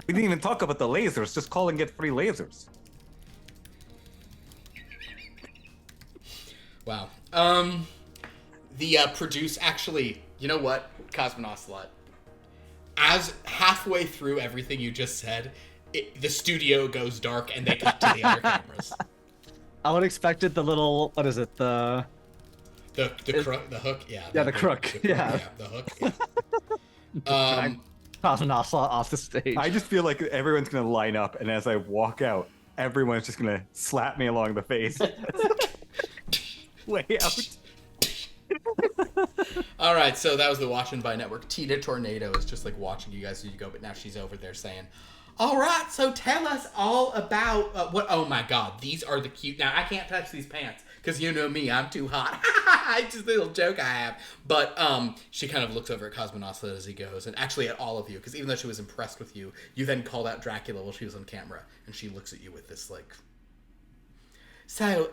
S2: We didn't even talk about the lasers. Just call and get free lasers.
S1: Wow. The produce actually, you know what, Cosmonocelot? As halfway through everything you just said, the studio goes dark and they cut to the other cameras.
S3: I would expected the little, what is it, the
S1: Hook, yeah.
S3: Yeah, the crook, yeah.
S1: The hook, yeah.
S3: Cosmonocelot off the stage.
S2: I just feel like everyone's gonna line up, and as I walk out, everyone's just gonna slap me along the face. Way out.
S1: All right, so that was the Watching by Network. Tina Tornado is just like watching you guys as you go, but now she's over there saying, all right, so tell us all about what. Oh my God, these are the cute. Now I can't touch these pants because you know me, I'm too hot. It's just a little joke I have. But she kind of looks over at Cosmonocelot as he goes, and actually at all of you, because even though she was impressed with you, you then called out Dracula while she was on camera, and she looks at you with this like. So,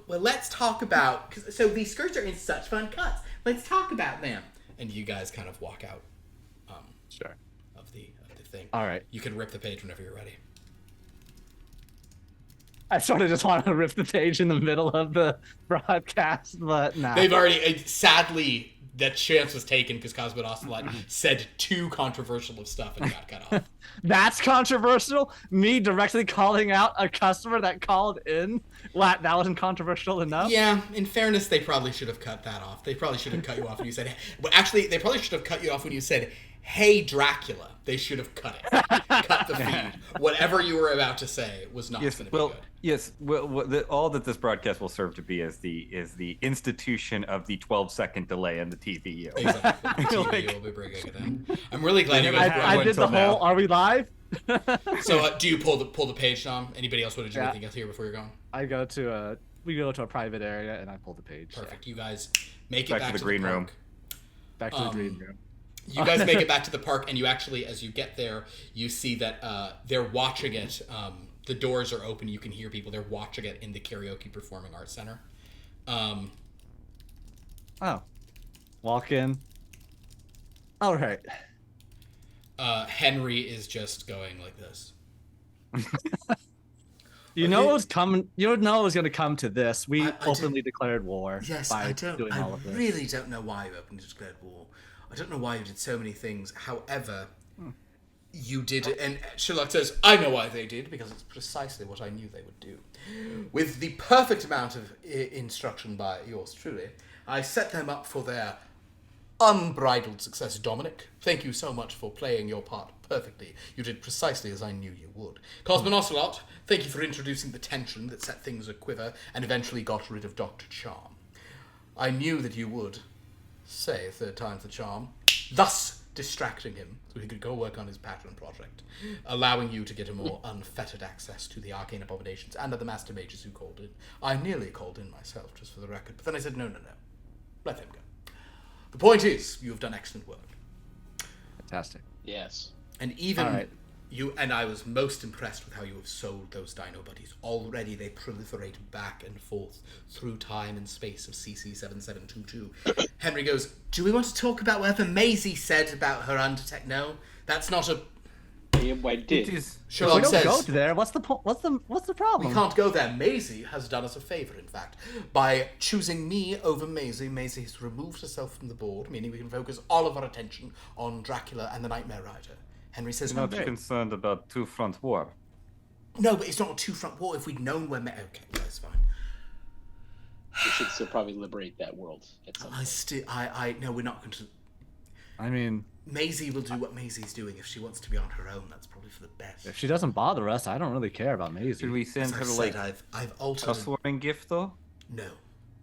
S1: well, let's talk about. So these skirts are in such fun cuts. Let's talk about them. And you guys kind of walk out.
S3: Sure.
S1: Of the thing.
S3: All right.
S1: You can rip the page whenever you're ready.
S3: I sort of just want to rip the page in the middle of the broadcast, but nah.
S1: They've already, sadly, that chance was taken because Cosmonocelot said too controversial of stuff and got cut off.
S3: That's controversial? Me directly calling out a customer that called in? What, that wasn't controversial enough?
S1: Yeah, in fairness, they probably should have cut that off. They probably should have cut you off when you said, well, actually, they probably should have cut you off when you said, hey, Dracula. They should have cut it. Cut the feed. Whatever you were about to say was not going to be good.
S2: Yes. Well, all that this broadcast will serve to be is the institution of the 12-second delay in the TVU.
S1: Exactly. The TVU will be bringing it in. I'm really glad you guys brought
S3: I
S1: it.
S3: did the whole, are we live?
S1: So, do you pull the page, Dom? Anybody else want to do anything else here before you're going?
S3: We go to a private area and I pull the page.
S1: Perfect. You guys make it back
S2: to the green room.
S3: Back to the green room.
S1: You guys make it back to the park, and you actually, as you get there, you see that they're watching it. The doors are open. You can hear people. They're watching it in the Karaoke Performing Arts Center.
S3: Walk in. All right.
S1: Henry is just going like this.
S3: You know it was coming. You know it was going to come to this. We
S1: I
S3: openly declared war.
S1: Yes,
S3: by
S1: I don't.
S3: doing
S1: I
S3: all of this.
S1: really don't know why you openly declared war. I don't know why you did so many things. However, you did it, and Sherlock says, "I know why they did because it's precisely what I knew they would do." With the perfect amount of instruction by yours truly, I set them up for their unbridled success. Dominic, thank you so much for playing your part perfectly. You did precisely as I knew you would. Cosmonocelot, thank you for introducing the tension that set things aquiver and eventually got rid of Dr. Charm. I knew that you would say a third time's the charm, thus distracting him so he could go work on his pattern project, allowing you to get a more unfettered access to the arcane abominations and other master mages who called in. I nearly called in myself, just for the record, but then I said, no. Let them go. The point is, you have done excellent work.
S3: Fantastic.
S4: Yes.
S1: And even
S3: All right.
S1: you and I was most impressed with how you have sold those dino buddies. Already they proliferate back and forth through time and space of CC7722. Henry goes, do we want to talk about whatever Maisie said about her undetect? No, that's not a...
S4: Yeah, I did.
S2: It is.
S3: If we
S1: Sherlock
S3: don't
S1: says,
S3: go there, what's the problem?
S1: we can't go there. Maisie has done us a favour, in fact. By choosing me over Maisie, Maisie has removed herself from the board, meaning we can focus all of our attention on Dracula and the Nightmare Rider. Henry says,
S2: You're not
S1: no,
S2: concerned about two-front war.
S1: no, but it's not a two-front war. If we'd known where... Okay, that's fine.
S4: We should still probably liberate that world at some point.
S1: No, we're not going to...
S3: I mean,
S1: Maisie will do what Maisie's doing. If she wants to be on her own, that's probably for the best.
S3: if she doesn't bother us, I don't really care about Maisie.
S2: Should we send
S1: As
S2: her
S1: I've
S2: like
S1: said, I've
S2: a
S1: altered...
S2: swearing gift though?
S1: No,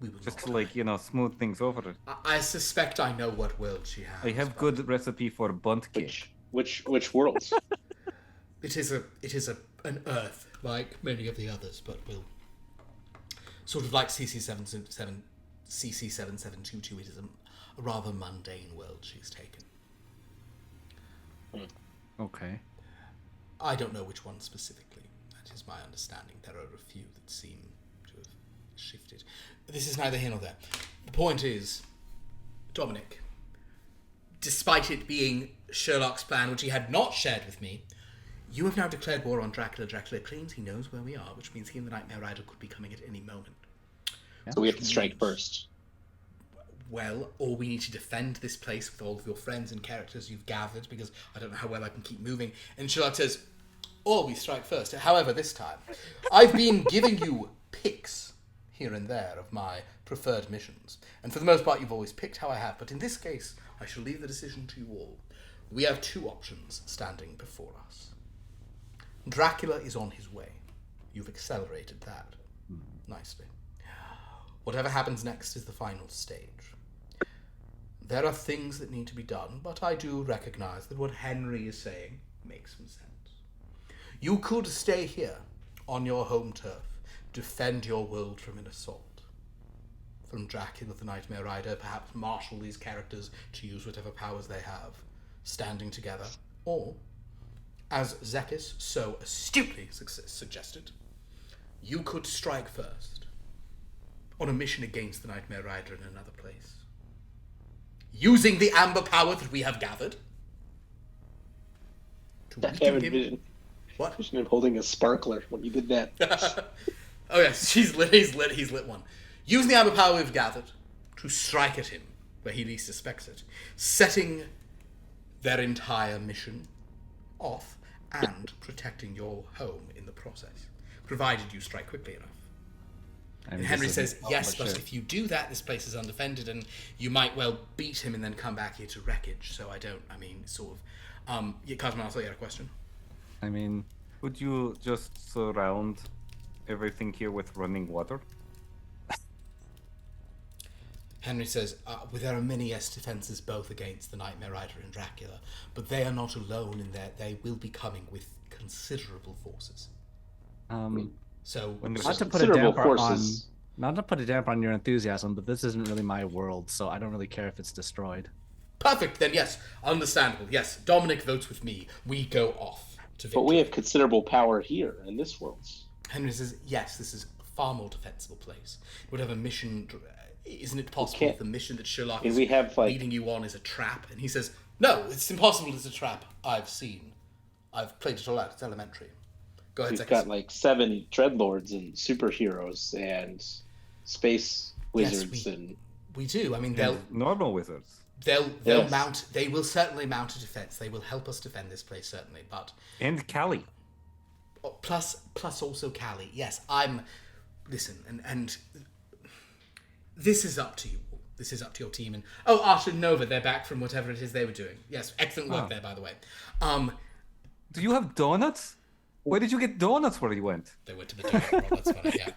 S1: we will
S2: Just
S1: not.
S2: to like, smooth things over.
S1: I suspect I know what world she has.
S2: I have good recipe for bunt cake.
S4: Which worlds?
S1: It is an Earth, like many of the others, but will sort of like CC7722. It is a rather mundane world she's taken.
S3: Okay.
S1: I don't know which one specifically. That is my understanding. There are a few that seem to have shifted. But this is neither here nor there. The point is, Dominic, despite it being Sherlock's plan, which he had not shared with me, you have now declared war on Dracula. Dracula claims he knows where we are, which means he and the Nightmare Rider could be coming at any moment.
S4: So we have to strike first.
S1: Well, or we need to defend this place with all of your friends and characters you've gathered, because I don't know how well I can keep moving. And Sherlock says, or we strike first. However, this time, I've been giving you picks here and there of my preferred missions. And for the most part, you've always picked how I have. But in this case, I shall leave the decision to you all. We have two options standing before us. Dracula is on his way. You've accelerated that nicely. Whatever happens next is the final stage. There are things that need to be done, but I do recognize that what Henry is saying makes some sense. You could stay here on your home turf, defend your world from an assault. From Dracula the Nightmare Rider, perhaps marshal these characters to use whatever powers they have, standing together. Or, as Zekas so astutely suggested, you could strike first, on a mission against the Nightmare Rider in another place. Using the amber power that we have gathered. To
S4: I
S1: weaken
S4: have
S1: him.
S4: envisioned
S1: What?
S4: him holding a sparkler when you did that.
S1: Oh yes, he's lit one. Using the amber power we've gathered to strike at him where he least suspects it, setting their entire mission off and protecting your home in the process, provided you strike quickly enough. And Henry says, yes, but if you do that, this place is undefended, and you might well beat him and then come back here to wreckage. So sort of. Cosmo, I thought you had a question.
S3: I mean,
S2: Would you just surround everything here with running water?
S1: Henry says, there are many defenses both against the Nightmare Rider and Dracula, but they are not alone in that they will be coming with considerable forces. So
S3: not to put a damper on your enthusiasm, but this isn't really my world, so I don't really care if it's destroyed.
S1: Perfect, then yes, understandable. Yes, Dominic votes with me. We go off to victory.
S4: But we have considerable power here in this world.
S1: Henry says, yes, this is a far more defensible place. Whatever mission, isn't it possible that the mission that Sherlock is leading you on is a trap? And he says, no, it's impossible it's a trap. I've played it all out, it's elementary. Go ahead,
S4: We've
S1: Zekas.
S4: got like 7 dreadlords and superheroes and space wizards and
S1: We do. I mean,
S2: normal wizards.
S1: they'll
S4: Yes.
S1: mount. They will certainly mount a defense. They will help us defend this place certainly. But
S2: And Callie.
S1: plus also Callie. Yes, listen, and this is up to you. This is up to your team. And Ash and Nova, they're back from whatever it is they were doing. Yes, excellent work there, by the way.
S2: Do you have donuts? Where did you get donuts where you went?
S1: They went to the donut world. That's funny. Yeah.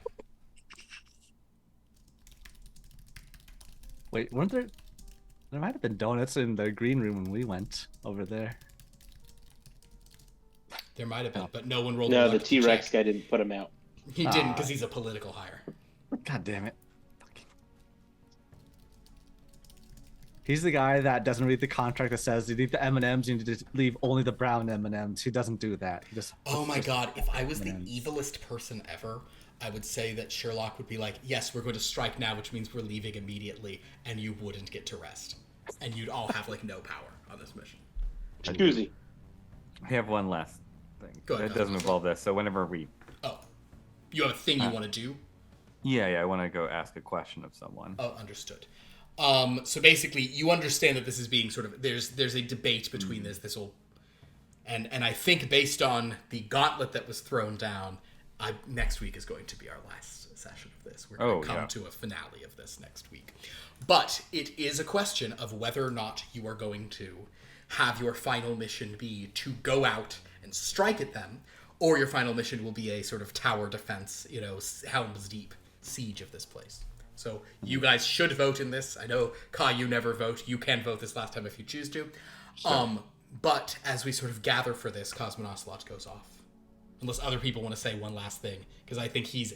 S3: Wait, weren't there? There might have been donuts in the green room when we went over there.
S1: There might have been, but no one rolled.
S4: no,
S1: a
S4: the
S1: luck to
S4: T-Rex
S1: check.
S4: guy didn't put them out.
S1: He didn't because he's a political hire.
S3: God damn it. He's the guy that doesn't read the contract that says you leave the M&Ms, you need to leave only the brown M&Ms. He doesn't do that. He just
S1: Oh my god, if I was the evilest person ever, I would say that Sherlock would be like, yes, we're going to strike now, which means we're leaving immediately, and you wouldn't get to rest. And you'd all have, like, no power on this mission.
S4: Jacuzzi.
S2: I have one last thing.
S1: Go ahead,
S2: It doesn't
S1: Cosmo.
S2: involve this. So whenever we...
S1: Oh. You have a thing you want to do?
S2: Yeah, I want to go ask a question of someone.
S1: Oh, understood. So basically, you understand that this is being sort of... There's a debate between this all... And I think based on the gauntlet that was thrown down, next week is going to be our last session of this. We're going to come to a finale of this next week. But it is a question of whether or not you are going to have your final mission be to go out and strike at them, or your final mission will be a sort of tower defense, Helm's Deep siege of this place. So you guys should vote in this. I know, Kai, you never vote. You can vote this last time if you choose to. Sure. But as we sort of gather for this, Cosmonocelot goes off. Unless other people want to say one last thing, because I think he's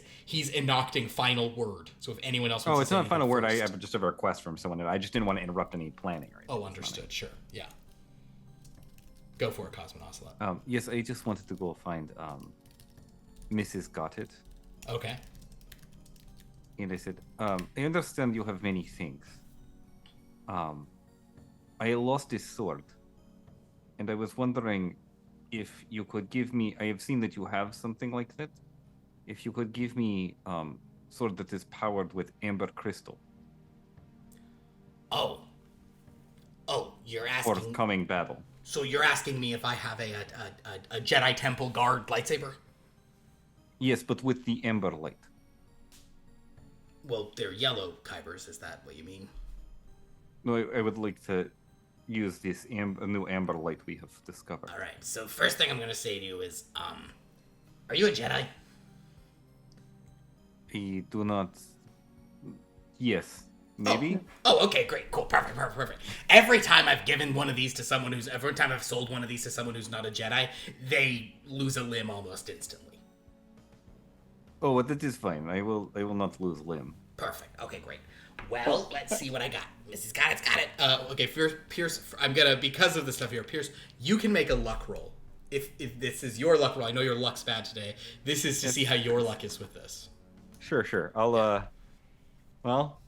S1: enacting final word. So if anyone else wants to
S2: it's
S1: say
S2: not final word. I
S1: first.
S2: have just have a request from someone. I just didn't want to interrupt any planning. Or anything.
S1: Understood. Sure. Yeah. Go for it, Cosmonocelot.
S2: Yes, I just wanted to go find Mrs. Got It.
S1: Okay.
S2: And I said, I understand you have many things. I lost this sword. And I was wondering if you could give me... I have seen that you have something like that. If you could give me sword that is powered with amber crystal.
S1: Oh, you're
S2: For
S1: asking...
S2: coming battle.
S1: So you're asking me if I have a Jedi Temple Guard lightsaber?
S2: Yes, but with the amber light.
S1: Well, they're yellow Kybers, is that what you mean?
S2: No, I would like to use this new amber light we have discovered.
S1: All right, so first thing I'm going to say to you is, are you a Jedi?
S2: I do not... Yes, maybe?
S1: Oh, okay, great, cool, perfect. Every time I've given one of these to someone every time I've sold one of these to someone who's not a Jedi, they lose a limb almost instantly.
S2: Oh, well, that is fine. I will not lose limb.
S1: Perfect. Okay, great. Well, let's see what I got. Mrs. Got it. Okay, Pierce, I'm gonna, because of the stuff here, Pierce, you can make a luck roll. If this is your luck roll, I know your luck's bad today. This is to see how your luck is with this.
S2: Sure. I'll, well...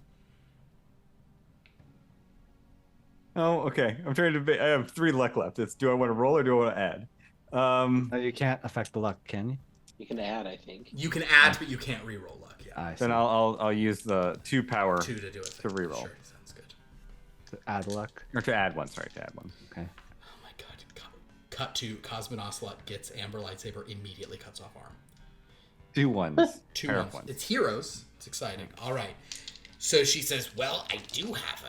S2: Oh, okay. I'm trying to... I have 3 luck left. It's, do I want to roll or do I want to add?
S3: No, you can't affect the luck, can you?
S4: You can add, I think.
S1: You can add, but you can't re-roll luck. Yeah.
S3: I see.
S2: Then I'll use the 2 power
S1: 2 to do it.
S2: to re-roll.
S1: Sure, sounds good.
S3: To add luck.
S2: Or to add 1, sorry, to add 1.
S3: Okay.
S1: Oh my god. Cut to Cosmonocelot gets Amber Lightsaber, immediately cuts off arm.
S2: 2 ones.
S1: 2
S2: Pair
S1: ones.
S2: of ones.
S1: It's heroes. It's exciting. All right. So she says, well, I do have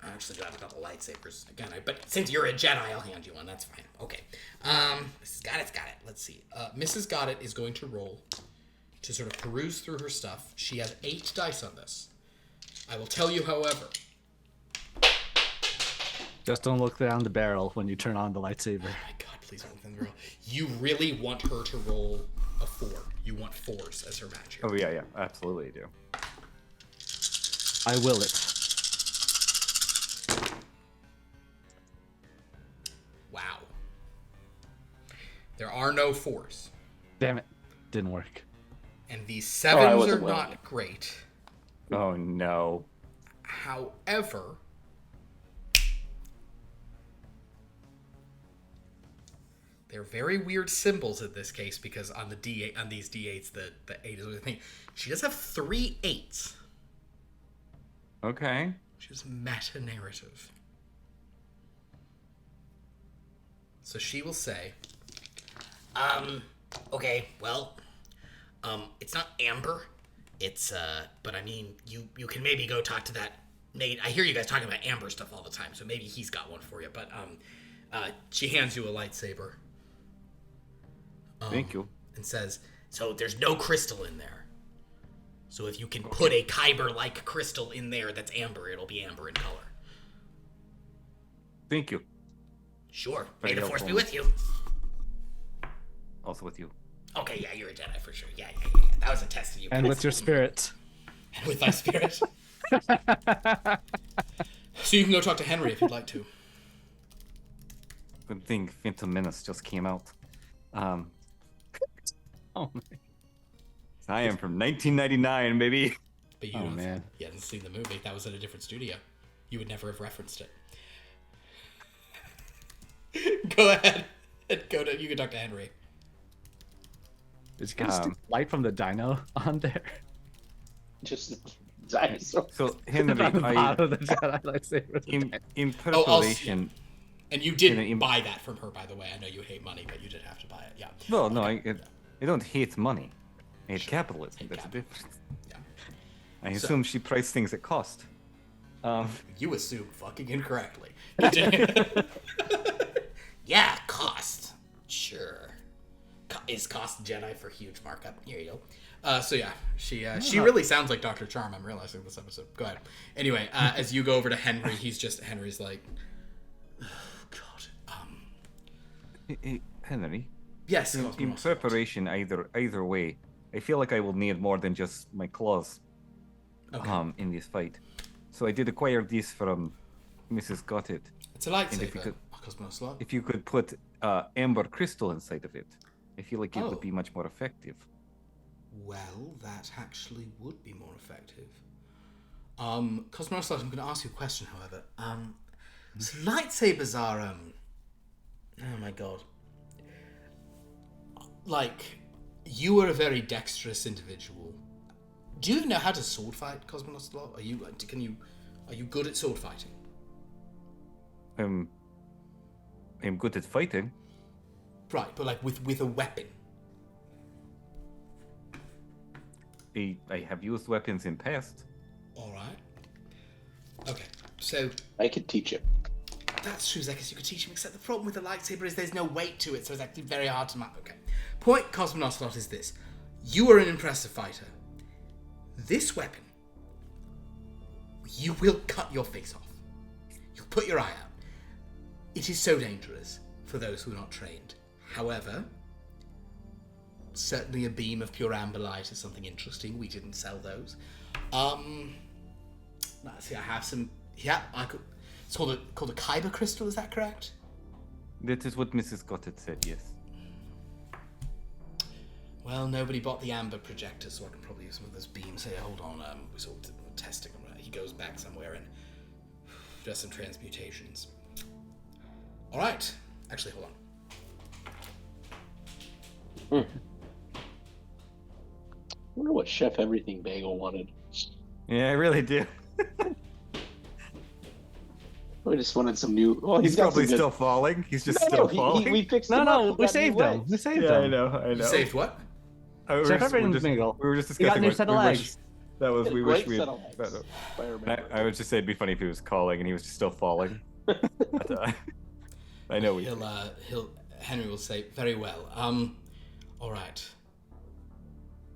S1: I actually do have a couple lightsabers. Again, but since you're a Jedi, I'll hand you one. That's fine. Okay. Mrs. Got it. Let's see. Mrs. Got it is going to roll to sort of peruse through her stuff. She has 8 dice on this. I will tell you, however.
S3: Just don't look down the barrel when you turn on the lightsaber.
S1: Oh my god, please don't think roll. You really want her to roll a 4. You want 4s as her magic.
S2: Oh, yeah, absolutely I do.
S3: I will it.
S1: Wow. There are no 4s.
S3: Damn it. Didn't work.
S1: And these
S4: I
S1: 7s
S4: wasn't
S1: are
S4: willing.
S1: not great.
S2: Oh, no.
S1: They're very weird symbols in this case because on the D8 on these D8s the 8 is what I think. She does have 3 8s.
S2: Okay.
S1: Which is meta narrative. So she will say, okay, well, it's not Amber. It's but I mean, you can maybe go talk to that Nate. I hear you guys talking about Amber stuff all the time, so maybe he's got one for you. But she hands you a lightsaber.
S2: Thank you.
S1: And says, so there's no crystal in there. So if you can put a Kyber-like crystal in there that's amber, it'll be amber in color.
S2: Thank you.
S1: Sure.
S2: Very
S1: May the Force be
S2: helpful.
S1: with you.
S2: Also with you.
S1: Okay, yeah, you're a Jedi for sure. Yeah. That was a test of you.
S3: And with your spirit.
S1: And with thy spirit. So you can go talk to Henry if you'd like to.
S2: Good thing Phantom Menace just came out.
S3: Oh man.
S2: I am from 1999, baby.
S1: But you
S3: Oh, man.
S1: You hadn't seen the movie. That was at a different studio. You would never have referenced it. Go ahead. You can talk to Henry.
S3: Did you guys stick light from the dino on there?
S4: Just a dinosaur.
S2: So Henry,
S3: On the
S2: I
S3: bottom of the Jedi lightsaber.
S2: in
S1: Oh,
S2: preparation.
S1: And you didn't
S2: In-
S1: buy that from her, by the way. I know you hate money, but you did have to buy it. Yeah.
S2: Well, no, I don't hate money. I hate capitalism.
S1: Hate
S2: That's the
S1: capitalism.
S2: difference.
S1: Yeah.
S2: I assume she priced things at cost.
S1: You assume fucking incorrectly. You didn't. Yeah, cost. Sure. Is cost Jedi for huge markup? Here you go. So yeah, she really sounds like Dr. Charm. I'm realizing this episode. Go ahead. Anyway, as you go over to Henry, Henry's like, oh, God.
S2: Hey, Henry,
S1: Yes.
S2: in preparation, either way, I feel like I will need more than just my claws.
S1: Okay.
S2: In this fight. So I did acquire this from Mrs. Gotted.
S1: It's a
S2: And if you
S1: lightsaber.
S2: could-
S1: Cosmo slot.
S2: If you could put amber crystal inside of it, I feel like it
S1: Oh.
S2: would be much more effective.
S1: Well, that actually would be more effective. Cosmo slot. I'm going to ask you a question, however. So lightsabers are oh my god. Like, you were a very dexterous individual. Do you know how to sword fight, Cosmonaut Slot? Are you good at sword fighting?
S2: I'm good at fighting.
S1: Right, but like with a weapon.
S2: I have used weapons in past.
S1: All right. Okay, so
S4: I could teach it.
S1: that's true, Zekas. You could teach him. Except the problem with the lightsaber is there's no weight to it, so it's actually very hard to map. Okay. Point, Cosmonaut Slot, is this: you are an impressive fighter. This weapon, you will cut your face off. You'll put your eye out. It is so dangerous for those who are not trained. However, certainly a beam of pure amber light is something interesting. We didn't sell those. Let's see, I have some. Yeah, I could. It's called a Kyber crystal. Is that correct?
S2: That is what Mrs. Gotted said, yes.
S1: Well, nobody bought the amber projector, so I can probably use some of those beams. Here, hold on. We're sort of testing them. He goes back somewhere and does some transmutations. All right. Actually, hold on.
S4: I wonder what Chef Everything Bagel wanted.
S2: Yeah, I really do.
S4: We just wanted some new. Well,
S2: He's
S4: got
S2: probably
S4: some good-
S2: still falling. He's just
S4: No,
S2: still
S4: he-
S2: falling.
S4: we fixed
S3: No,
S4: him up.
S3: no,
S4: He
S3: we
S4: got
S3: saved
S4: new
S3: them.
S4: legs.
S3: We saved
S2: Yeah,
S3: them.
S2: I know.
S1: You saved what?
S2: We were
S3: Chef
S2: just- we were
S3: Everything
S2: just-
S3: Bagel.
S2: We were just
S3: He got
S2: discussing.
S3: new
S2: what-
S3: set of
S2: we wish-
S3: legs.
S2: That was.
S4: He had
S2: We
S4: a
S2: wish
S4: great
S2: we.
S4: set of legs,
S2: That,
S4: if I remember.
S2: I would just say it'd be funny if he was calling and he was just still falling. But, I know we.
S1: Henry will say, very well. All right.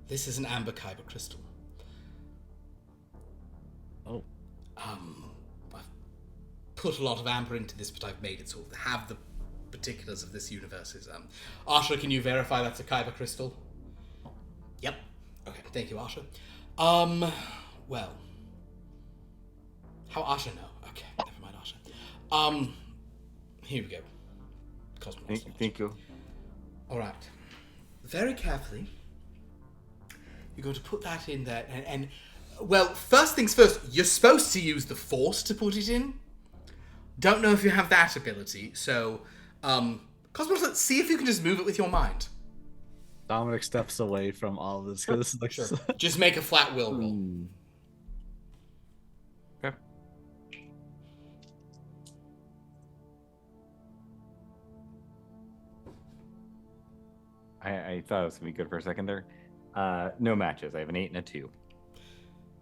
S1: This is an amber kyber crystal.
S3: Oh.
S1: I've put a lot of amber into this, but I've made it sort of have the particulars of this universe's. Asha, can you verify that's a kyber crystal? Yep. Okay, thank you, Asha. Well. How Asha know? Okay, never mind, Asha. Here we go. Cosmonauts.
S2: Thank you.
S1: All right. Very carefully, you're going to put that in there, and well, first things first, you're supposed to use the Force to put it in. Don't know if you have that ability, so Cosmos, see if you can just move it with your mind.
S3: Dominic steps away from all of this because this is like
S1: Sure. Just make a flat will roll.
S2: Okay. I thought it was gonna be good for a second there. No matches. I have an 8 and a 2.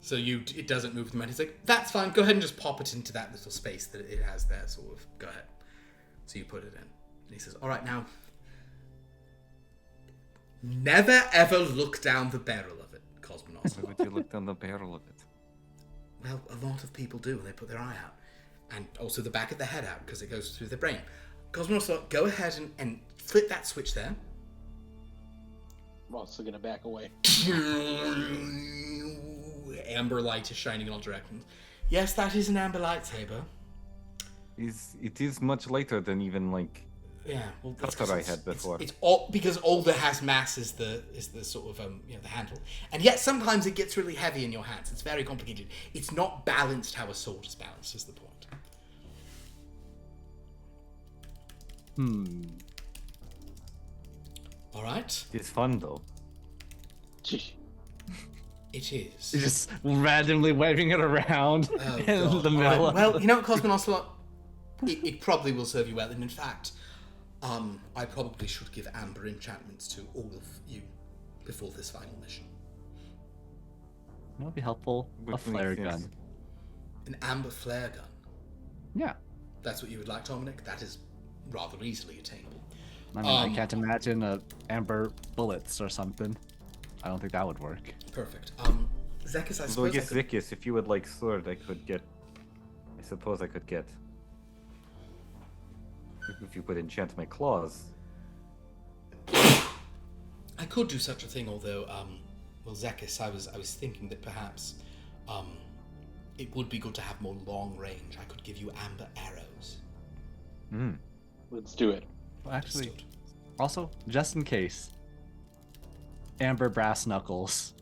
S1: So it doesn't move the mind. He's like, that's fine. Go ahead and just pop it into that little space that it has there. Sort of. Go ahead. So you put it in. And he says, all right, now. Never ever look down the barrel of it, Cosmonauts.
S2: Why would you look down the barrel of it?
S1: Well, a lot of people do. They put their eye out. And also the back of the head out because it goes through the brain. Cosmonauts, go ahead and flip that switch there.
S4: I'm also gonna back away.
S1: Amber light is shining in all directions. Yes, that is an amber lightsaber.
S2: It is much lighter than even like.
S1: Yeah, well,
S2: that's what I had before.
S1: It's all because all that has mass is the sort of the handle, and yet sometimes it gets really heavy in your hands. It's very complicated. It's not balanced how a sword is balanced. Is the point? All right.
S2: It's fun though.
S1: It is.
S3: You're just randomly waving it around in the middle.
S1: Right. Well, you know what, Cosmonaut? It probably will serve you well, and in fact, I probably should give amber enchantments to all of you before this final mission.
S3: That would be helpful. A
S2: Which
S3: flare
S2: makes sense.
S3: gun.
S1: An amber flare gun.
S3: Yeah.
S1: That's what you would like, Dominic? That is rather easily attainable.
S3: I mean, I can't imagine amber bullets or something. I don't think that would work.
S1: Perfect. Zekas, I
S2: Although I
S1: suppose.
S2: guess Zekas, if you would like sword, I suppose I could get. If you would enchant my claws.
S1: I could do such a thing, although, well, Zekas, I was thinking that perhaps, it would be good to have more long range. I could give you amber arrows.
S4: Let's do it.
S3: Well, actually, also, just in case, amber brass knuckles.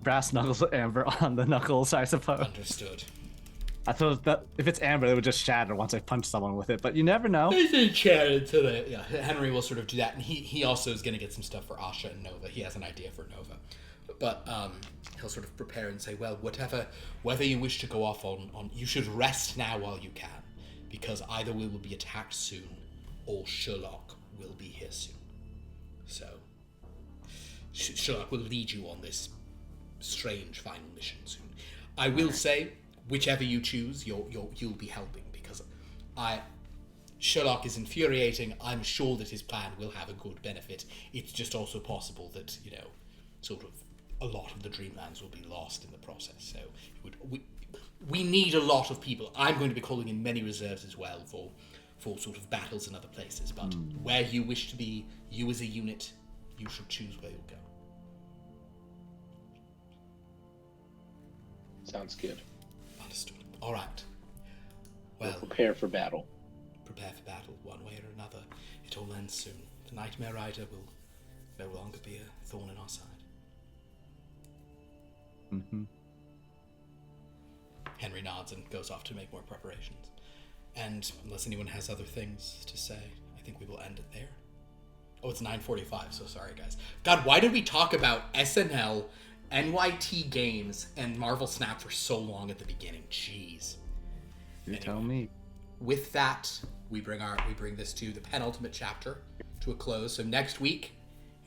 S3: Brass knuckles with amber on the knuckles, I suppose.
S1: Understood.
S3: I thought that if it's amber, it would just shatter once I punch someone with it, but you never know.
S1: Yeah, Henry will sort of do that, and he also is going to get some stuff for Asha and Nova. He has an idea for Nova, but he'll sort of prepare and say, well, whether you wish to go off on, you should rest now while you can, because either we will be attacked soon, or Sherlock will be here soon. So Sherlock will lead you on this strange final mission soon. I will say, whichever you choose, you'll be helping, because Sherlock is infuriating. I'm sure that his plan will have a good benefit. It's just also possible that, sort of a lot of the Dreamlands will be lost in the process. So we need a lot of people. I'm going to be calling in many reserves as well for sort of battles in other places. But where you wish to be, you as a unit, you should choose where you'll go.
S4: Sounds good.
S1: Understood. All right. Well,
S4: Prepare for battle.
S1: Prepare for battle, one way or another. It all ends soon. The Nightmare Rider will no longer be a thorn in our side. Henry nods and goes off to make more preparations. And unless anyone has other things to say, I think we will end it there. Oh, it's 9:45, so sorry, guys. God, why did we talk about SNL, NYT Games, and Marvel Snap for so long at the beginning? Jeez.
S3: You tell me.
S1: With that, we bring this to the penultimate chapter to a close. So next week,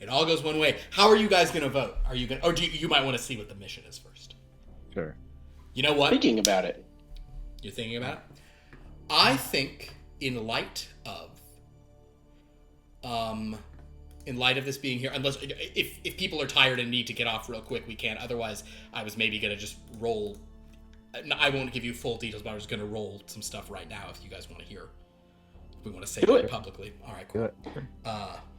S1: it all goes one way. How are you guys going to vote? Are you going, or do you might want to see what the mission is first?
S3: Sure.
S1: You know what?
S4: Thinking about it.
S1: You're thinking about it? I think in light of this being here, unless if people are tired and need to get off real quick, we can. Otherwise, I was maybe gonna just roll. I won't give you full details, but I was gonna roll some stuff right now if you guys want to hear. We want to say it publicly. All right, cool.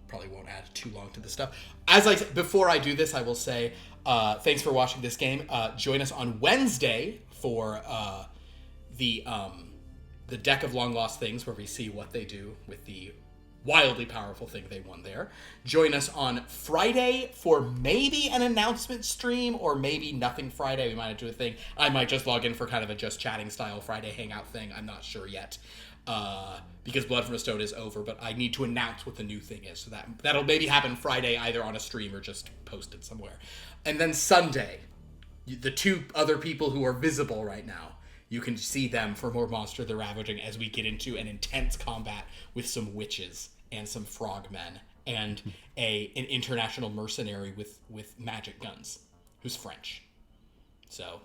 S1: Probably won't add too long to this stuff. As I said, before I do this, I will say thanks for watching this game. Join us on Wednesday for the Deck of Long Lost Things, where we see what they do with the wildly powerful thing they won there. Join us on Friday for maybe an announcement stream, or maybe nothing Friday. We might do a thing. I might just log in for kind of a just chatting style Friday hangout thing. I'm not sure yet. because Blood from a Stone is over, but I need to announce what the new thing is. So that'll maybe happen Friday, either on a stream or just posted somewhere. And then Sunday, the two other people who are visible right now, you can see them for more Monster the Ravaging as we get into an intense combat with some witches and some frogmen and an international mercenary with magic guns who's French. So,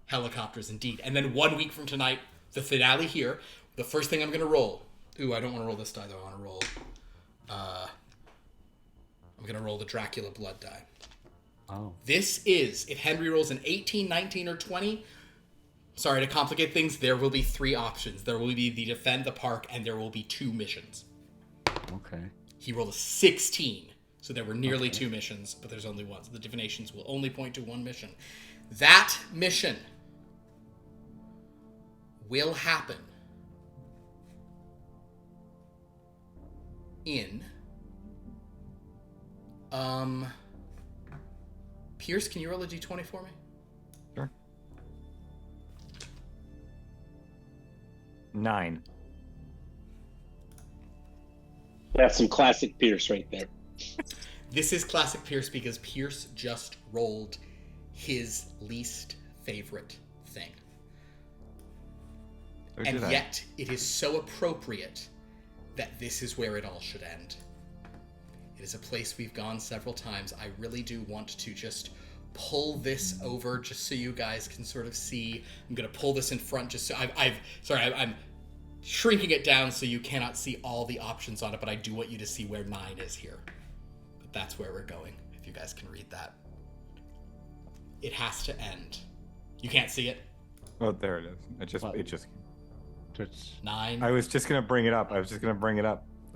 S1: helicopters indeed. And then 1 week from tonight, the finale here. The first thing I'm going to roll... Ooh, I don't want to roll this die, though. I want to roll... I'm going to roll the Dracula blood die.
S3: Oh.
S1: This is, if Henry rolls an 18, 19, or 20... Sorry to complicate things, there will be 3 options. There will be the Defend the Park, and there will be 2 missions.
S3: Okay.
S1: He rolled a 16, so there were nearly 2 missions, but there's only 1. So the divinations will only point to 1 mission. That mission will happen in... Pierce, can you roll a d20 for me?
S2: Sure. 9.
S4: That's some classic Pierce right there.
S1: This is classic Pierce because Pierce just rolled his least favorite thing. And yet, it is so appropriate that this is where it all should end. It is a place we've gone several times. I really do want to just pull this over just so you guys can sort of see. I'm going to pull this in front just so I'm shrinking it down so you cannot see all the options on it, but I do want you to see where 9 is here. But that's where we're going, if you guys can read that. It has to end. You can't see it?
S2: Oh, there it is. It just
S1: 9.
S2: I was just going to bring it up.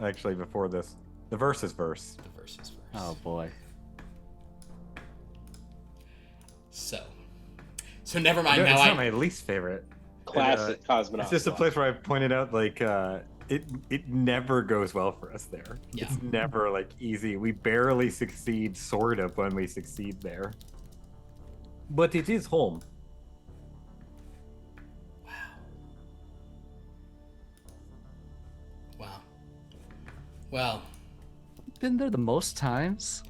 S2: Actually, before this. The verse is verse.
S1: The verse is verse.
S3: Oh boy.
S1: So never mind.
S2: It's
S1: Now
S2: not my least favorite.
S4: Classic cosmonaut.
S2: It's just a place where I pointed out, like, it never goes well for us there.
S1: Yeah.
S2: It's never, like, easy. We barely succeed, sort of, when we succeed there. But it is home.
S1: Wow. Well.
S3: Been there the most times.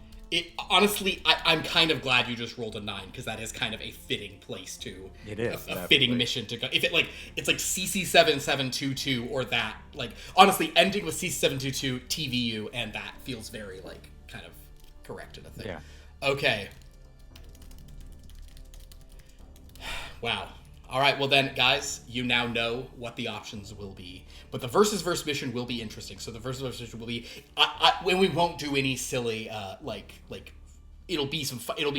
S1: Honestly, I'm kind of glad you just rolled a 9 because that is kind of a fitting place to.
S2: It is
S1: a fitting mission to go. If it's like CC7722 or that, like, honestly, ending with CC722 TVU and that feels very, like, kind of correct in a thing.
S2: Yeah.
S1: Okay. Wow. All right, well then, guys, you now know what the options will be. But the versus verse mission will be interesting. So the versus verse mission will be, when we won't do any silly, like it'll be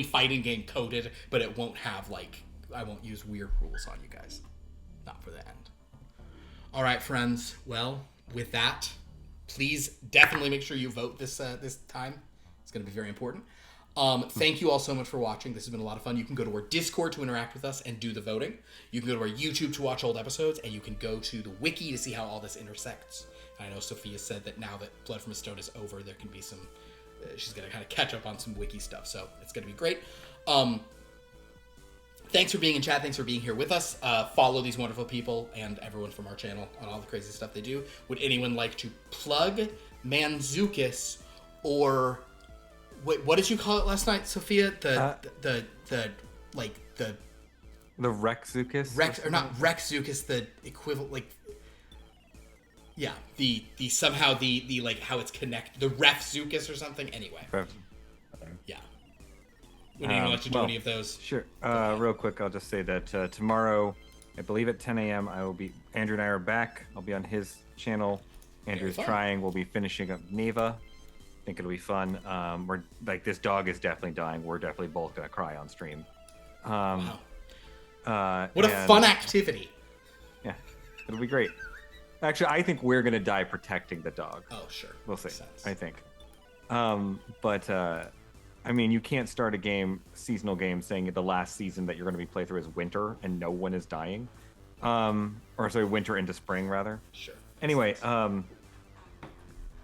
S1: fighting game coded, but it won't have, like, I won't use weird rules on you guys. Not for the end. All right, friends. Well, with that, please definitely make sure you vote this time. It's going to be very important. Thank you all so much for watching. This has been a lot of fun. You can go to our Discord to interact with us and do the voting. You can go to our YouTube to watch old episodes, and you can go to the wiki to see how all this intersects. I know Sophia said that now that Blood from a Stone is over, there can be some... she's going to kind of catch up on some wiki stuff, so it's going to be great. Thanks for being in chat. Thanks for being here with us. Follow these wonderful people and everyone from our channel on all the crazy stuff they do. Would anyone like to plug Manzukis or... Wait, what did you call it last night, Sophia? The
S2: Rexucus?
S1: Or not Rexucus, the equivalent, like... Yeah, the somehow the like how it's connected, the Refzucus or something. Anyway. Yeah. Would anyone like to do any of those?
S2: Sure. Real quick, I'll just say that tomorrow, I believe at 10 a.m., Andrew and I are back. I'll be on his channel. Andrew's trying. We'll be finishing up Neva. I think it'll be fun. We're like, this dog is definitely dying. We're definitely both gonna cry on stream.
S1: Wow. What a fun activity.
S2: Yeah, it'll be great. Actually, I think we're gonna die protecting the dog.
S1: Oh, sure.
S2: We'll see. I think. I mean, you can't start a seasonal game, saying the last season that you're going to be playing through is winter and no one is dying. Winter into spring, rather.
S1: Sure.
S2: Anyway, and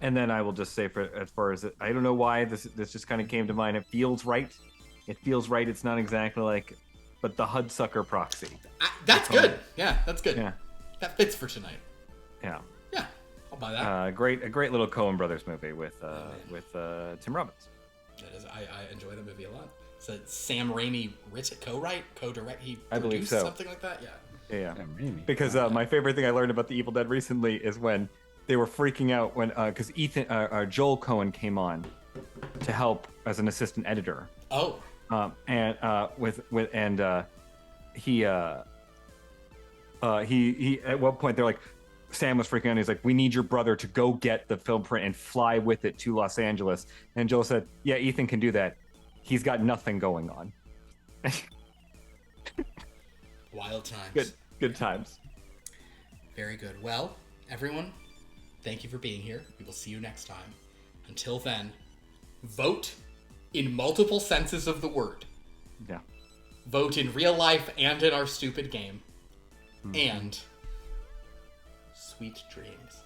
S2: then I will just say, as far as I don't know why this just kind of came to mind. It feels right. It's not exactly like, but the Hudsucker proxy.
S1: That's good. Yeah, that's good.
S2: Yeah.
S1: That fits for tonight.
S2: Yeah.
S1: Yeah, I'll buy that.
S2: A great little Coen Brothers movie with Tim Robbins.
S1: It is. I enjoy the movie a lot. So Sam Raimi co-write, co-direct. He
S2: I believe
S1: produced
S2: so.
S1: something like that. Yeah.
S2: Yeah.
S5: Raimi.
S2: Because my favorite thing I learned about the Evil Dead recently is when they were freaking out when because Joel Coen came on to help as an assistant editor.
S1: Oh.
S2: He at one point they're like, Sam was freaking out. He's like, we need your brother to go get the film print and fly with it to Los Angeles. And Joel said, yeah, Ethan can do that. He's got nothing going on.
S1: Wild times.
S2: Good times.
S1: Very good. Well, everyone, thank you for being here. We will see you next time. Until then, vote in multiple senses of the word.
S2: Yeah.
S1: Vote in real life and in our stupid game. And sweet dreams.